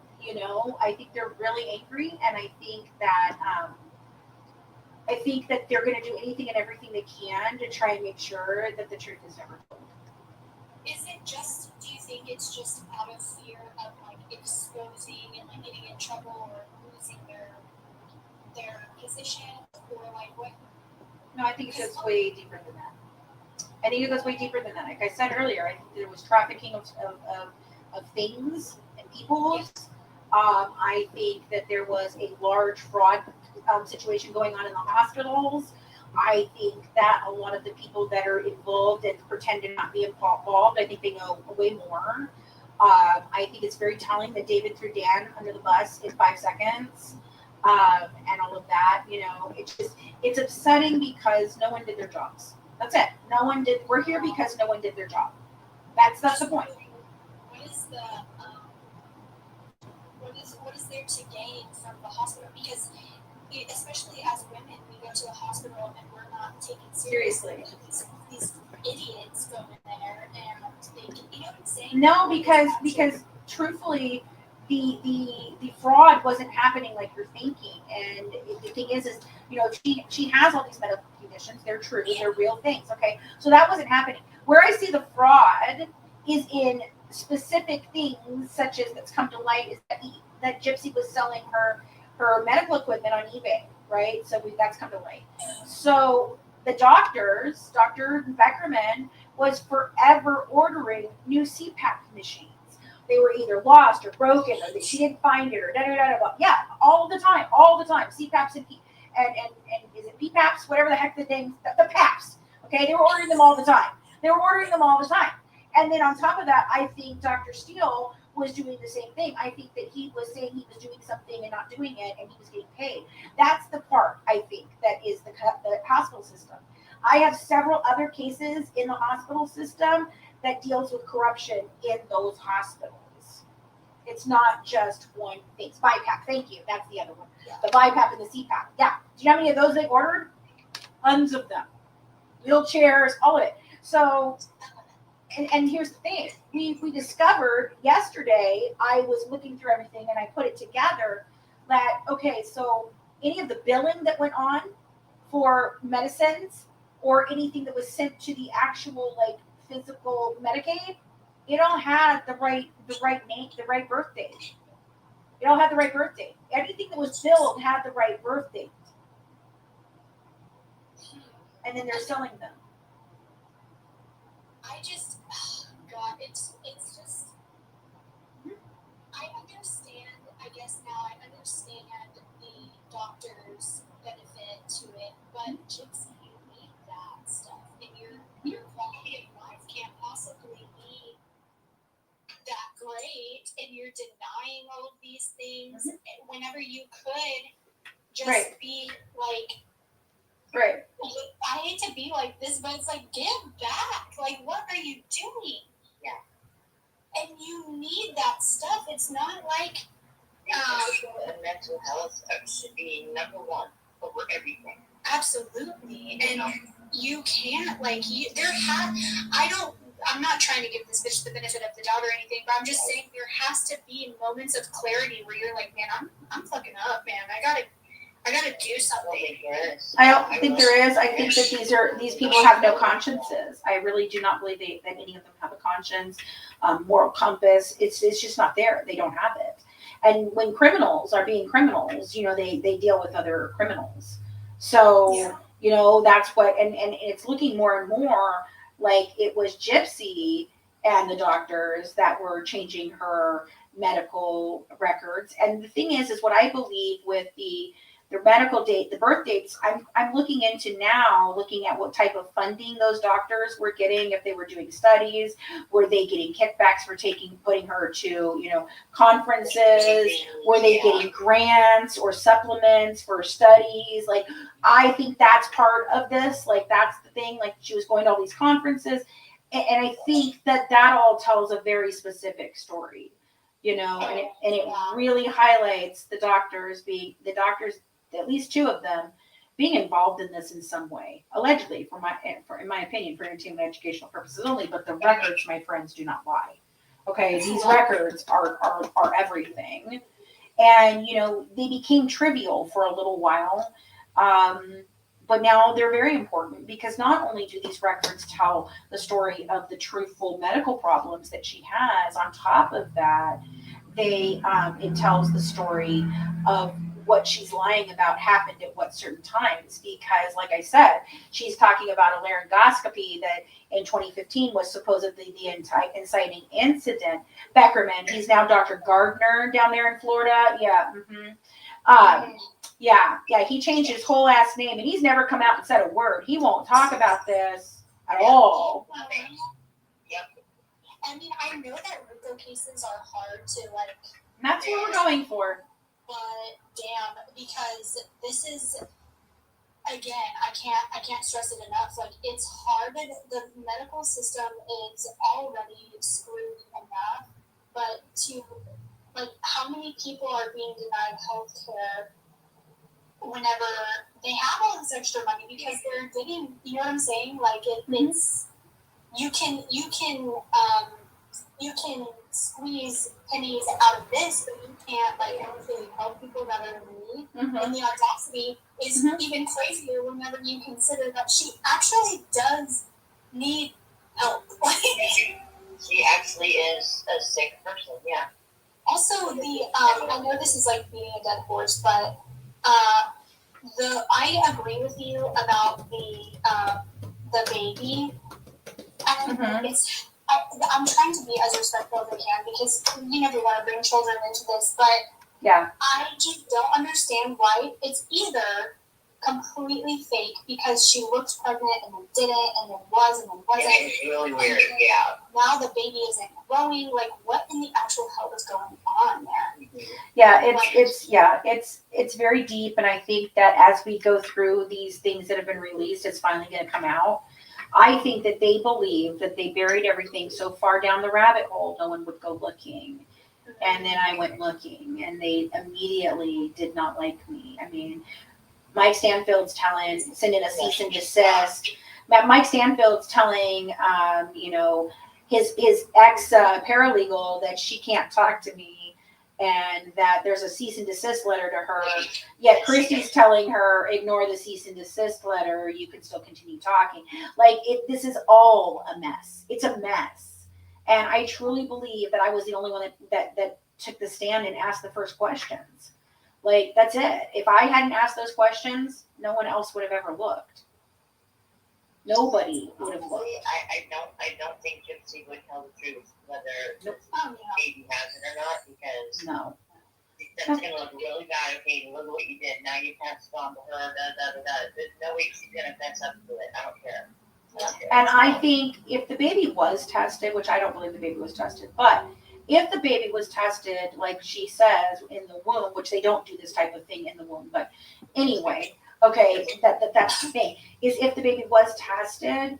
think they're really angry, and I think that they're going to do anything and everything they can to try and make sure that the truth is never told. Do you think it's just out of fear of like exposing and like getting in trouble or losing their position or like what? No, I think it goes way deeper than that. Like I said earlier, I think there was trafficking of things and people. I think that there was a large fraud situation going on in the hospitals. I think that a lot of the people that are involved and pretend to not be involved, I think they know way more. I think it's very telling that David threw Dan under the bus in 5 seconds. And all of that, it's upsetting because no one did their jobs. That's it. We're here because no one did their job. That's the point. What is there to gain from the hospital? Because especially as women, we go to the hospital and we're not taken seriously. These idiots go in there and they, you know what I'm saying? No, because truthfully, the fraud wasn't happening like you're thinking. And the thing is she has all these medical conditions. They're true. They're real things. Okay, so that wasn't happening. Where I see the fraud is in specific things such as that's come to light is that Gypsy was selling her medical equipment on eBay, right? So that's come to light. So the Dr. Beckerman was forever ordering new CPAP machines. They were either lost or broken, or that she didn't find it, or yeah, all the time, CPAPs and is it PPAPs, whatever the heck the things, the PAPs. Okay, they were ordering them all the time. And then on top of that, I think Dr. Steele was doing the same thing. I think that he was saying he was doing something and not doing it, and he was getting paid. That's the part, I think, that is the hospital system. I have several other cases in the hospital system that deals with corruption in those hospitals. It's not just one thing. BiPAP, thank you. That's the other one. Yeah. The BiPAP and the CPAP. Yeah. Do you know how many of those they ordered? tons of them, wheelchairs, all of it. So, and here's the thing: we discovered yesterday. I was looking through everything and I put it together that okay, so any of the billing that went on for medicines or anything that was sent to the actual like physical Medicaid, it all had the right name, the right birth date. It all had the right birth date. Anything that was billed had the right birth date. And then they're selling them. I just, God, it's just, I understand, I guess now I understand the doctor's benefit to it, but Gypsy, you need that stuff, and your quality of life can't possibly be that great, and you're denying all of these things whenever you could just Right. be like, Right. I hate to be like this, but it's like, give back. Like, what are you doing? Yeah. And you need that stuff. It's not like, Physical and mental health should be number one over everything. absolutely. And you can't, like, I'm not trying to give this bitch the benefit of the doubt or anything, but I'm just saying there has to be moments of clarity where you're like, man, I'm fucking up, man. I gotta do something. I don't think there is. I think that these people have no consciences. I really do not believe that any of them have a conscience, moral compass. It's just not there. They don't have it. And when criminals are being criminals, they deal with other criminals. So, that's what, and it's looking more and more like it was Gypsy and the doctors that were changing her medical records. And the thing is what I believe with the medical date, the birth dates, I'm looking into now, looking at what type of funding those doctors were getting, if they were doing studies, were they getting kickbacks for putting her to, conferences, were they getting grants or supplements for studies? Like, I think that's part of this. Like, that's the thing. Like, she was going to all these conferences. And I think that all tells a very specific story, and it really highlights the doctors, at least two of them, being involved in this in some way, allegedly, in my opinion, for entertainment and educational purposes only. But the records, my friends, do not lie. Okay, these records are everything, and they became trivial for a little while, but now they're very important because not only do these records tell the story of the truthful medical problems that she has, on top of that, it tells the story of what she's lying about happened at what certain times, because like I said, she's talking about a laryngoscopy that in 2015 was supposedly the inciting incident. Beckerman, he's now Dr. Gardner down there in Florida. Yeah. Yeah, he changed his whole ass name and he's never come out and said a word. He won't talk about this at all. I mean, I know that RICO cases are hard to, like... That's what we're going for. But damn, because this is, again, I can't stress it enough. Like, it's hard. The medical system is already screwed enough, but how many people are being denied health care whenever they have all this extra money because they're getting, you know what I'm saying? Like, it's, you can squeeze pennies out of this, but you can't, like, actually help people that are in need. And the audacity is even crazier whenever you consider that she actually does need help. She actually is a sick person, yeah. Also, I know this is like beating a dead horse, but I agree with you about the baby. And I'm trying to be as respectful as I can because we never want to bring children into this, but yeah, I just don't understand why it's either completely fake because she looked pregnant and then didn't and then was and then wasn't. It's really weird, yeah. Now the baby isn't growing. Like, what in the actual hell is going on there? Yeah, it's very deep, and I think that as we go through these things that have been released, it's finally going to come out. I think that they believe that they buried everything so far down the rabbit hole, no one would go looking. And then I went looking, and they immediately did not like me. I mean, Mike Stanfield's sending a cease and desist. Mike Stanfield's telling, his ex paralegal that she can't talk to me, and that there's a cease and desist letter to her. Yet Christy's telling her, ignore the cease and desist letter. You can still continue talking. Like this is all a mess. It's a mess, and I truly believe that I was the only one that took the stand and asked the first questions. Like that's it. If I hadn't asked those questions, no one else would have ever looked. Nobody would have looked. I don't think Gypsy would tell the truth whether the baby has it or not, because No. that's going to look really bad. Okay, look at what you did. Now you passed it on to her. There's no way she's going to fess up to it. I don't care. And I think if the baby was tested, which I don't believe the baby was tested, but if the baby was tested, like she says, in the womb, which they don't do this type of thing in the womb, but anyway, okay, that's the thing, is if the baby was tested,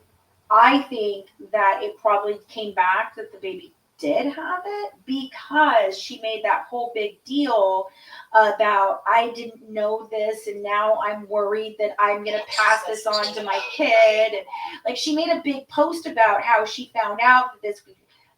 I think that it probably came back that the baby did have it, because she made that whole big deal about, I didn't know this and now I'm worried that I'm going to pass this on to my kid. And like she made a big post about how she found out that this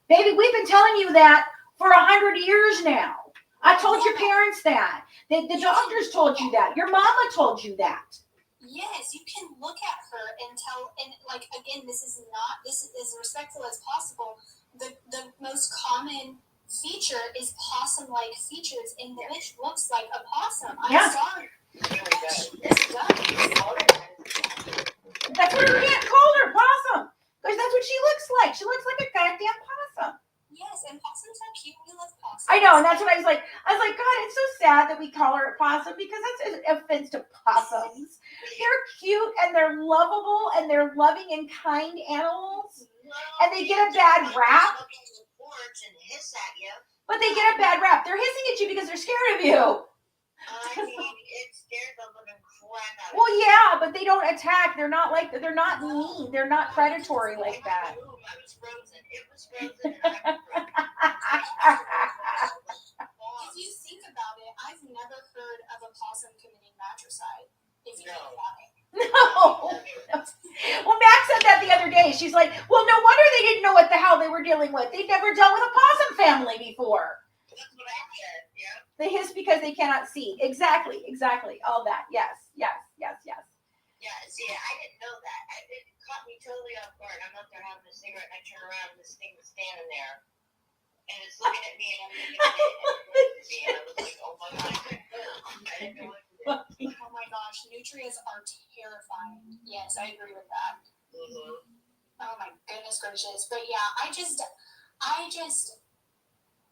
baby, we've been telling you that for 100 years now. I told your parents that. The doctors told you that. Your mama told you that. Yes, you can look at her and tell, and like, again, this is as respectful as possible. The most common feature is possum-like features, and the bitch looks like a possum. I'm sorry. This does. That's what her aunt called her, possum. Because that's what she looks like. She looks like a goddamn possum. Yes, and possums are cute. We love possums. I know, and that's what I was like, God, it's so sad that we call her a possum, because that's an offense to possums. They're cute and they're lovable and they're loving and kind animals. And they get a bad rap. But they get a bad rap. They're hissing at you because they're scared of you. I mean, it scared the living crap out of me. Well, yeah, but they don't attack. They're not mean. They're not predatory like that. I was frozen. It was frozen. And I was frozen. If you think about it, I've never heard of a possum committing matricide. If you think about it. No. Well, Max said that the other day. She's like, well, no wonder they didn't know what the hell they were dealing with. They'd never dealt with a possum family before. That's what I said, yeah. They hiss because they cannot see. Exactly. All that. Yes. Yeah, see, I didn't know that. It caught me totally off guard. I'm up there having a cigarette, and I turn around, and this thing was standing there. And it's looking at me, and I'm looking at it, and I was like, oh my God, I didn't know what to do. Oh my gosh, nutrients are terrifying. Yes, I agree with that. Mm-hmm. Oh my goodness gracious. But yeah,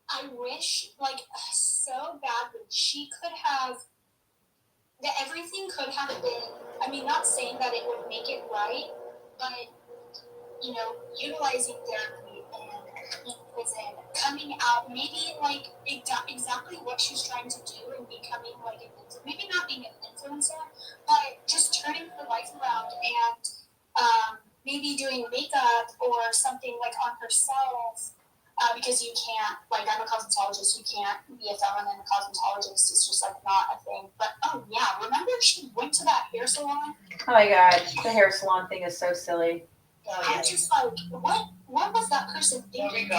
I wish, like, so bad that she could have, that everything could have been, I mean, not saying that it would make it right, but, utilizing therapy and in prison, coming out, maybe, like, exactly what she's trying to do and becoming, like, maybe not being an influencer, but just turning her life around and maybe doing makeup or something, like, on herself. Because you can't, like, I'm a cosmetologist, you can't be a felon and a cosmetologist. It's just, like, not a thing. But, oh, yeah, remember she went to that hair salon? Oh, my God. The hair salon thing is so silly. I'm just like, what was that person thinking?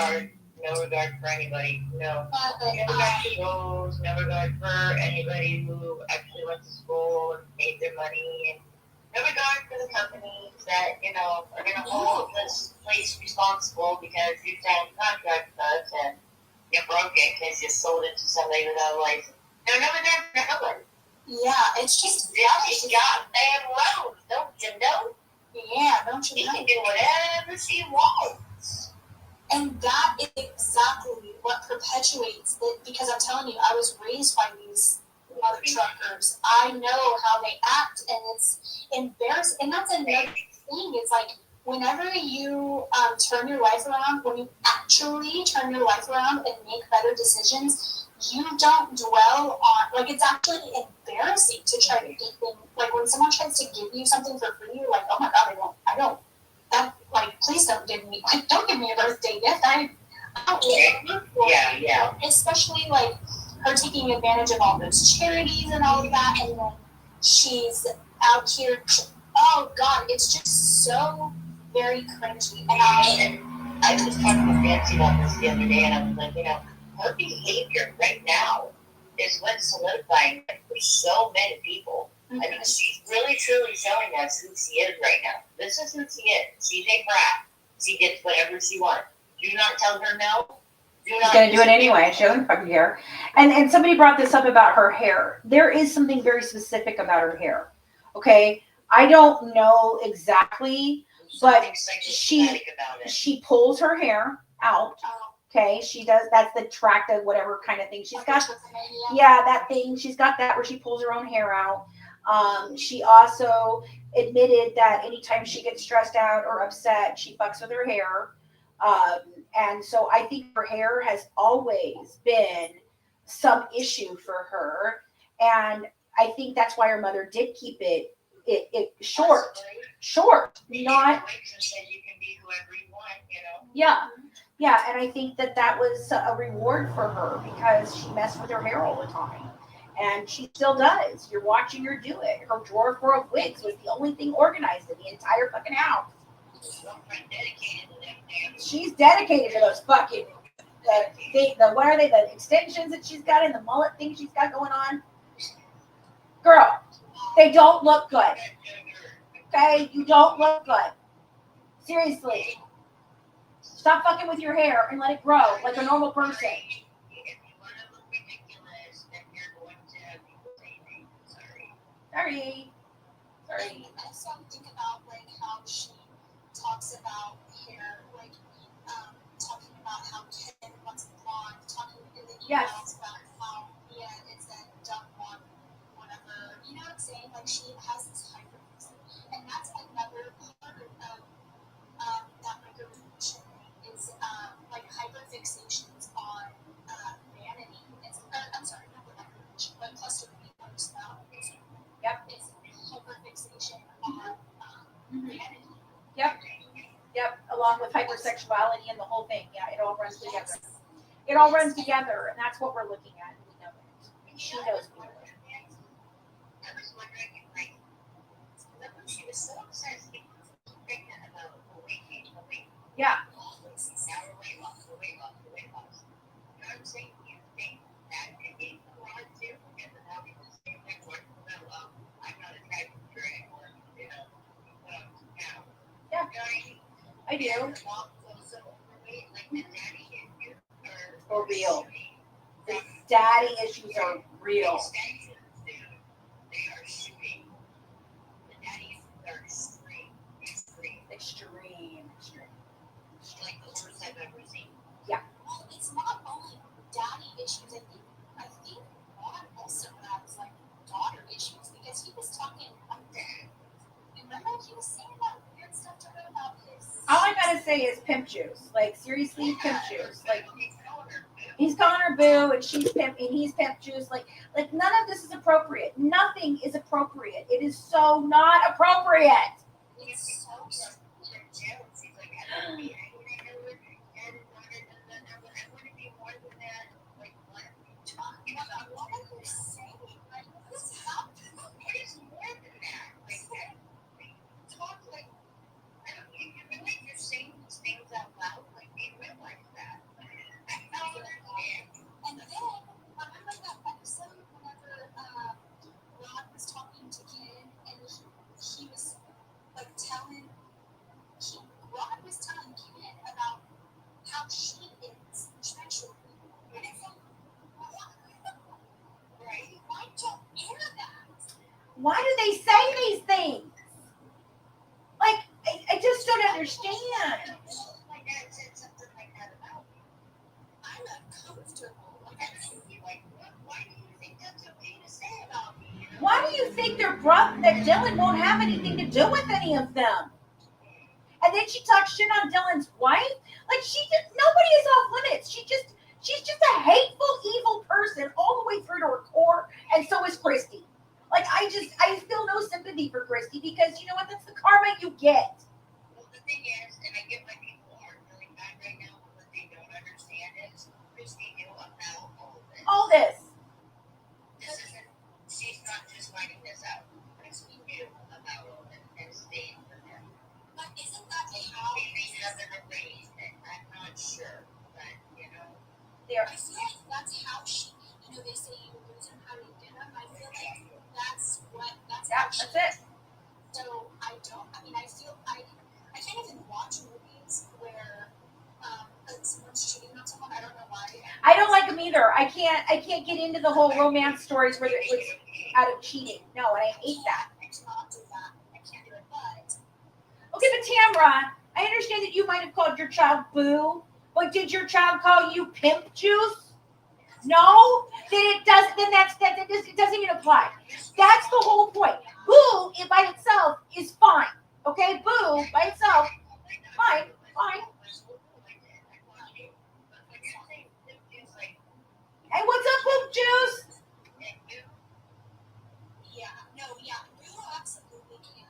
No regard for anybody. No. No regard for schools, no regard for anybody who actually went to school and paid their money, and no regard for the companies that, are going to hold this place responsible because you signed a contract with us and you broke it because you sold it to somebody without a license. No regard for nobody. Yeah, it's just... She's got damn loans, don't you know? Yeah, don't you She know? can do whatever she wants. And that is exactly what perpetuates it, because I'm telling you, I was raised by these mother truckers. I know how they act, and it's embarrassing. And that's another thing. It's like, whenever you turn your life around, when you actually turn your life around and make better decisions, you don't dwell on, like, it's actually embarrassing to try to get things, like, when someone tries to give you something for free, you're like, oh my God, I don't, that, like, please don't give me a birthday gift. I don't really look for it. Yeah. Especially, like, her taking advantage of all those charities and all of that, and then she's out here. Oh God, it's just so very cringy. And I was talking with Nancy about this the other day, and I was like, her behavior right now is what's solidifying it for so many people. I mean, she's really truly showing us who she is right now. This is who she is. She's a brat. She gets whatever she wants. Do not tell her no. She's going to do it anyway. She doesn't fucking care. And somebody brought this up about her hair. There is something very specific about her hair. Okay? I don't know exactly, but she pulls her hair out. Okay? She does. That's the tractive whatever kind of thing. She's got, yeah, that thing. She's got that where she pulls her own hair out. She also admitted that anytime she gets stressed out or upset, she fucks with her hair. And so I think her hair has always been some issue for her. And I think that's why her mother did keep it short, not. Yeah. Yeah. And I think that was a reward for her because she messed with her hair all the time. And she still does. You're watching her do it. Her drawer full of wigs was the only thing organized in the entire fucking house. She's dedicated to those fucking what are they? The extensions that she's got and the mullet thing she's got going on. Girl, they don't look good. Okay, you don't look good. Seriously, stop fucking with your hair and let it grow like a normal person. Sorry. I also think about like how she talks about hair, like talking about how Ken wants a blonde, talking in the emails about how Mia is a dumb blonde, whatever. You know what I'm saying? Like she has this hyperfixation, and that's another part of that microaggression is like hyperfixations on vanity. I'm sorry, not the microaggression, but cluster B personality. Yep. It's hyperfixation on vanity. Yep. Along with hypersexuality and the whole thing. Yeah, it all runs together. It all runs together, and that's what we're looking at. We know it. She knows we know it. I was wondering if, like, remember she was so obsessed with pregnant about the weight gain. Yeah. Now her weight loss. You know what I'm saying? You think that could be wrong too? And then having the same thing where, I'm not attracted to her anymore, now. Yeah. You know what I mean? I do. And the mom feels so overweight, like the daddy issues For real. The daddy issues are real. They are shooting. The daddy issues are extreme. Like the worst I've ever seen. Yeah. Well, it's not only daddy issues. I think Ron also has like daughter issues because he was talking about that. Remember he was saying that weird stuff to her about his. All I gotta say is pimp juice. Like seriously, pimp juice. Like he's calling her boo, and she's pimp, and he's pimp juice. Like none of this is appropriate. Nothing is appropriate. It is so not appropriate. It's so what are you saying? Like, what is happening? What is more than that? Like, talk like, I don't know, you really just saying these things out loud, like, they realize that. I don't understand. And then, remember that episode whenever Rod was talking to Ken and he was like Rod was telling Ken about how she is sexually. And it's like, right? Why don't air that? Why do they say these things? Like I just don't understand. My dad said something like that about me. I'm uncomfortable. Like, why do you think that's okay to say about me? You know? Why do you think that Dylan won't have anything to do with any of them? And then she talks shit on Dylan's wife. Like nobody is off limits. She's just a hateful, evil person all the way through to her core, and so is Christy. Like I feel no sympathy for Christy because you know what? That's the karma you get. Well, the thing is, and I get why people are feeling bad right now, but what they don't understand is Christy knew about all of this. All this. She's not just finding this out. either. I can't get into the whole romance stories where it was out of cheating. No, and I hate that. I cannot do that. I can't do it. But Okay, but Tamra, I understand that you might have called your child boo, but did your child call you pimp juice? No? Then it doesn't. Then it doesn't even apply. That's the whole point. Boo, it by itself is fine. Okay, boo by itself, fine. Hey, what's up, poop juice? yeah, you absolutely can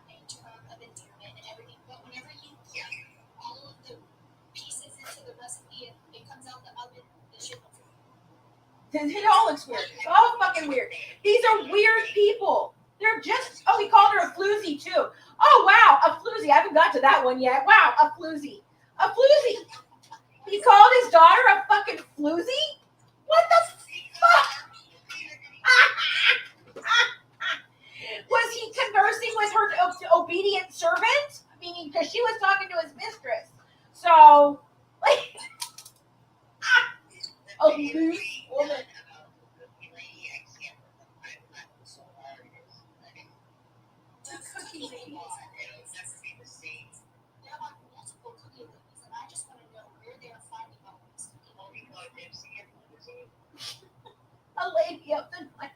be a term of endearment and everything. But whenever you put all of the pieces into the recipe and it comes out the oven, the shit looks weird. It all looks weird. It's all fucking weird. These are weird people. They're just. Oh, he called her a floozy too. Oh wow, a floozy. I haven't got to that one yet. Wow, a floozy. A floozy. He called his daughter a fucking floozy? What the fuck? Was he conversing with her obedient servant? Meaning, because she was talking to his mistress. So, like, a loose woman. The cookie ladies. There are multiple cookie ladies, and I just want to know where they are finding all these cookie ladies. A lady of the night.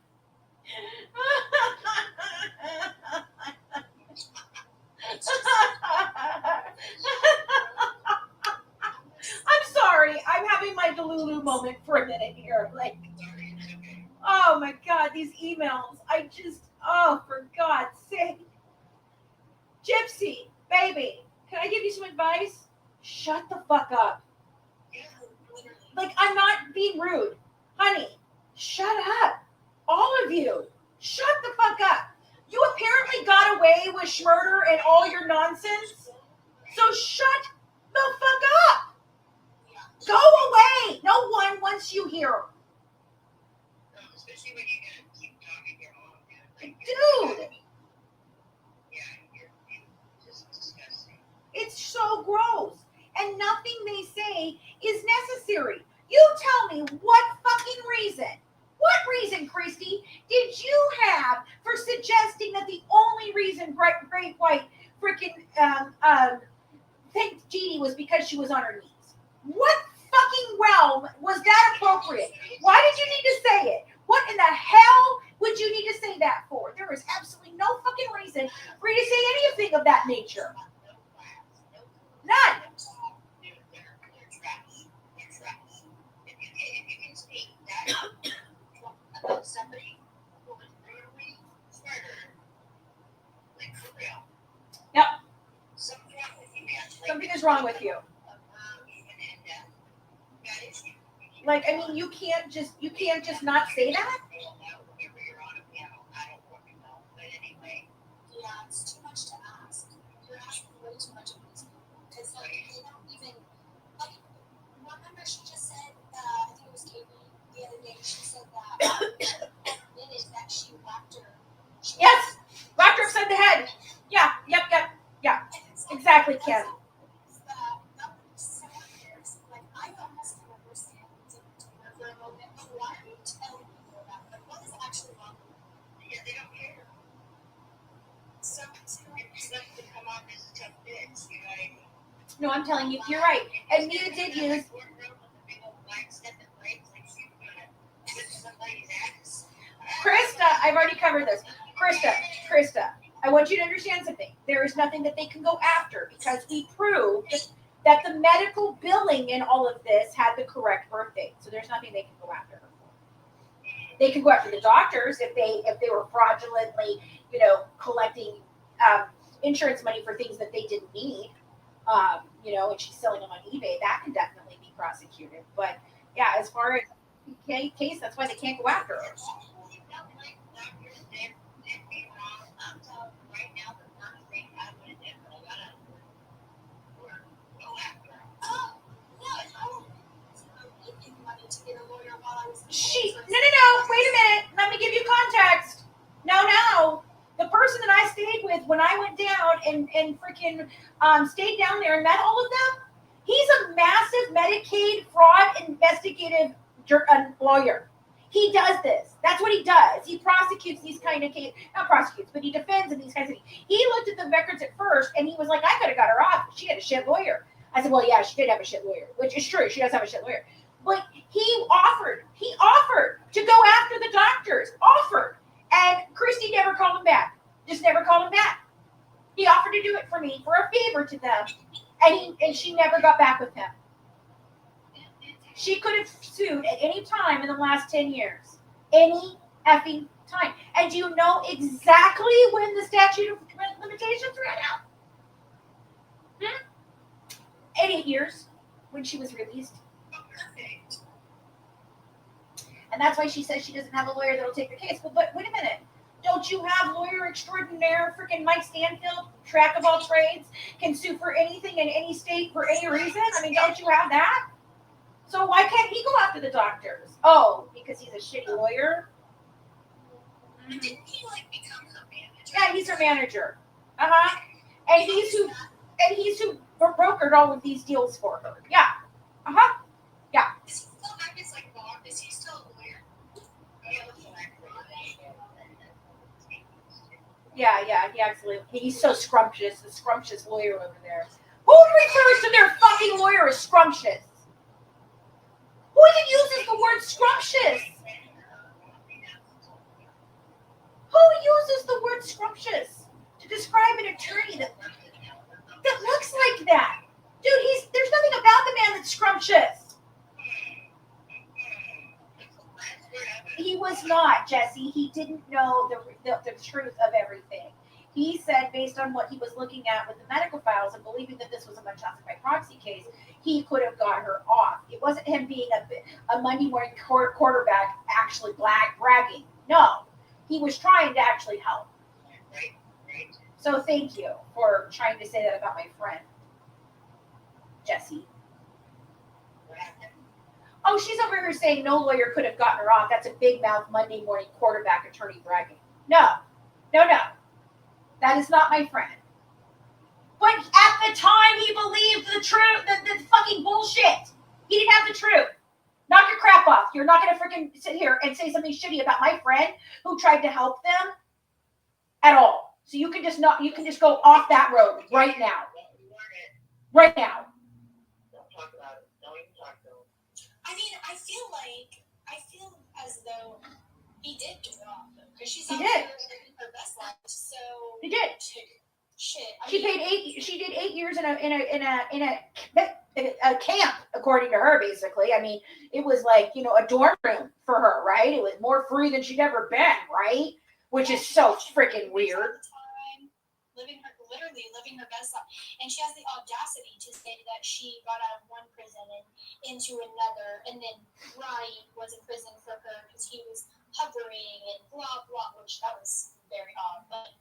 I'm sorry. I'm having my Delulu moment for a minute here. Like, oh my God, these emails. Oh, for God's sake. Gypsy, baby, can I give you some advice? Shut the fuck up. Like, I'm not being rude. Honey, shut up. All of you, shut the fuck up. You apparently got away with schmurder and all your nonsense. So shut the fuck up. Go away. No one wants you here. Especially when you're going to keep talking your own. Dude, Yeah, you're just disgusting. it's so gross. And nothing they say is necessary. You tell me what fucking reason, Christy, did you have for suggesting that the only reason Great White freaking thanked Jeannie was because she was on her knees? What fucking realm was that appropriate? Why did you need to say it? What in the hell would you need to say that for? There is absolutely no fucking reason for you to say anything of that nature. None. They're trash. If you can speak that about somebody who was brutally murdered, like for real. Yep. Something's wrong with you, man. Something is wrong with you. Like, I mean, you can't just not say that. Yeah, it's too much to ask. You're asking way too much of these people. Because, like, they don't even, like, remember she just said, I think it was Katie the other day, she said that admitted that she whacked her. Yes, whacked her upside the head. Yeah, yep. Exactly, Kim. Like, I almost understand for a moment, but why are you telling people about it? Like, what is actually wrong with you? Yeah, they don't care. So, It's like to come off as a tough bitch, you know what I mean? No, I'm telling you, you're right. And Mia did use. Krista, I've already covered this. Krista, I want you to understand something. There is nothing that they can go after because we proved that the medical billing in all of this had the correct birth date. So there's nothing they can go after her for. They can go after the doctors if they were fraudulently, collecting insurance money for things that they didn't need. And she's selling them on eBay. That can definitely be prosecuted. But yeah, as far as case, that's why they can't go after her. No, wait a minute. Let me give you context. No. The person that I stayed with when I went down and freaking stayed down there and met all of them, he's a massive Medicaid fraud investigative lawyer. He does this. That's what he does. He prosecutes these kind of cases. Not prosecutes, but he defends in these kinds of things. He looked at the records at first, and he was like, I could have got her off. She had a shit lawyer. I said, well, yeah, she did have a shit lawyer, which is true. She does have a shit lawyer. But he offered to go after the doctors. Offered. And Christy never called him back. Just never called him back. He offered to do it for me, for a favor to them. And she never got back with him. She could have sued at any time in the last 10 years. Any effing time. And do you know exactly when the statute of limitations ran out? 8 years when she was released. Perfect. And that's why she says she doesn't have a lawyer that'll take the case. Well, but wait a minute. Don't you have lawyer extraordinaire freaking Mike Stanfield, track of all trades, can sue for anything in any state for any reason? I mean, don't you have that? So why can't he go after the doctors? Oh, because he's a shitty lawyer? But didn't he become her manager? Yeah, he's her manager. Uh-huh. And he's who brokered all of these deals for her. Yeah. Uh-huh. Yeah. Is he still acting like Bob? Is he still a lawyer? Yeah, he absolutely. He's so scrumptious, the scrumptious lawyer over there. Who refers to their fucking lawyer as scrumptious? Who even uses the word scrumptious? Who uses the word scrumptious to describe an attorney that looks like that? Dude, there's nothing about the man that's scrumptious. He was not, Jesse. He didn't know the truth of everything. He said, based on what he was looking at with the medical files and believing that this was a Munchausen by proxy case, he could have got her off. It wasn't him being a Monday morning quarterback actually bragging. No, he was trying to actually help. Right. So thank you for trying to say that about my friend, Jesse. What happened? Oh, she's over here saying no lawyer could have gotten her off. That's a big mouth Monday morning quarterback attorney bragging. No. That is not my friend. But at the time, he believed the truth, the fucking bullshit. He didn't have the truth. Knock your crap off. You're not going to freaking sit here and say something shitty about my friend who tried to help them at all. So you can just go off that road right now. Right now. Don't talk about it. Don't even talk to him. I mean, I feel as though he did get it off, though, because she's He out did. there living her best life. So He did. shit. She did 8 years in a camp, according to her, basically. I mean, it was like, a dorm room for her, right? It was more free than she'd ever been, right? Which is so freaking weird. Literally living her best life. And she has the audacity to say that she got out of one prison and into another, and then Ryan was in prison for her because he was hovering and blah, blah, which that was very odd. But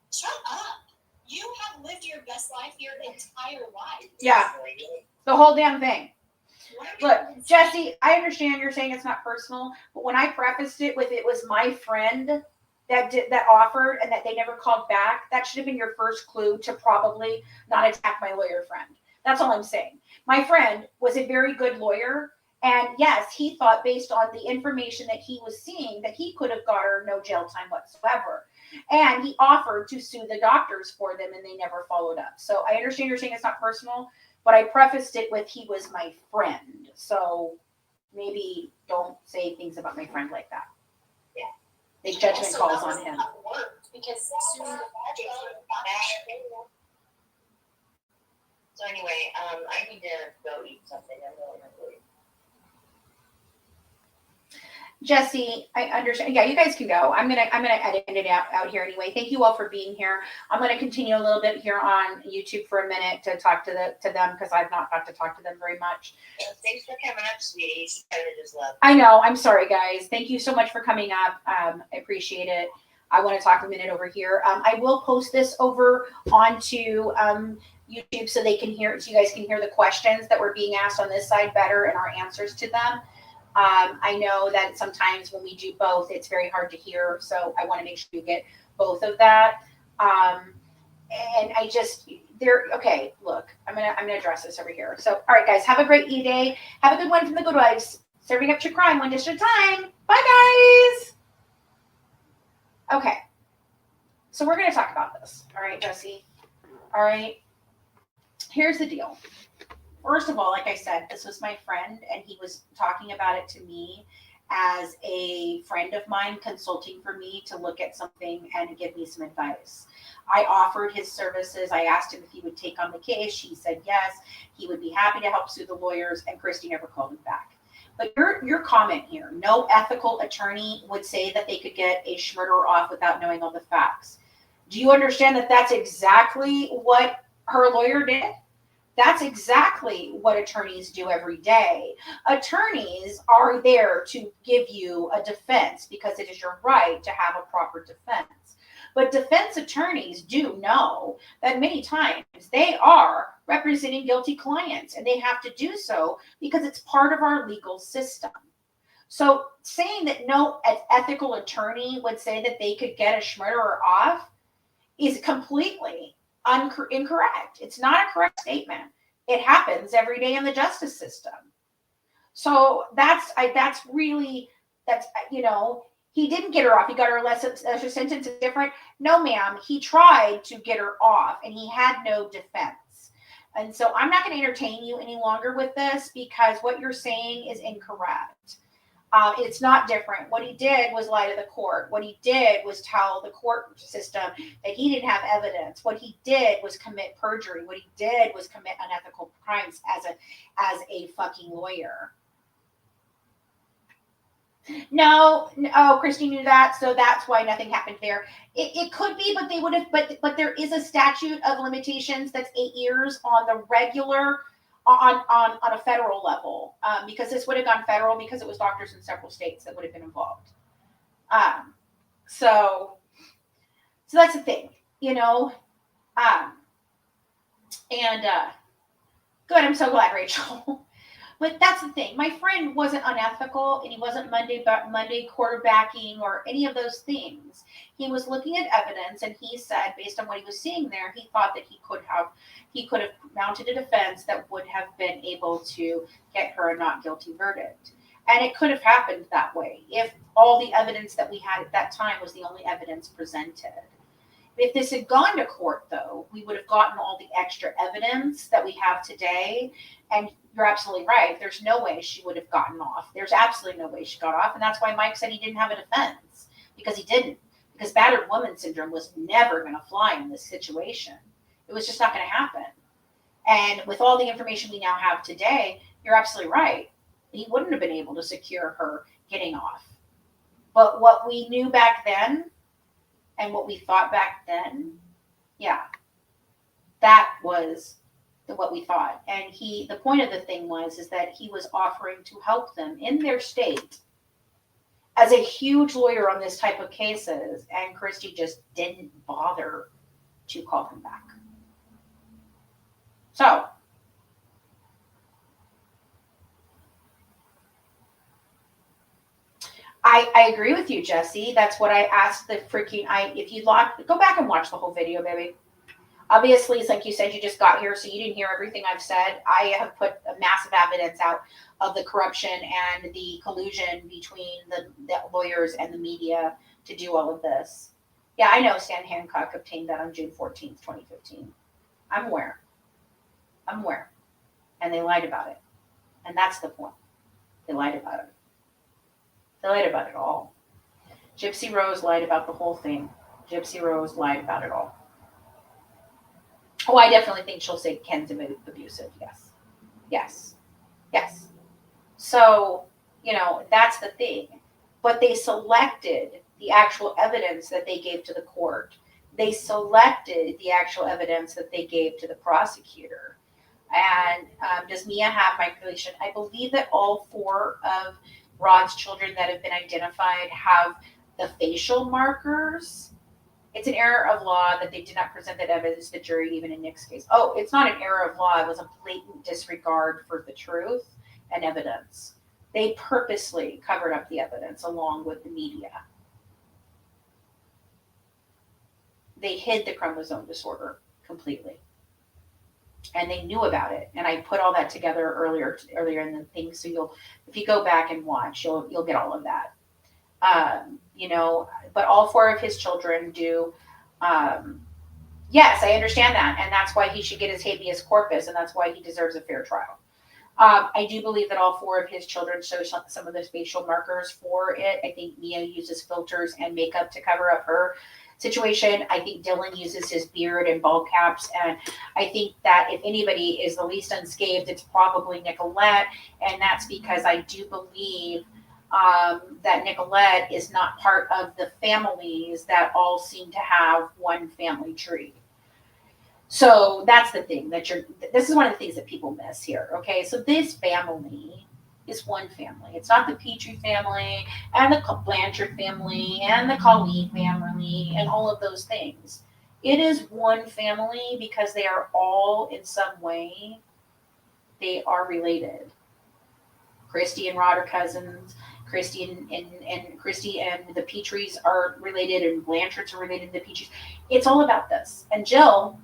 shut up. You have lived your best life your entire life. Yeah, the whole damn thing. Look, Jesse, I understand you're saying it's not personal, but when I prefaced it with it was my friend that offered and that they never called back, that should have been your first clue to probably not attack my lawyer friend. That's all I'm saying. My friend was a very good lawyer, and yes, he thought based on the information that he was seeing that he could have got her no jail time whatsoever. And he offered to sue the doctors for them, and they never followed up. So I understand you're saying it's not personal, but I prefaced it with he was my friend. So maybe don't say things about my friend like that. Yeah. Make judgment Also, calls that on was him. not work because soon the magic So anyway, I need to go eat something. I'm really hungry. Jesse, I understand. Yeah, you guys can go. I'm gonna edit it out here anyway. Thank you all for being here. I'm gonna continue a little bit here on YouTube for a minute to talk to them because I've not got to talk to them very much. Thanks for coming up, sweeties. I just love. I know. I'm sorry, guys. Thank you so much for coming up. I appreciate it. I want to talk a minute over here. I will post this over onto YouTube so they can hear, so you guys can hear the questions that were being asked on this side better and our answers to them. I know that sometimes when we do both, it's very hard to hear. So I want to make sure you get both of that. And Okay, look, I'm gonna address this over here. So, all right, guys, have a great E-Day. Have a good one from the Good Wives. Serving up true crime one dish at a time. Bye, guys. Okay, so we're gonna talk about this. All right, Jesse. All right. Here's the deal. First of all, like I said, this was my friend, and he was talking about it to me as a friend of mine consulting for me to look at something and give me some advice. I offered his services. I asked him if he would take on the case. He said yes. He would be happy to help sue the lawyers, and Christy never called him back. But your comment here, no ethical attorney would say that they could get a murderer off without knowing all the facts. Do you understand that that's exactly what her lawyer did? That's exactly what attorneys do every day. Attorneys are there to give you a defense because it is your right to have a proper defense. But defense attorneys do know that many times they are representing guilty clients, and they have to do so because it's part of our legal system. So saying that no ethical attorney would say that they could get a murderer off is completely incorrect. It's not a correct statement. It happens every day in the justice system. So that's he didn't get her off. He got her lesser sentence. Is different. No, ma'am. He tried to get her off, and he had no defense. And so I'm not going to entertain you any longer with this because what you're saying is incorrect. It's not different. What he did was lie to the court. What he did was tell the court system that he didn't have evidence. What he did was commit perjury. What he did was commit unethical crimes as a fucking lawyer. No, Christy knew that, so that's why nothing happened there. It could be, but they would have. But there is a statute of limitations that's 8 years on the regular. On a federal level, because this would have gone federal because it was doctors in several states that would have been involved. So that's the thing, good. I'm so glad, Rachel. But that's the thing. My friend wasn't unethical, and he wasn't Monday quarterbacking or any of those things. He was looking at evidence, and he said, based on what he was seeing there, he thought that he could have mounted a defense that would have been able to get her a not guilty verdict. And it could have happened that way if all the evidence that we had at that time was the only evidence presented. If this had gone to court, though, we would have gotten all the extra evidence that we have today. And you're absolutely right. There's no way she would have gotten off. There's absolutely no way she got off. And that's why Mike said he didn't have a defense, because he didn't. Because battered woman syndrome was never going to fly in this situation. It was just not going to happen. And with all the information we now have today, you're absolutely right. He wouldn't have been able to secure her getting off. But what we knew back then and what we thought back then, yeah, that was what we thought. And the point of the thing is that he was offering to help them in their state as a huge lawyer on this type of cases, and Christy just didn't bother to call him back. So I agree with you, Jesse. That's what I asked the freaking, if you go back and watch the whole video, baby. Obviously, it's like you said, you just got here, so you didn't hear everything I've said. I have put a massive evidence out of the corruption and the collusion between the lawyers and the media to do all of this. Yeah, I know Stan Hancock obtained that on June 14th, 2015. I'm aware. And they lied about it. And that's the point. They lied about it. They lied about it all. Gypsy Rose lied about the whole thing. Gypsy Rose lied about it all. Oh, I definitely think she'll say Ken's abusive. Yes. So, that's the thing. But they selected the actual evidence that they gave to the court. They selected the actual evidence that they gave to the prosecutor. And does Mia have microdeletion? I believe that all 4 of Rod's children that have been identified have the facial markers. It's an error of law that they did not present that evidence to the jury, even in Nick's case. Oh, it's not an error of law. It was a blatant disregard for the truth and evidence. They purposely covered up the evidence along with the media. They hid the chromosome disorder completely. and they knew about it. And I put all that together earlier in the thing. So if you go back and watch, you'll get all of that. But all four of his children do. Um, yes, I understand that, and that's why he should get his habeas corpus, and that's why he deserves a fair trial. I do believe that all four of his children show some of the facial markers for it. I think Mia uses filters and makeup to cover up her situation. I think Dylan uses his beard and ball caps. And I think that if anybody is the least unscathed, it's probably Nicolette. And that's because I do believe that Nicolette is not part of the families that all seem to have one family tree. So that's the thing this is one of the things that people miss here. Okay. So this family is one family. It's not the Petrie family and the Blanchard family and the Colleen family and all of those things. It is one family because they are all in some way, they are related. Christy and Rod are cousins. Christy and Christy and the Petries are related, and Blanchards are related to the Petries. It's all about this. And Jill,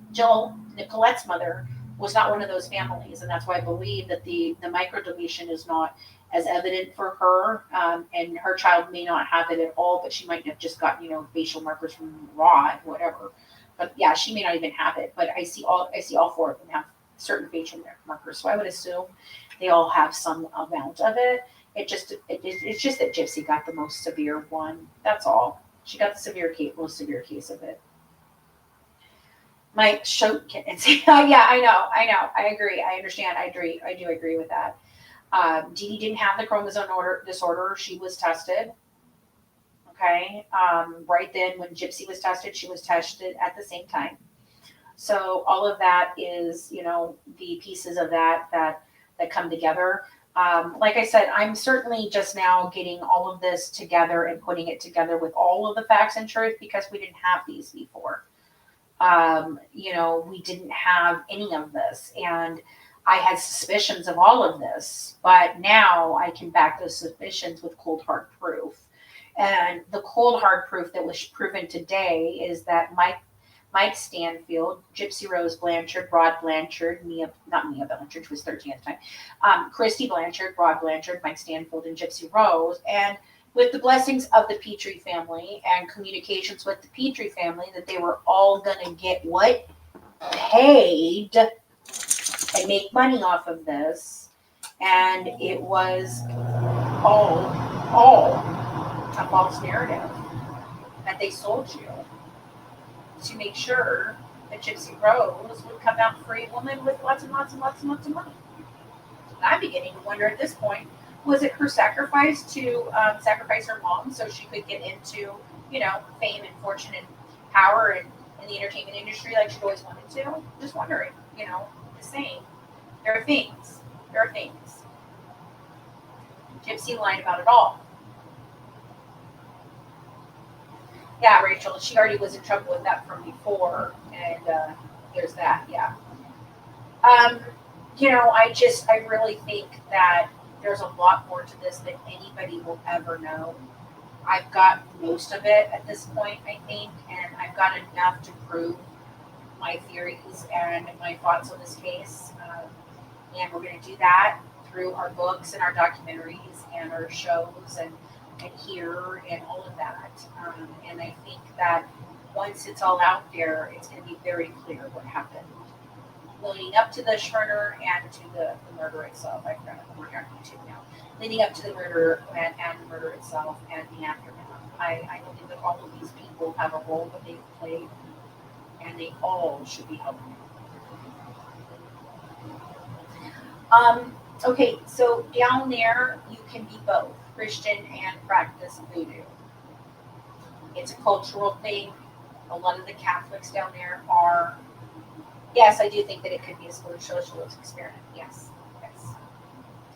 Nicolette's mother, was not one of those families, and that's why I believe that the microdeletion is not as evident for her, and her child may not have it at all, but she might have just got facial markers from Rod, whatever. But yeah, she may not even have it. But I see all four of them have certain facial markers, so I would assume they all have some amount of it. It's just that Gypsy got the most severe one. That's all. She got the most severe case of it. Mike show and say, oh, yeah, I know. I agree. I understand. I do agree with that. Dee Dee didn't have the chromosome disorder. She was tested. Okay. Right then, when Gypsy was tested, she was tested at the same time. So all of that is, the pieces of that come together. Like I said, I'm certainly just now getting all of this together and putting it together with all of the facts and truth, because we didn't have these before. We didn't have any of this, and I had suspicions of all of this, but now I can back those suspicions with cold hard proof. And the cold hard proof that was proven today is that Mike Stanfield, Gypsy Rose Blanchard, Rod Blanchard, not Mia Blanchard, who was 13 at the time, Christy Blanchard, Rod Blanchard, Mike Stanfield, and Gypsy Rose. And with the blessings of the Petrie family and communications with the Petrie family, that they were all going to get what? Paid and make money off of this. And it was all a false narrative that they sold you to make sure that Gypsy Rose would come out free woman with lots and lots and lots and lots of money. And I'm beginning to wonder at this point, was it her sacrifice to sacrifice her mom so she could get into, fame and fortune and power and in the entertainment industry like she always wanted to? Just wondering, the same. There are things. Gypsy lied about it all. Yeah, Rachel, she already was in trouble with that from before, and there's that, yeah. I really think that there's a lot more to this than anybody will ever know. I've got most of it at this point, I think, and I've got enough to prove my theories and my thoughts on this case. And we're going to do that through our books and our documentaries and our shows and here and all of that. And I think that once it's all out there, it's going to be very clear what happened leading up to the murder and to the murder itself. I forgot I'm working on YouTube now. Leading up to the murder and the murder itself and the aftermath. I believe that all of these people have a role that they've played, and they all should be held. Okay, so down there you can be both Christian and practice voodoo. It's a cultural thing. A lot of the Catholics down there are. Yes, I do think that it could be a social experiment. Yes.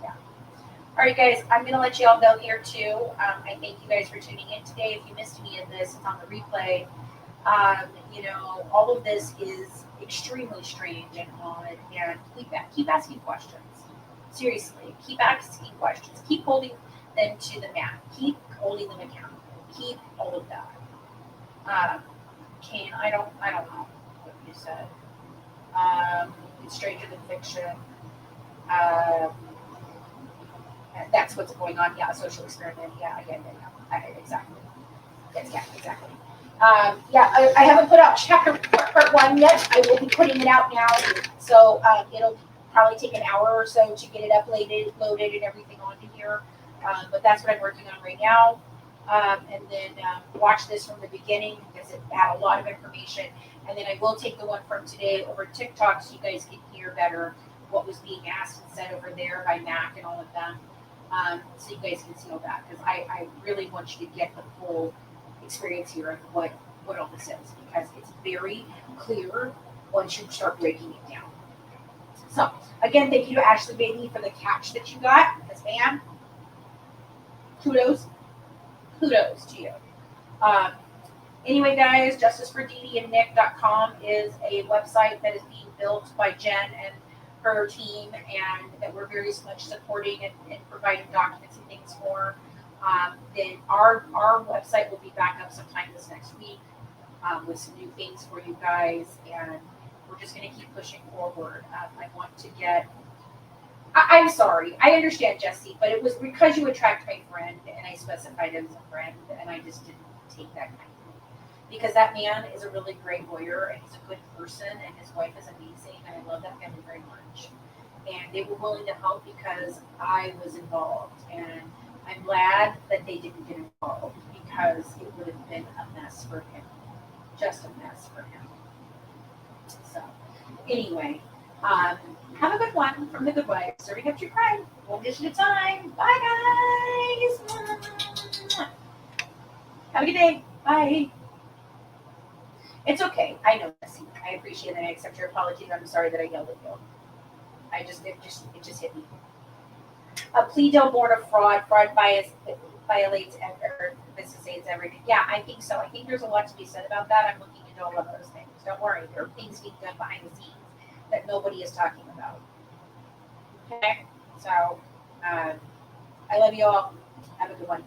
Yeah. All right, guys, I'm going to let you all go here, too. I thank you guys for tuning in today. If you missed any of this, it's on the replay. All of this is extremely strange and odd, and keep asking questions. Seriously, keep asking questions. Keep holding them to the mat. Keep holding them accountable. Keep all of that. I don't know what you said. It's stranger than fiction. Um, that's what's going on. Yeah, a social experiment. Yeah. Exactly. Yes, yeah, exactly. I haven't put out chapter part 1 yet. I will be putting it out now. So it'll probably take an hour or so to get it uploaded, loaded, and everything onto here. But that's what I'm working on right now. And then watch this from the beginning because it had a lot of information. And then I will take the one from today over TikTok so you guys can hear better what was being asked and said over there by Mac and all of them. So you guys can see all that because I really want you to get the full experience here of what all this is because it's very clear once you start breaking it down. So again, thank you to Ashley Bailey for the catch that you got. Because man, kudos to you. Anyway, guys, justicefordedeandnick.com is a website that is being built by Jen and her team, and that we're very much supporting and providing documents and things for. Then our website will be back up sometime this next week with some new things for you guys, and we're just going to keep pushing forward. I want to get. I'm sorry. I understand, Jesse, but it was because you attract my friend, and I specified him as a friend, and I just didn't take that kindly. Because that man is a really great lawyer, and he's a good person, and his wife is amazing, and I love that family very much. And they were willing to help because I was involved, and I'm glad that they didn't get involved because it would have been a mess for him. Just a mess for him. So, anyway, have a good one from the Good Wife. Serving up your pride. One dish at a time. Bye, guys. Have a good day. Bye. It's okay. I know, Jesse. I appreciate it. I accept your apologies. I'm sorry that I yelled at you. It just hit me. A plea deal born of fraud. Fraud violates or necessitates everything. Yeah, I think so. I think there's a lot to be said about that. I'm looking into all of those things. Don't worry. There are things being done behind the scenes that nobody is talking about. Okay? So, I love you all. Have a good one.